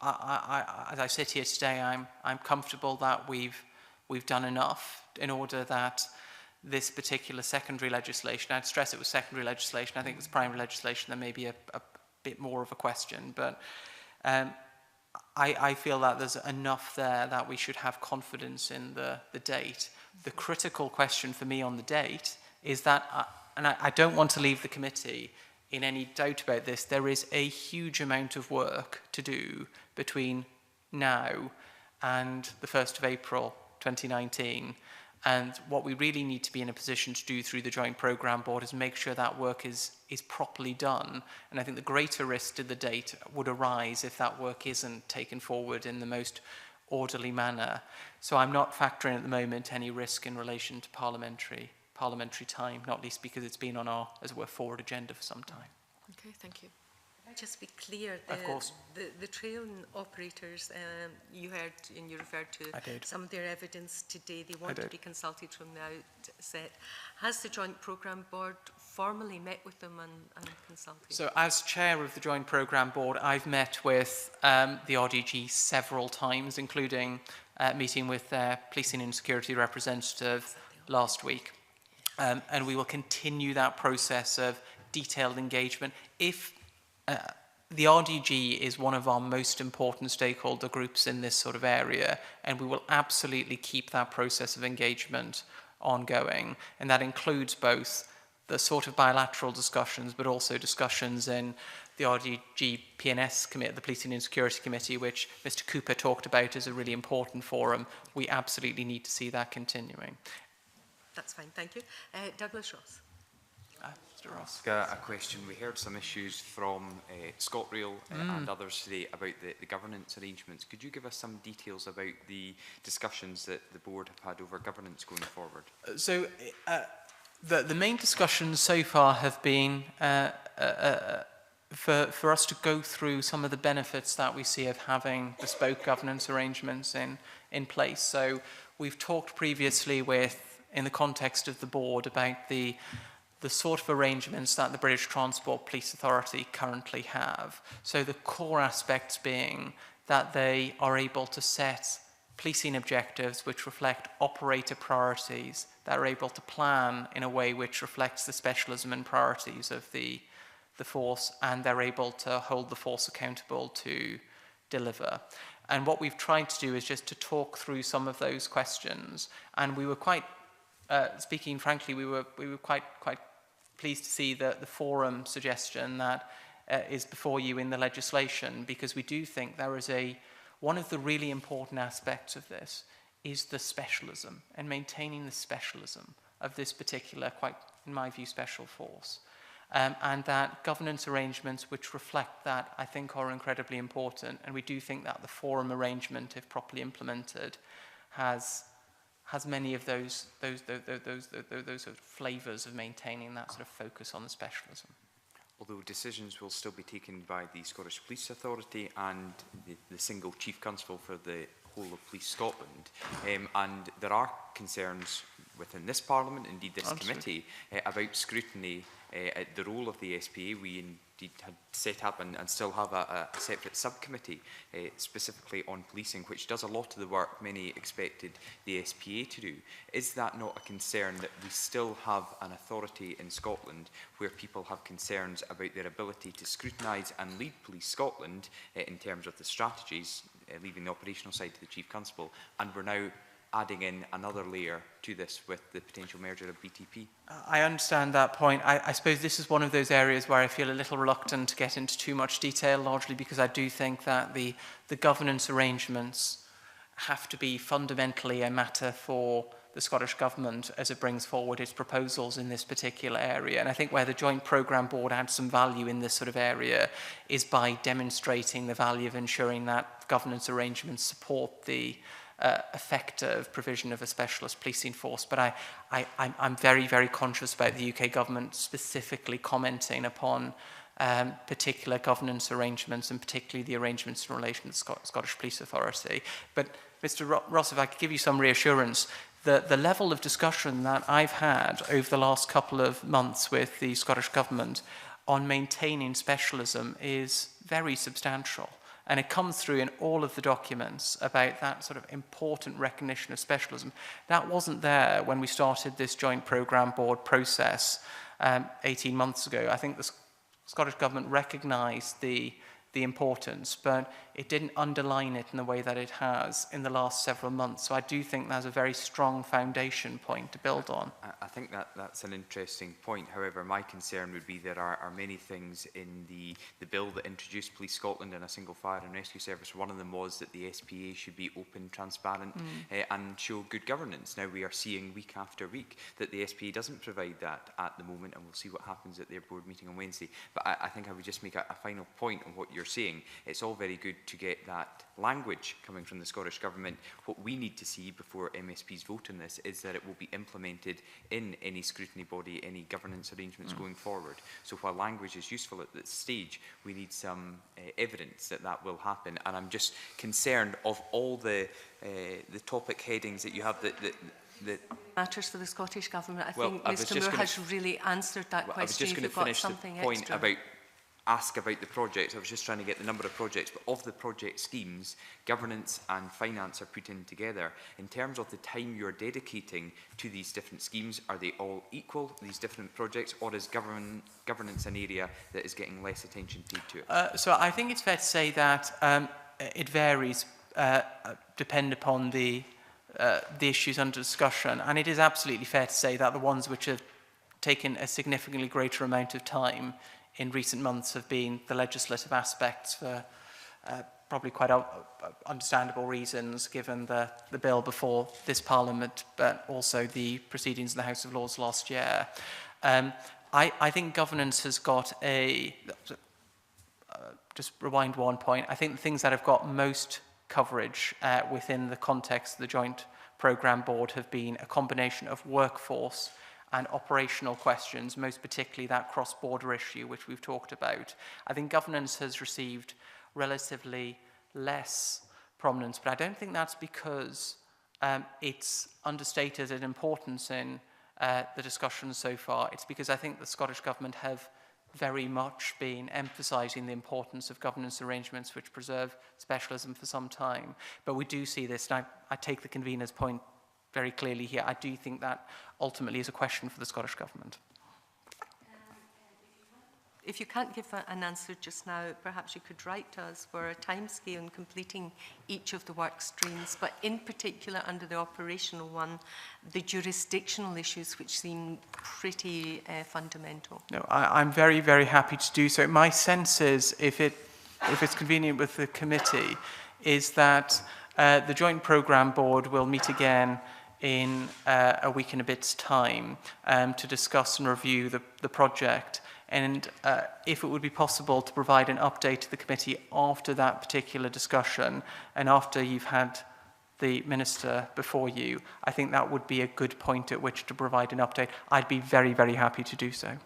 S16: As I sit here today, I'm comfortable that we've done enough in order that this particular secondary legislation, I'd stress it was secondary legislation, I think it's primary legislation, there may be a bit more of a question. But I feel that there's enough there that we should have confidence in the date. The critical question for me on the date is that, and I don't want to leave the committee in any doubt about this, there is a huge amount of work to do between now and the 1st of April 2019. And what we really need to be in a position to do through the Joint Programme Board is make sure that work is properly done. And I think the greater risk to the date would arise if that work isn't taken forward in the most orderly manner. So I'm not factoring at the moment any risk in relation to parliamentary time, not least because it's been on our, as it were, forward agenda for some time.
S13: Okay, thank you.
S1: Just be clear,
S16: Of course.
S1: the train operators, you heard and you referred to some of their evidence today. They want to be consulted from the outset. Has the Joint Programme Board formally met with them and consulted?
S16: So as chair of the Joint Programme Board, I've met with the RDG several times, including meeting with their policing and security representative last week. And we will continue that process of detailed engagement. If the RDG is one of our most important stakeholder groups in this sort of area, and we will absolutely keep that process of engagement ongoing. And that includes both the sort of bilateral discussions, but also discussions in the RDG PNS committee, the Policing and Security Committee, which Mr. Cooper talked about as a really important forum. We absolutely need to see that continuing.
S1: That's fine, thank you. Douglas Ross.
S16: Mr. Ross.
S10: A question. We heard some issues from ScotRail and others today about the governance arrangements. Could you give us some details about the discussions that the board have had over governance going forward?
S16: So the main discussions so far have been for us to go through some of the benefits that we see of having bespoke governance arrangements in place. So we've talked previously in the context of the board about the sort of arrangements that the British Transport Police Authority currently have. So the core aspects being that they are able to set policing objectives which reflect operator priorities, that are able to plan in a way which reflects the specialism and priorities of the force, and they're able to hold the force accountable to deliver. And what we've tried to do is just to talk through some of those questions. And we were quite, speaking frankly, we were quite pleased to see the forum suggestion that is before you in the legislation, because we do think there is one of the really important aspects of this is the specialism and maintaining the specialism of this particular, quite, in my view, special force. And that governance arrangements which reflect that, I think, are incredibly important. And we do think that the forum arrangement, if properly implemented, has many of those sort of flavours of maintaining that sort of focus on the specialism.
S10: Although decisions will still be taken by the Scottish Police Authority and the single Chief Constable for the whole of Police Scotland, and there are concerns within this Parliament, indeed this committee, about scrutiny at the role of the SPA. We indeed had set up and still have a separate subcommittee specifically on policing, which does a lot of the work many expected the SPA to do. Is that not a concern that we still have an authority in Scotland where people have concerns about their ability to scrutinise and lead Police Scotland in terms of the strategies, leaving the operational side to the Chief Constable, and we're now adding in another layer to this with the potential merger of BTP?
S16: I understand that point. I suppose this is one of those areas where I feel a little reluctant to get into too much detail, largely because I do think that the governance arrangements have to be fundamentally a matter for the Scottish Government as it brings forward its proposals in this particular area. And I think where the Joint Programme Board adds some value in this sort of area is by demonstrating the value of ensuring that governance arrangements support the effective provision of a specialist policing force. But I'm very, very conscious about the UK government specifically commenting upon particular governance arrangements, and particularly the arrangements in relation to the Scottish Police Authority. But Mr. Ross, if I could give you some reassurance, the level of discussion that I've had over the last couple of months with the Scottish Government on maintaining specialism is very substantial. And it comes through in all of the documents about that sort of important recognition of specialism. That wasn't there when we started this Joint Programme Board process 18 months ago. I think Scottish Government recognised the importance, but it didn't underline it in the way that it has in the last several months. So I do think there's a very strong foundation point to build on.
S10: I think that's an interesting point. However, my concern would be there are many things in the bill that introduced Police Scotland and a single fire and rescue service. One of them was that the SPA should be open, transparent and show good governance. Now we are seeing week after week that the SPA doesn't provide that at the moment, and we'll see what happens at their board meeting on Wednesday. But I think I would just make a final point on what you're saying. It's all very good to get that language coming from the Scottish Government. What we need to see before MSPs vote on this is that it will be implemented in any scrutiny body, any governance arrangements going forward. So while language is useful at this stage, we need some evidence that that will happen. And I'm just concerned of all the topic headings that you have that
S1: matters for the Scottish Government. I think Mr Moore has really answered that question.
S10: I was just going to finish the point about ask about the projects. I was just trying to get the number of projects, but of the project schemes, governance and finance are put in together. In terms of the time you're dedicating to these different schemes, are they all equal, these different projects, or is governance an area that is getting less attention paid to it?
S16: So I think it's fair to say that it varies depending upon the issues under discussion, and it is absolutely fair to say that the ones which have taken a significantly greater amount of time in recent months have been the legislative aspects for probably quite understandable reasons, given the bill before this Parliament, but also the proceedings in the House of Lords last year. I think governance has got just rewind one point, I think the things that have got most coverage within the context of the Joint Programme Board have been a combination of workforce and operational questions, most particularly that cross-border issue which we've talked about. I think governance has received relatively less prominence, but I don't think that's because it's understated in importance in the discussions so far. It's because I think the Scottish Government have very much been emphasising the importance of governance arrangements which preserve specialism for some time. But we do see this, and I take the convener's point very clearly here. I do think that ultimately is a question for the Scottish Government.
S1: If you can't give an answer just now, perhaps you could write to us for a timescale in completing each of the work streams, but in particular under the operational one, the jurisdictional issues which seem pretty fundamental.
S16: No, I'm very, very happy to do so. My sense is, if it's convenient with the committee, is that the Joint Programme Board will meet again in a week and a bit's time to discuss and review the project. And if it would be possible to provide an update to the committee after that particular discussion and after you've had the Minister before you, I think that would be a good point at which to provide an update. I'd be very, very happy to do so.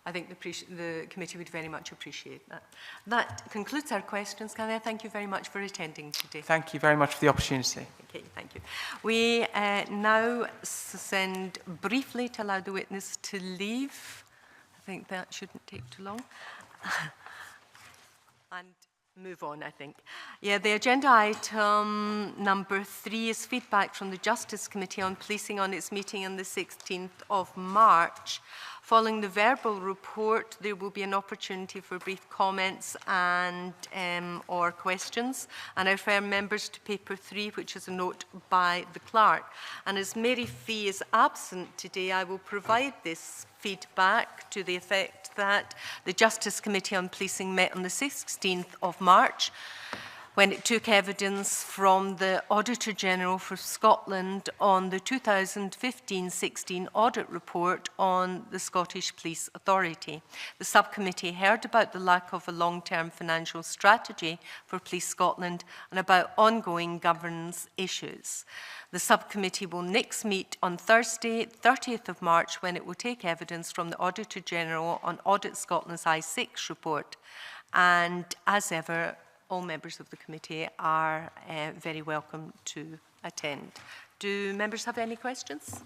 S1: I think the committee would very much appreciate that. That concludes our questions. Can I thank you very much for attending today?
S16: Thank you very much for the opportunity.
S1: Okay, thank you. We now send briefly to allow the witness to leave. I think that shouldn't take too long. And move on, I think. Yeah, the agenda item number 3 is feedback from the Justice Committee on Policing on its meeting on the 16th of March. Following the verbal report, there will be an opportunity for brief comments and or questions. And I refer members to paper 3, which is a note by the clerk. And as Mary Fee is absent today, I will provide this feedback to the effect that the Justice Committee on Policing met on the 16th of March when it took evidence from the Auditor General for Scotland on the 2015-16 audit report on the Scottish Police Authority. The subcommittee heard about the lack of a long-term financial strategy for Police Scotland and about ongoing governance issues. The subcommittee will next meet on Thursday, 30th of March, when it will take evidence from the Auditor General on Audit Scotland's I6 report. And as ever, all members of the committee are very welcome to attend. Do members have any questions?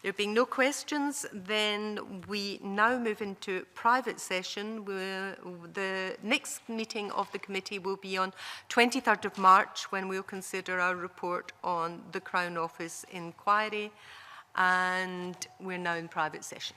S1: There being no questions, then we now move into private session. The next meeting of the committee will be on 23rd of March, when we'll consider our report on the Crown Office inquiry. And we're now in private session.